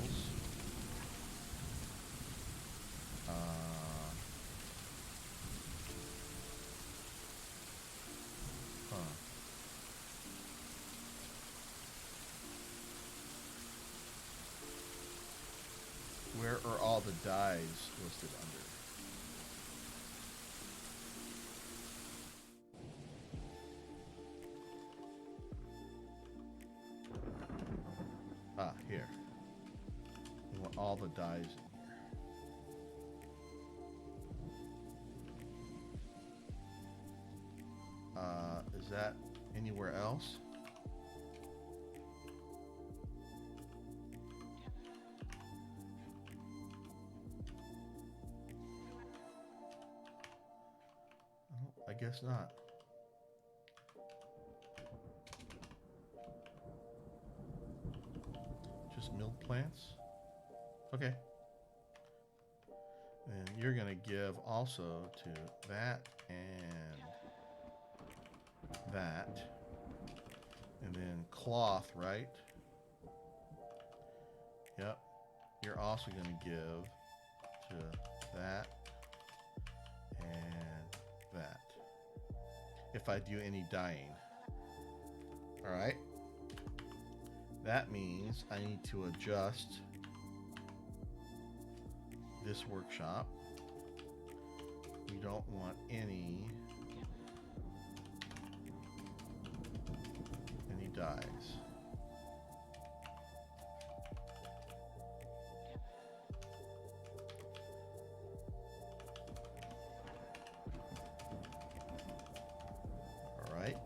Where are all the dyes listed under? Here. We want all the dyes in here. Is that anywhere else? Oh, I guess not. Just milled plants? Okay. And you're going to give also to that and that. And then cloth, right? Yep. You're also going to give to that and that. If I do any dyeing. Alright. That means I need to adjust this workshop. We don't want any dyes. All right.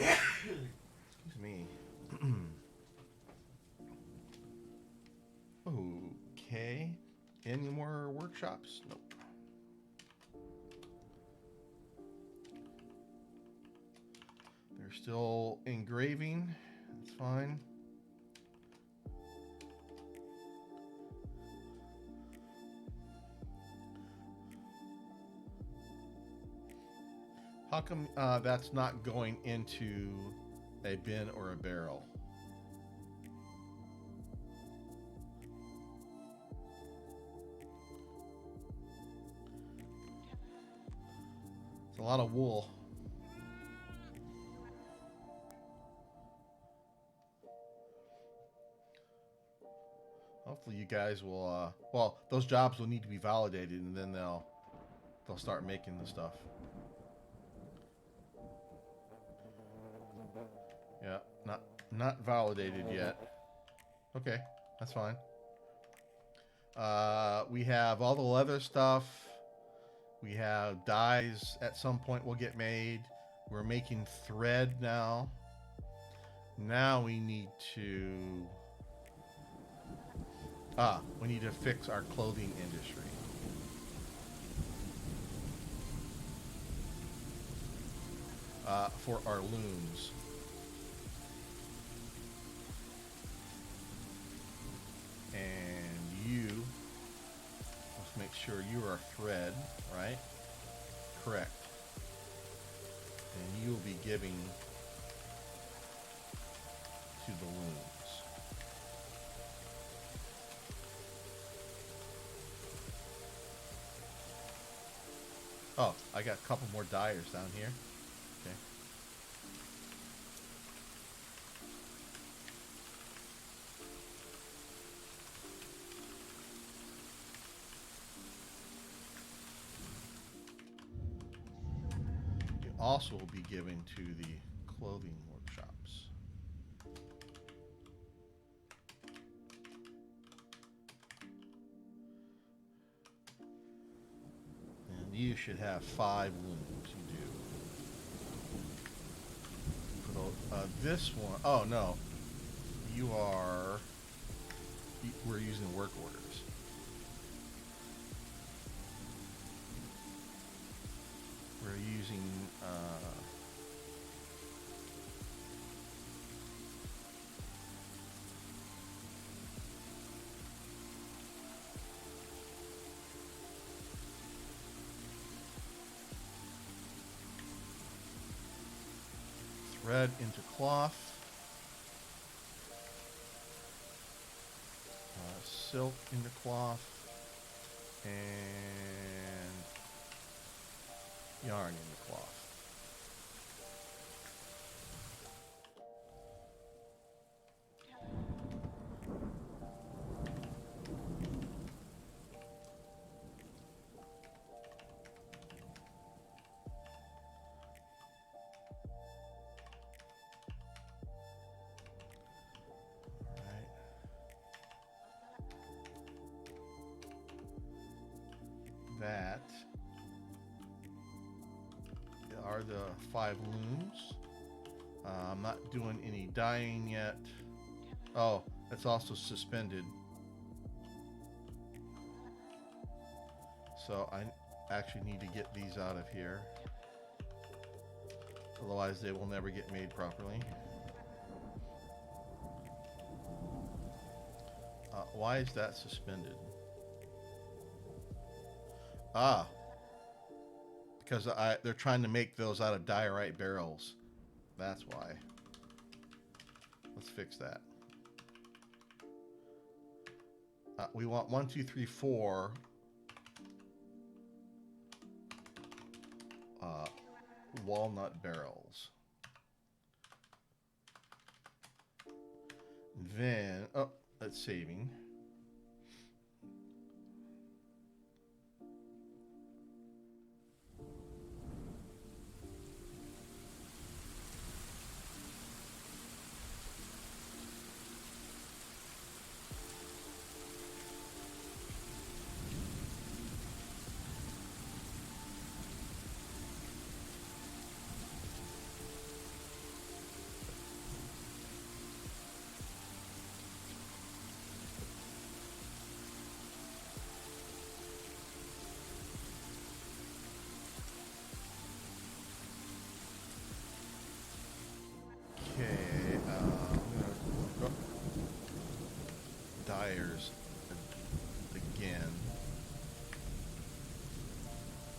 Excuse me. Okay. Any more workshops? Nope. They're still engraving. That's fine. How come that's not going into a bin or a barrel? It's a lot of wool. Hopefully you guys will, well, those jobs will need to be validated and then they'll start making the stuff. Yeah, not validated yet. Okay, that's fine. We have all the leather stuff. We have dyes at some point will get made. We're making thread now. Now we need to fix our clothing industry. For our looms. And you, let's make sure you are thread, right? Correct. And you will be giving to the looms. Oh, I got a couple more dyers down here. Okay. You also will be given to the clothing workshops. And you should have 5 looms. You do. This one, oh no, we're using work orders. We're using, thread into cloth, silk into cloth, And yarn in the cloth. That are the 5 looms. I'm not doing any dyeing yet. Oh, it's also suspended. So I actually need to get these out of here. Otherwise they will never get made properly. Why is that suspended? Ah, because they're trying to make those out of diorite barrels. That's why. Let's fix that. We want 1, 2, 3, 4 walnut barrels. Then, oh, that's saving. Okay, I'm gonna dyers again.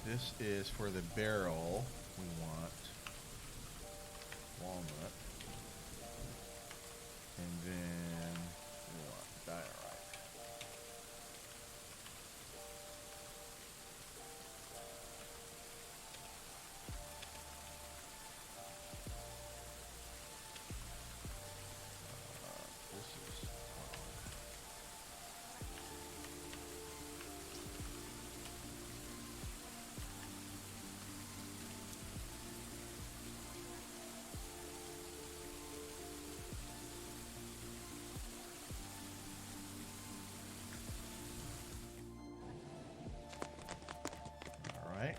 This is for the barrel. We want walnut, and then we want diorite. This is all right.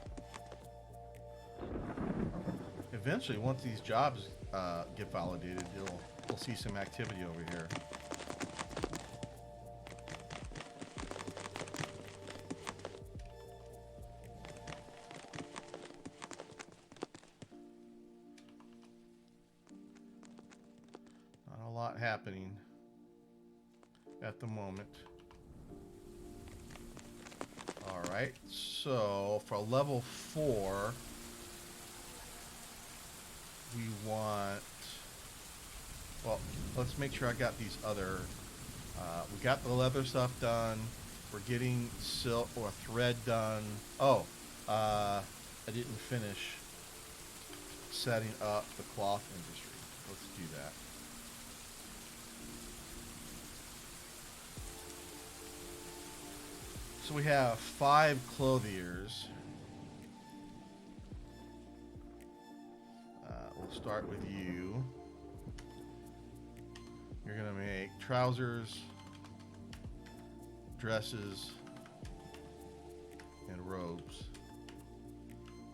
Eventually, once these jobs get validated, we'll see some activity over here. Not a lot happening at the moment. All right, so for level 4, we want, well, let's make sure I got these other, we got the leather stuff done. We're getting silk or thread done. Oh, I didn't finish setting up the cloth industry. Let's do that. So we have 5 clothiers. We'll start with you. You're gonna make trousers, dresses, and robes.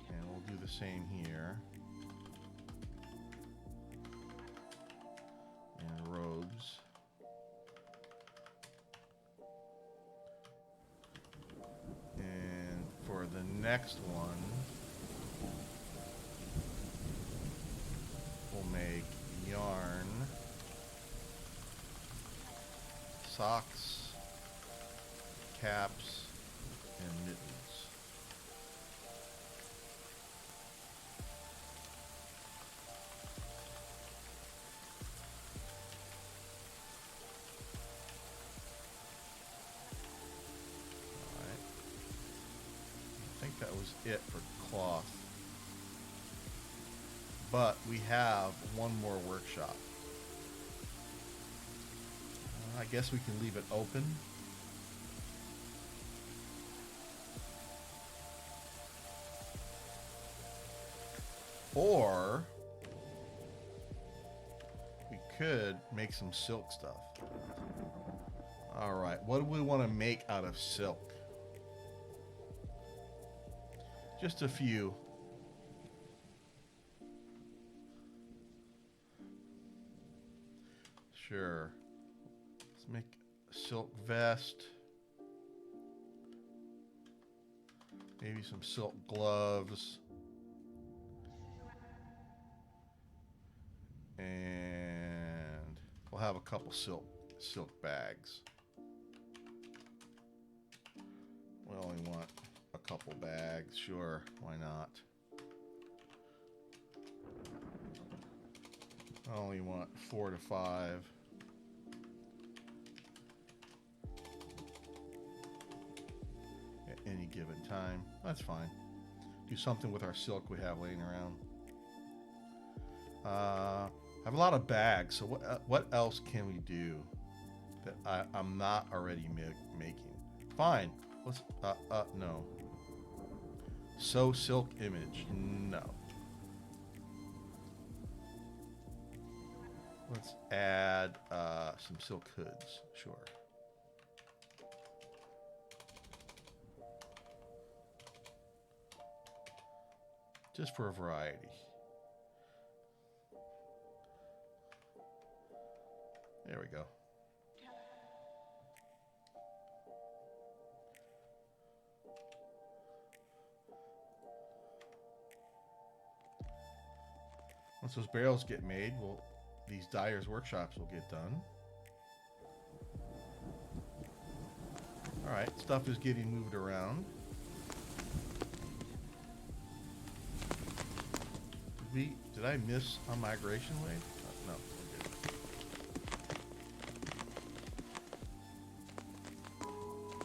And we'll do the same here. And robes. And for the next one, we'll make yarn, socks, caps, and mittens. All right. was it for cloth. But we have one more workshop. I guess we can leave it open. Or we could make some silk stuff. Alright, what do we want to make out of silk? Just a few. Sure. Let's make a silk vest. Maybe some silk gloves. And we'll have a couple silk bags. We only want a couple bags, sure, why not? I only want 4 to 5. At any given time. That's fine. Do something with our silk we have laying around. I have a lot of bags, so what else can we do that I'm not already making? Fine. Let's, no. Sew silk image. No. Let's add some silk hoods. Sure. Just for a variety. There we go. Once those barrels get made, these dyers' workshops will get done. Alright, stuff is getting moved around. Did I miss a migration wave? No,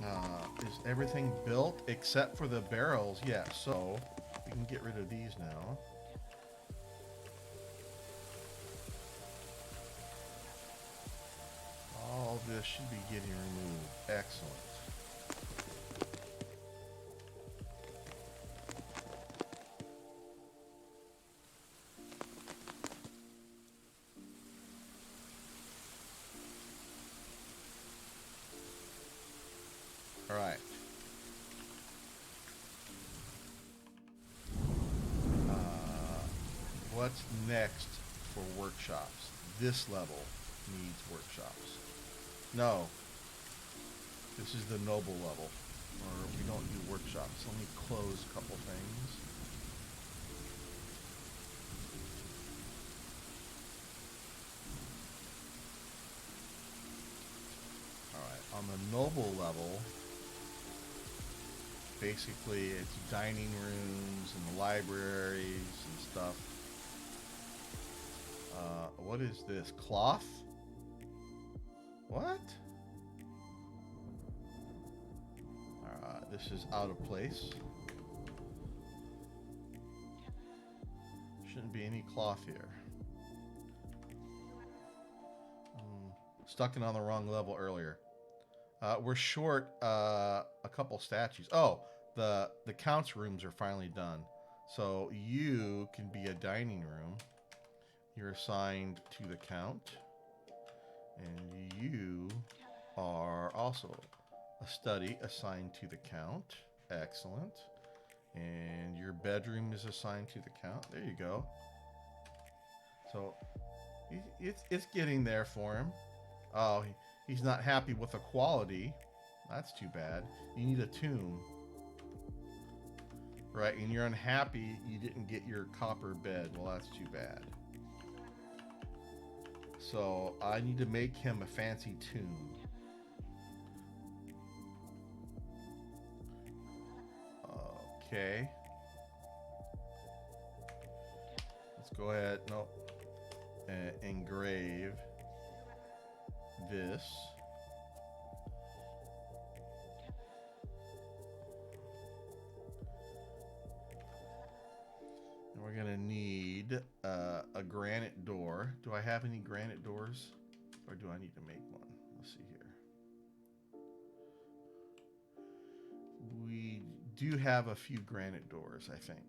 we're good. Is everything built except for the barrels? Yeah, so we can get rid of these now. All this should be getting removed. Excellent. All right. What's next for workshops? This level needs workshops. No. This is the noble level. Or we don't do workshops. Let me close a couple things. Alright, on the noble level, basically it's dining rooms and libraries and stuff. What is this? Cloth? What? This is out of place. Shouldn't be any cloth here. Stuck it on the wrong level earlier. We're short a couple statues. Oh, the count's rooms are finally done. So you can be a dining room. You're assigned to the count. And you are also a study assigned to the count. Excellent. And your bedroom is assigned to the count. There you go. So it's getting there for him. Oh, he's not happy with the quality. That's too bad. You need a tomb. Right, and you're unhappy you didn't get your copper bed. Well, that's too bad. So I need to make him a fancy tomb. Okay. Let's go ahead. Nope. Engrave this. Do I have any granite doors? Or do I need to make one? Let's see here. We do have a few granite doors, I think.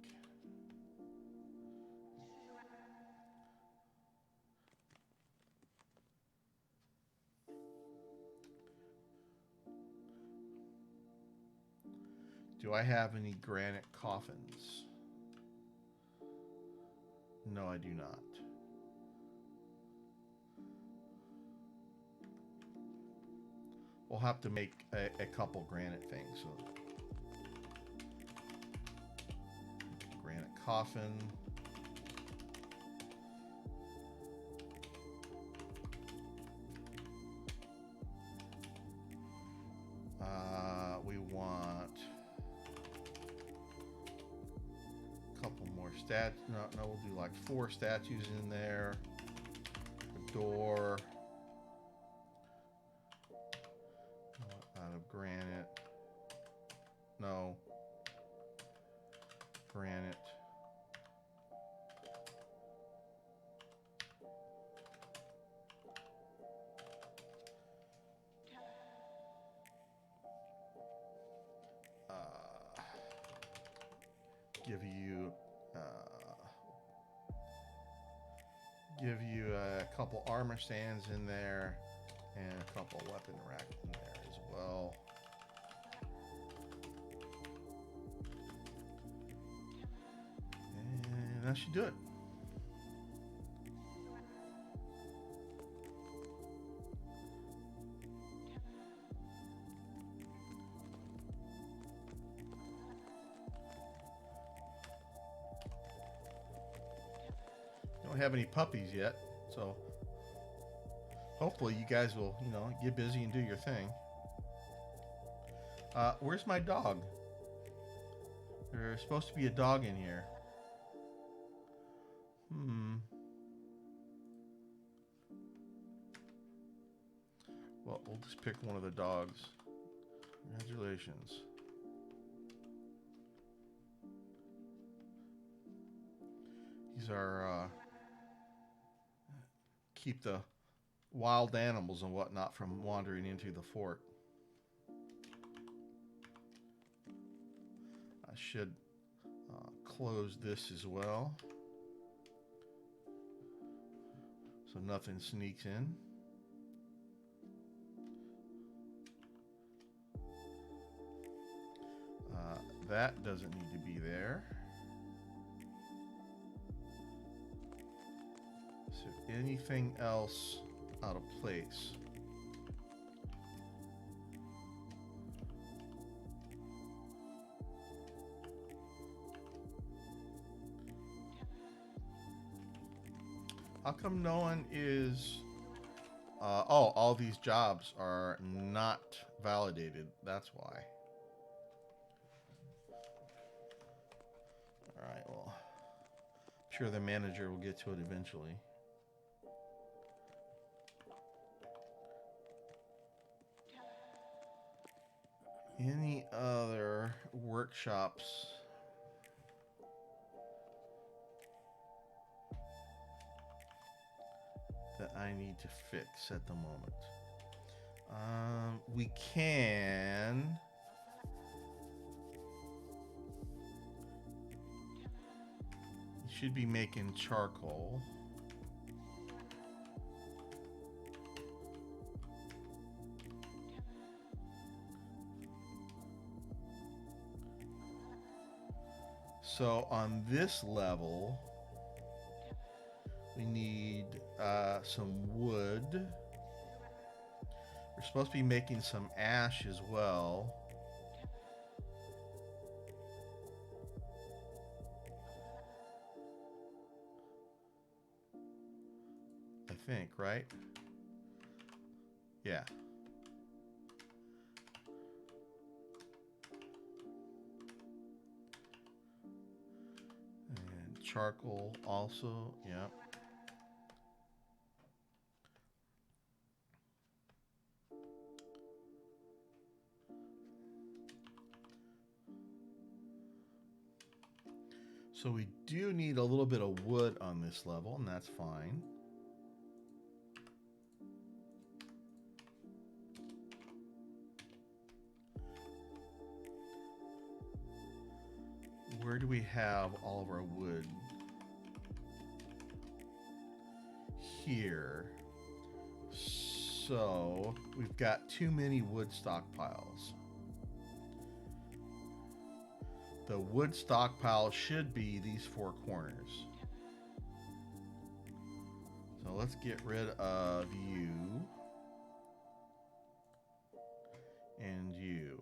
Do I have any granite coffins? No, I do not. We'll have to make a couple granite things. So, granite coffin. We want a couple more no, we'll do like 4 statues in there. A door. Out of granite. No. Granite. Give you a couple armor stands in there and a couple weapon racks in there as well. And that should do it. Don't have any puppies yet, so hopefully you guys will, get busy and do your thing. Where's my dog? There's supposed to be a dog in here. Well, we'll just pick one of the dogs. Congratulations. These are keep the wild animals and whatnot from wandering into the fort. I should close this as well, so nothing sneaks in. That doesn't need to be there. So anything else out of place? How come no one is... all these jobs are not validated. That's why. Alright, well, I'm sure the manager will get to it eventually. Any other workshops that I need to fix at the moment? We can... should be making charcoal. So on this level, we need some wood. We're supposed to be making some ash as well. I think, right? Yeah. And charcoal also, yeah. So we do need a little bit of wood on this level, and that's fine. we have all of our wood? Here. So we've got too many wood stockpiles. The wood stockpile should be these four corners. So let's get rid of you and you.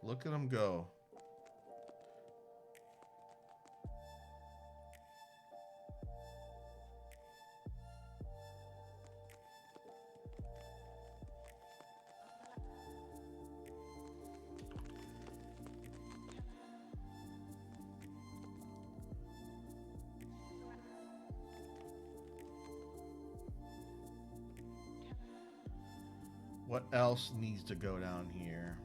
Look at them go. What else needs to go down here?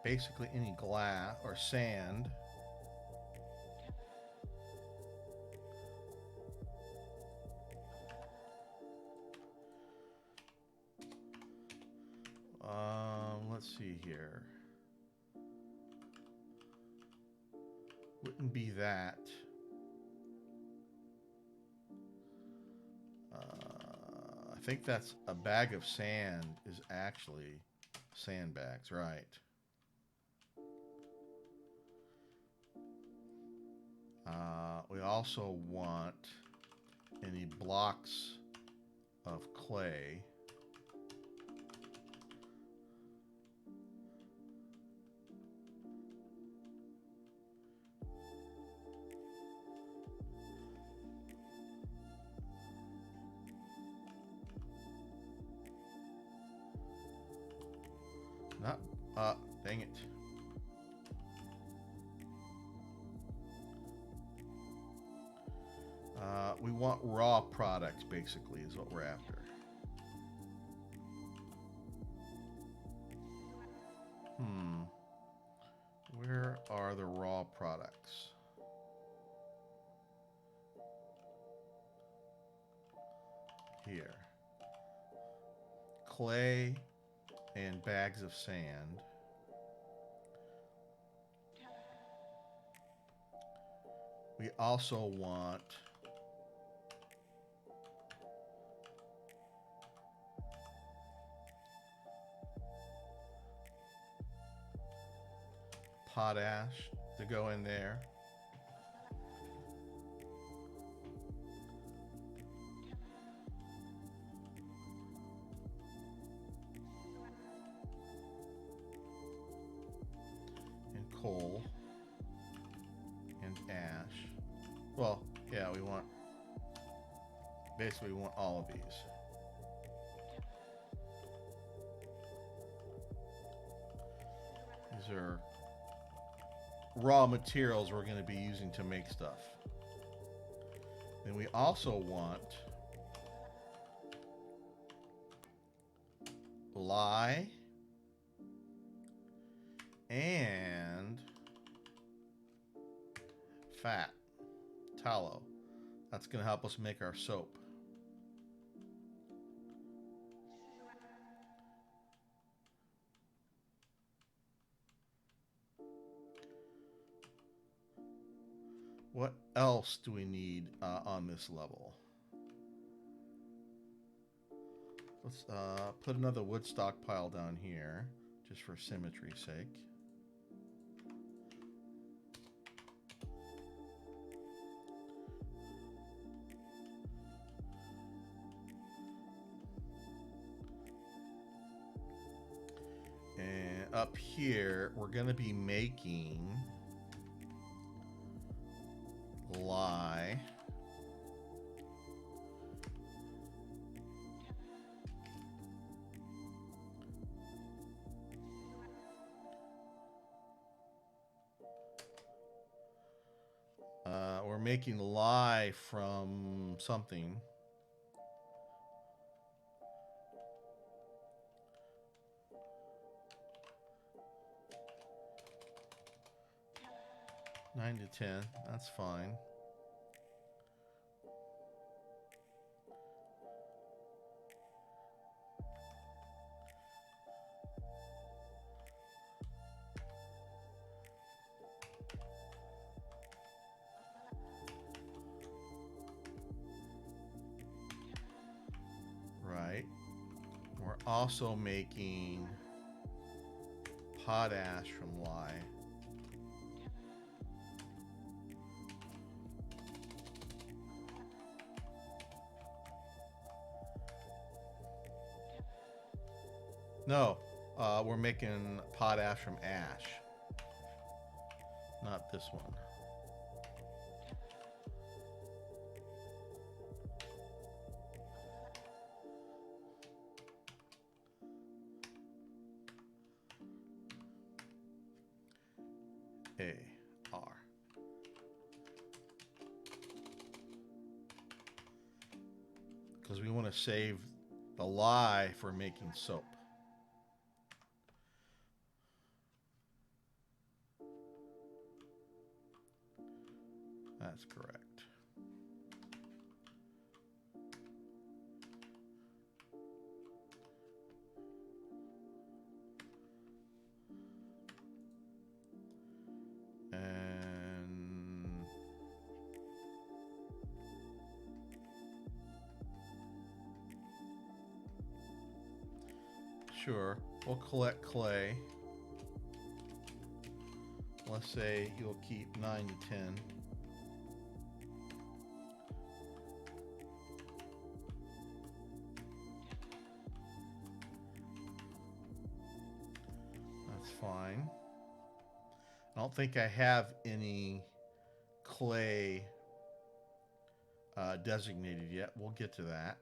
Basically any glass or sand. Let's see here. Wouldn't be that. I think that's a bag of sand is actually sandbags, right? We also want any blocks of clay. Not, dang it. We want raw products, basically, is what we're after. Where are the raw products? Here. Clay and bags of sand. We also want potash to go in there. And coal and ash. Well, yeah, we want, basically we want all of these. These are raw materials we're going to be using to make stuff. Then we also want lye and fat, tallow. That's going to help us make our soap. What else do we need on this level? Let's put another wood stockpile down here, just for symmetry's sake. And up here, we're going to be making lye. We're making lye from something. Nine to 10, that's fine. Right. We're also making potash from lye. No, we're making potash from ash. Not this one. AR. Because we want to save the lye for making soap. That's correct. And sure, we'll collect clay. Let's say you'll keep 9 to 10. That's fine. I don't think I have any clay designated yet. We'll get to that.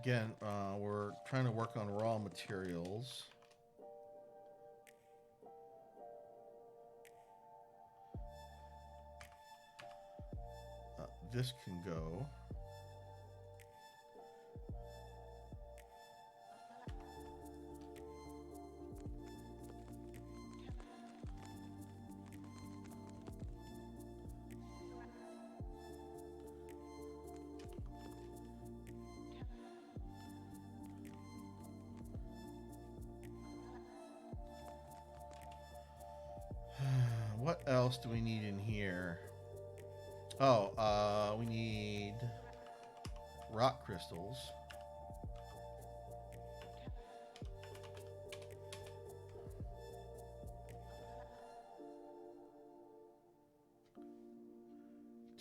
Again, we're trying to work on raw materials. This can go. What else do we need in here? Oh, we need rock crystals.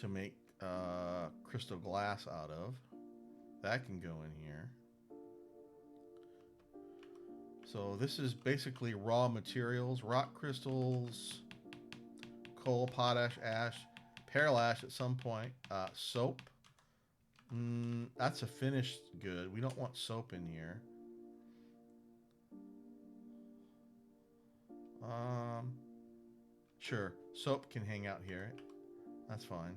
To make crystal glass out of. That can go in here. So this is basically raw materials, rock crystals, coal, potash, ash, perl ash at some point, soap. That's a finished good. We don't want soap in here. Sure, soap can hang out here. That's fine.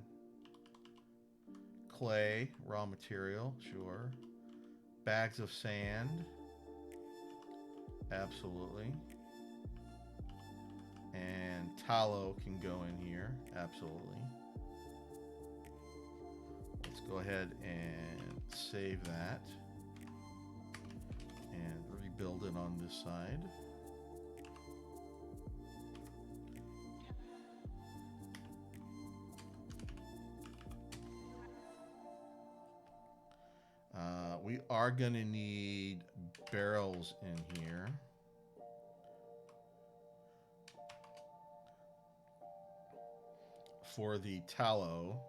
Clay, raw material, sure. Bags of sand. Absolutely. And tallow can go in here. Absolutely. Let's go ahead and save that. And rebuild it on this side. We are going to need barrels in here. For the tallow.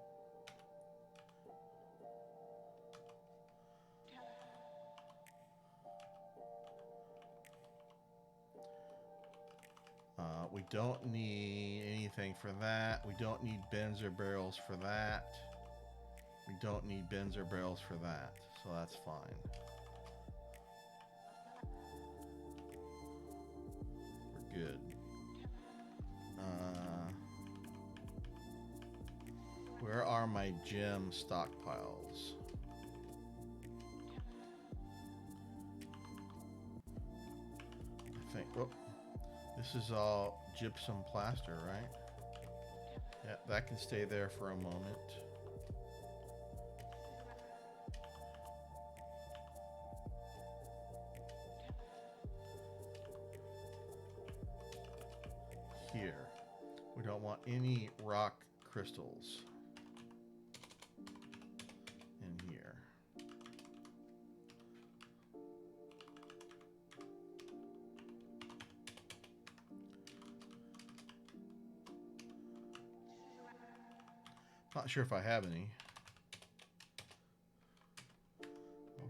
We don't need anything for that. We don't need bins or barrels for that. We don't need bins or barrels for that. So that's fine. good. Where are my gem stockpiles? I think, oh, this is all gypsum plaster, right? Yeah, that can stay there for a moment. Here, we don't want any rock crystals in here. Not sure if I have any.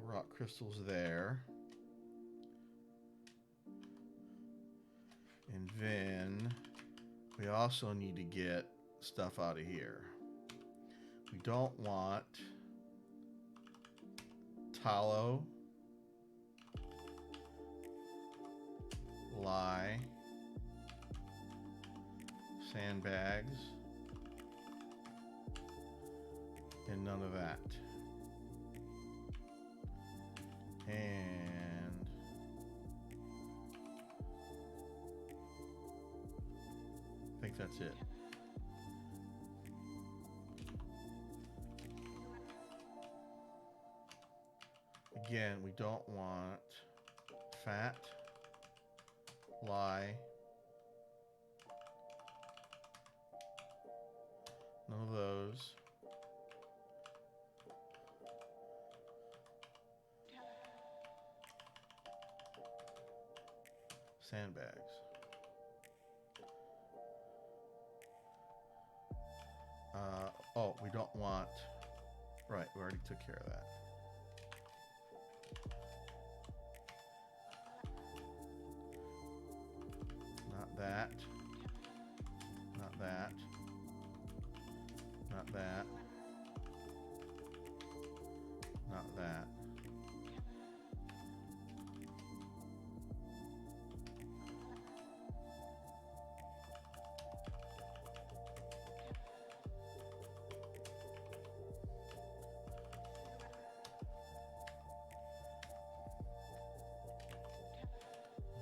Rock crystals there. And then we also need to get stuff out of here. We don't want tallow, lye, sandbags, and none of that. And I think that's it. Again, we don't want fat, lye, none of those. Sandbags. Oh, we don't want, right, we already took care of that. Not that. Not that. Not that. Not that.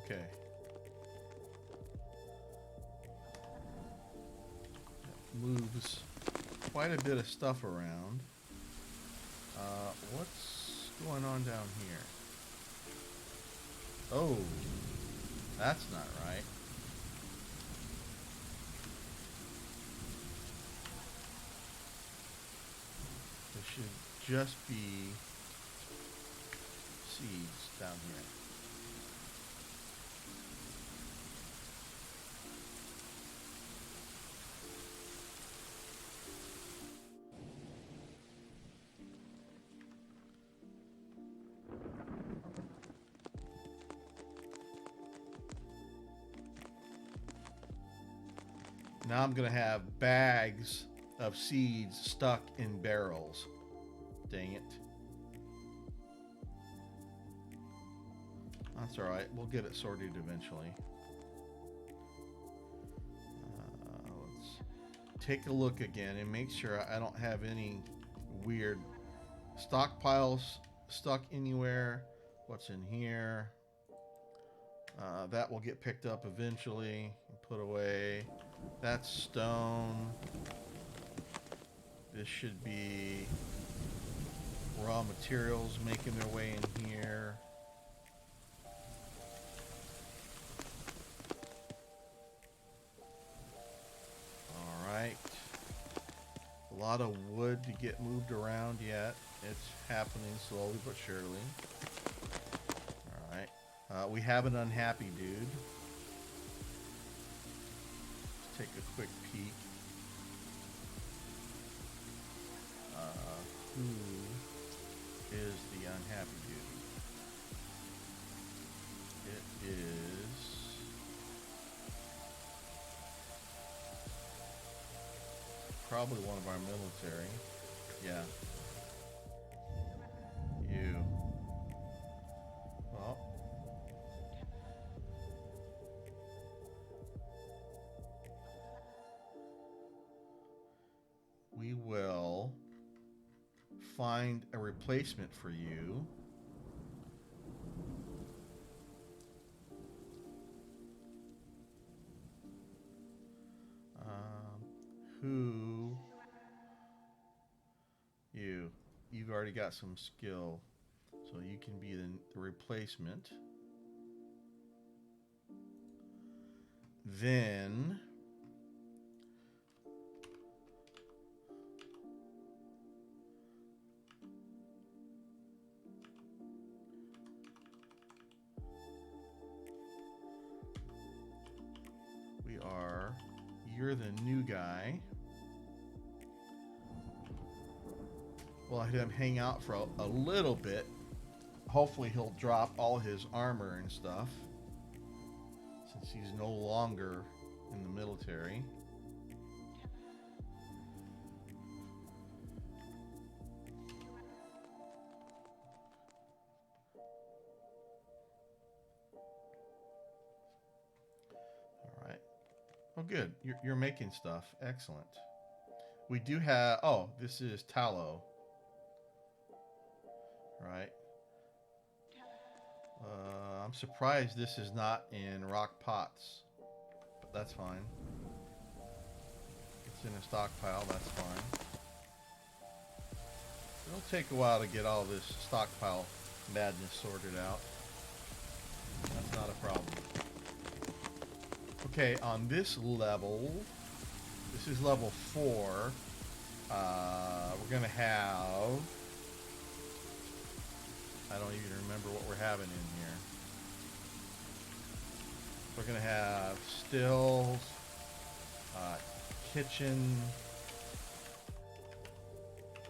Okay. That moves quite a bit of stuff around. What's going on down here? Oh, that's not right. There should just be seeds down here. Now I'm gonna have bags of seeds stuck in barrels. Dang it. That's all right. We'll get it sorted eventually. Let's take a look again and make sure I don't have any weird stockpiles stuck anywhere. What's in here? That will get picked up eventually and put away. That's stone. This should be raw materials making their way in here. All right. A lot of wood to get moved around yet. It's happening slowly but surely. All right. We have an unhappy dude. Let's take a quick peek. Who is the unhappy dude? It is probably one of our military. Yeah. You. Well. we will find a replacement for you. Who? You've already got some skill, so you can be the replacement. Then you're the new guy. We'll let him hang out for a little bit. Hopefully he'll drop all his armor and stuff, since he's no longer in the military. All right. Oh, good. You're making stuff. Excellent. We do have... Oh, this is tallow. Right. I'm surprised this is not in rock pots. But that's fine. It's in a stockpile. That's fine. It'll take a while to get all this stockpile madness sorted out. That's not a problem. Okay, on this level, this is level 4. We're going to have... I don't even remember what we're having in here. We're going to have stills, kitchen,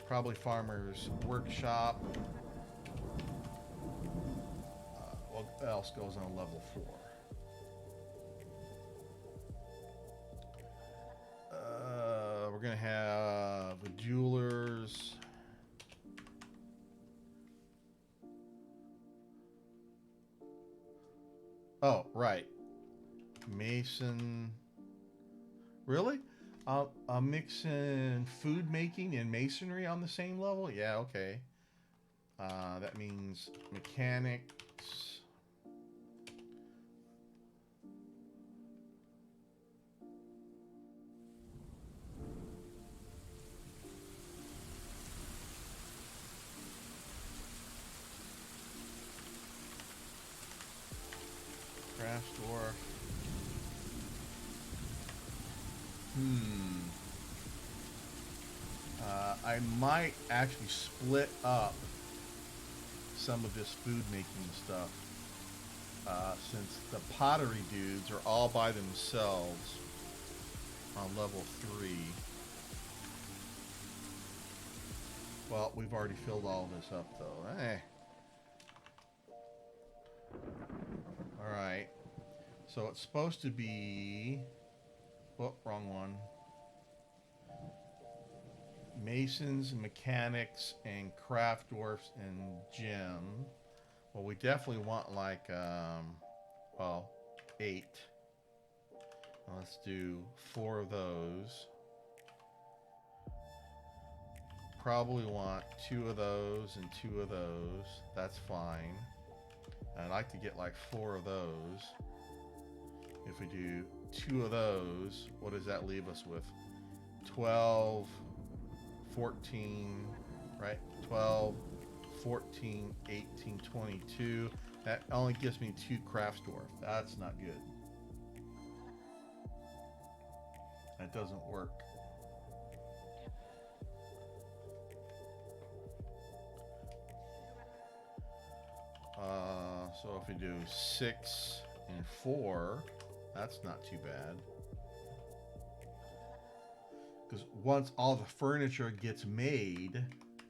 probably farmer's workshop. What else goes on level 4? We're going to have a jeweler's. Oh, right. Mason. Really? I'm mixing food making and masonry on the same level? Yeah, okay. That means mechanics. Craft dwarf. I might actually split up some of this food making stuff, since the pottery dudes are all by themselves on level 3. Well, we've already filled all this up though. Alright. So it's supposed to be... Oh, wrong one. Masons, mechanics, and craft dwarfs and gem. Well, we definitely want like, well, 8. Let's do 4 of those. Probably want 2 of those and 2 of those. That's fine. I'd like to get like 4 of those. If we do 2 of those, what does that leave us with? 12, 14, right? 12, 14, 18, 22. That only gives me 2 craft dwarf. That's not good. That doesn't work. So if we do 6 and 4, that's not too bad. Because once all the furniture gets made,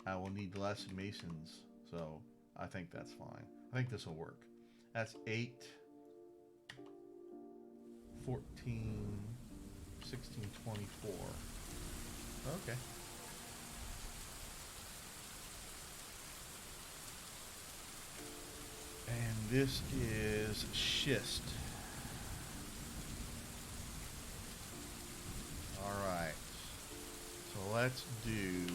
I will need less masons. So I think that's fine. I think this will work. That's 8, 14, 16, 24. Okay. And this is schist. Alright. So let's do...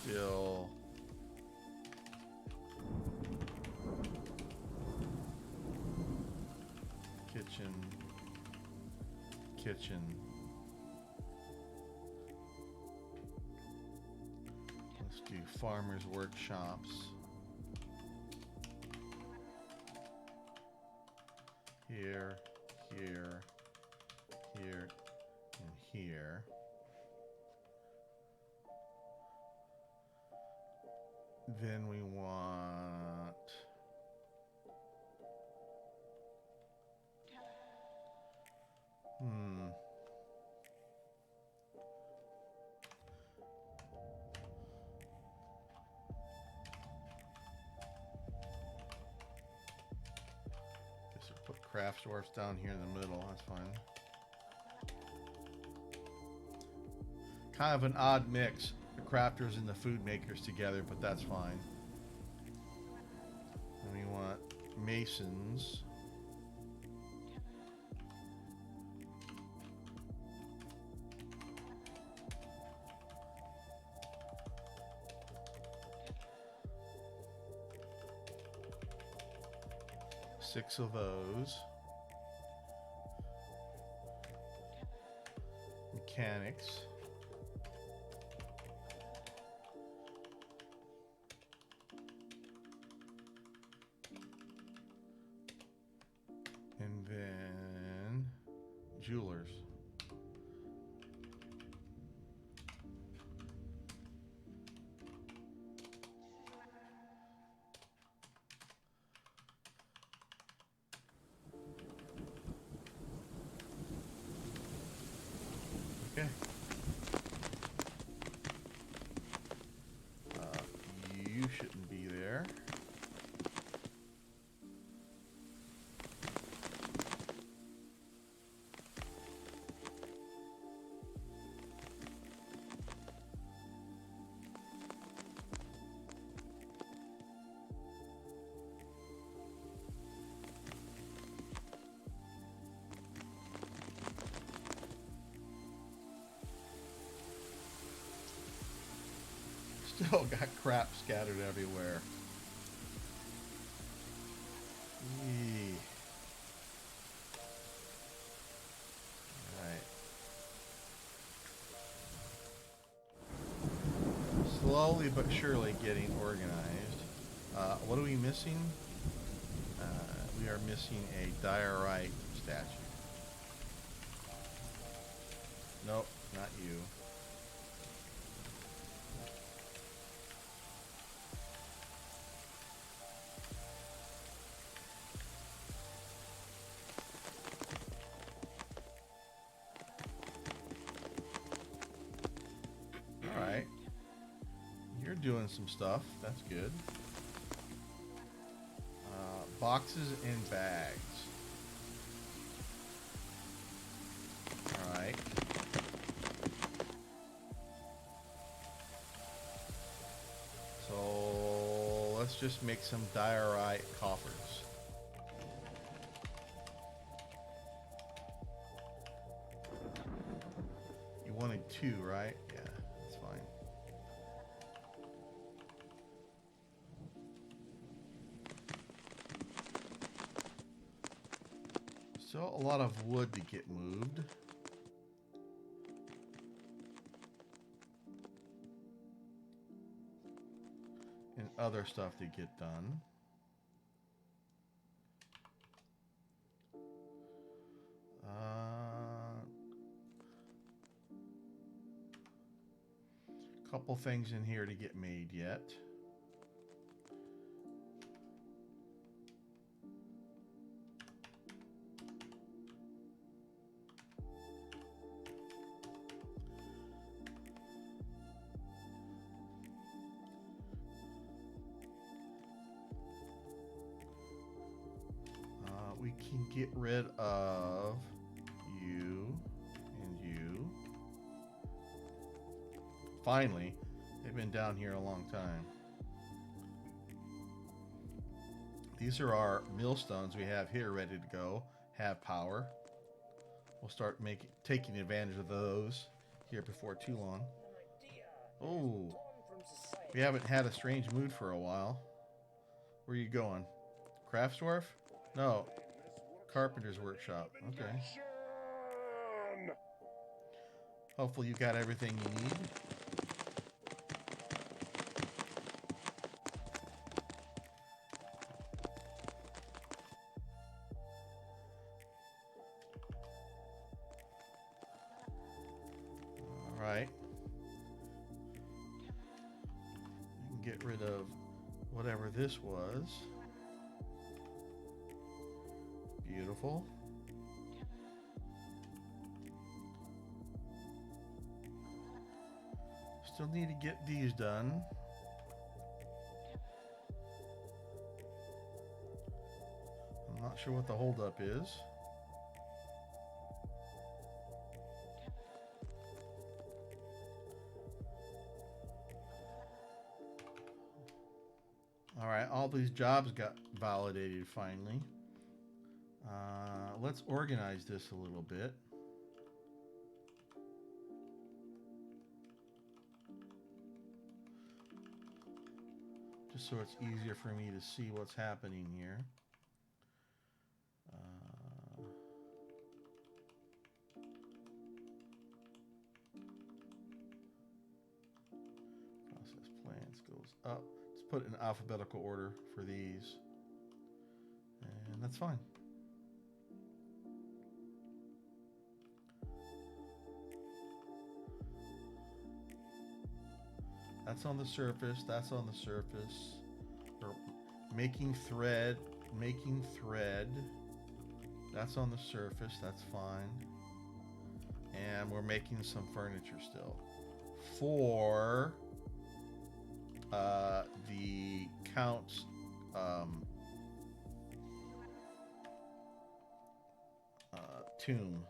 still kitchen. Let's do farmers workshops. Here, here, here, and here. Then we want guess we'll put craft dwarfs down here in the middle. That's fine. Kind of an odd mix. The crafters and the food makers together, but that's fine. And we want masons. Six of those. Mechanics. And then jewelers. Okay. You shouldn't be there. Still got crap scattered everywhere. Eee. Alright. Slowly but surely getting organized. What are we missing? We are missing a diorite statue. Nope, not you. Alright. You're doing some stuff. That's good. Boxes and bags. Alright. So let's just make some diorite coffers. You wanted 2, right? Yeah, that's fine. Still a lot of wood to get moved. And other stuff to get done. Couple things in here to get made yet. We can get rid of you and you. Finally, they've been down here a long time. These are our millstones we have here ready to go. Have power. We'll start taking advantage of those here before too long. Oh, we haven't had a strange mood for a while. Where are you going? Crafts Dwarf? No. Carpenter's workshop. Okay. Hopefully you got everything you need. Alright. You can get rid of whatever this was. Beautiful. Still need to get these done. I'm not sure what the holdup is. Alright, all these jobs got validated finally. Let's organize this a little bit. Just so it's easier for me to see what's happening here. Process plants goes up. Let's put it in alphabetical order for these. And that's fine. That's on the surface. That's on the surface. We're making thread. Making thread. That's on the surface. That's fine. And we're making some furniture still. For the Count's tomb.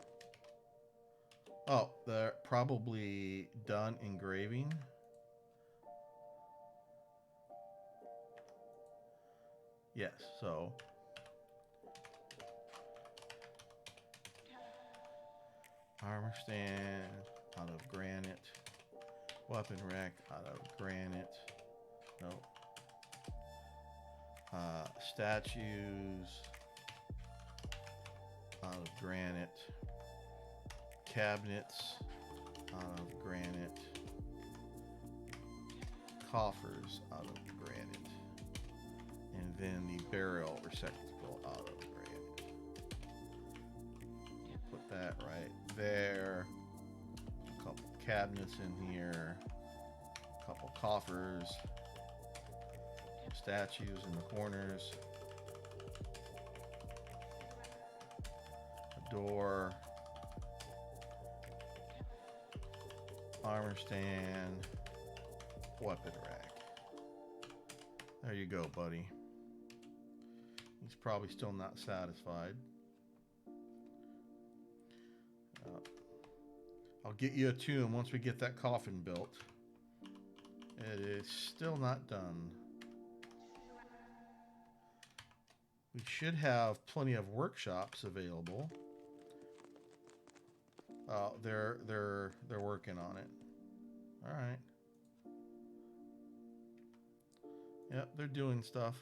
Oh, they're probably done engraving. Yes, so armor stand out of granite, weapon rack out of granite, no, statues out of granite, cabinets out of granite, coffers out of granite. And then the burial receptacle out of granite. Put that right there. A couple cabinets in here. A couple coffers. Statues in the corners. A door. Armor stand. Weapon rack. There you go, buddy. He's probably still not satisfied. I'll get you a tomb once we get that coffin built. It is still not done. We should have plenty of workshops available. They're working on it. All right. Yep, they're doing stuff.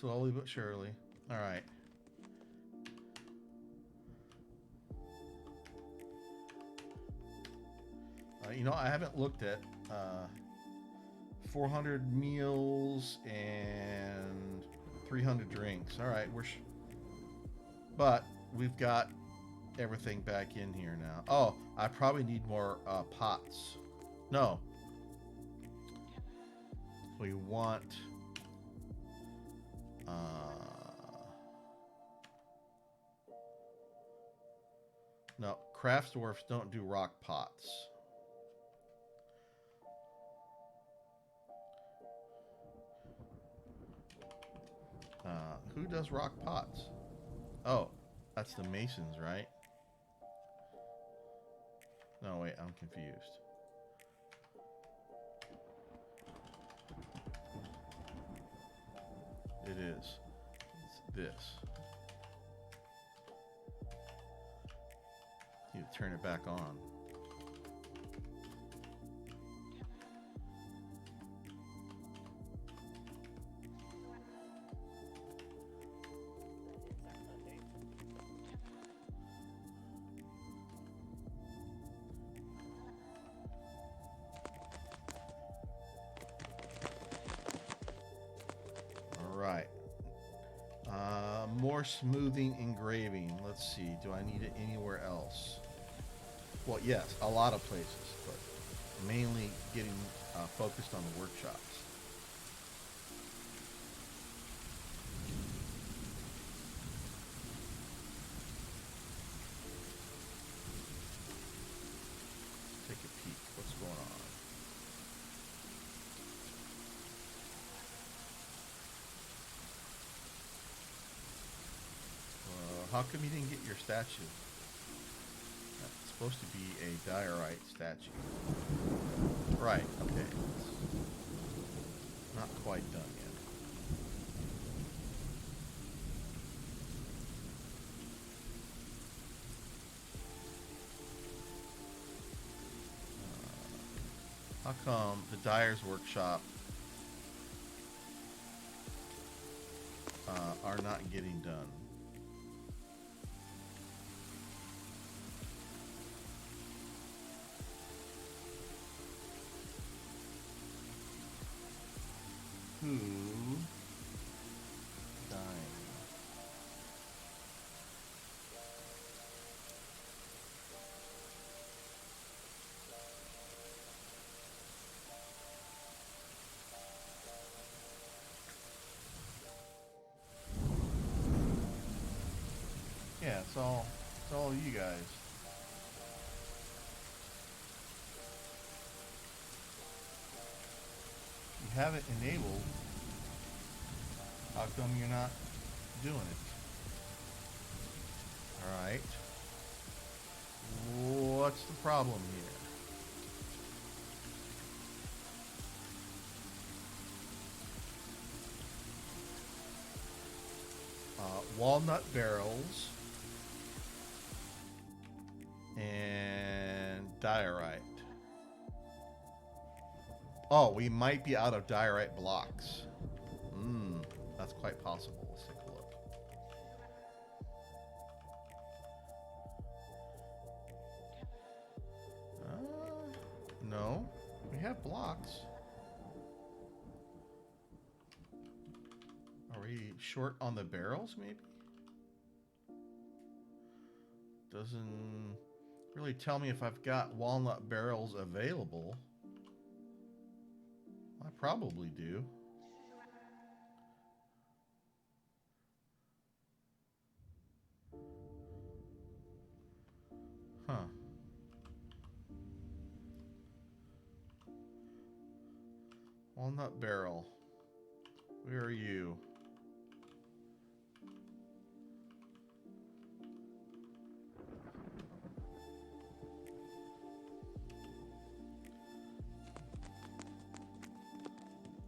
Slowly but surely. All right. You know, I haven't looked at 400 meals and 300 drinks. All right, but we've got everything back in here now. Oh, I probably need more pots. No. We want no, craft dwarfs don't do rock pots. Who does rock pots? Oh, that's the masons, right? No, wait, I'm confused. is. It's this. You turn it back on. Right. More smoothing engraving. Let's see. Do I need it anywhere else? Well, yes, a lot of places, but mainly getting focused on the workshops. Take a peek. What's going on? How come you didn't get your statue? That's supposed to be a diorite statue. Right, okay. It's not quite done yet. How come the dyer's workshop are not getting done? Who dying? Yeah, it's all you guys. You have it enabled. How come you're not doing it? Alright. What's the problem here? Walnut barrels and diorite. Oh, we might be out of diorite blocks. That's quite possible. Let's take a look. No, we have blocks. Are we short on the barrels, maybe? Doesn't really tell me if I've got walnut barrels available. I probably do. Huh. Walnut barrel. Where are you?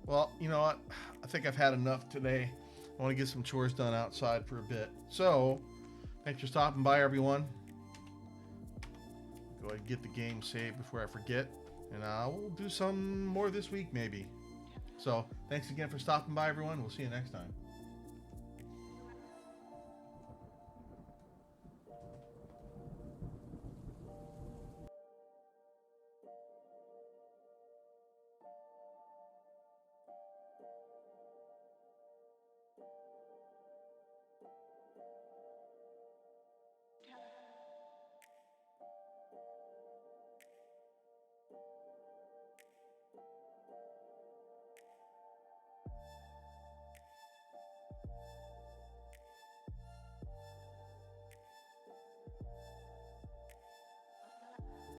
Well, you know what? I think I've had enough today. I want to get some chores done outside for a bit. So, thanks for stopping by, everyone. Go ahead and get the game saved before I forget. And we'll do some more this week, maybe. So, thanks again for stopping by, everyone. We'll see you next time.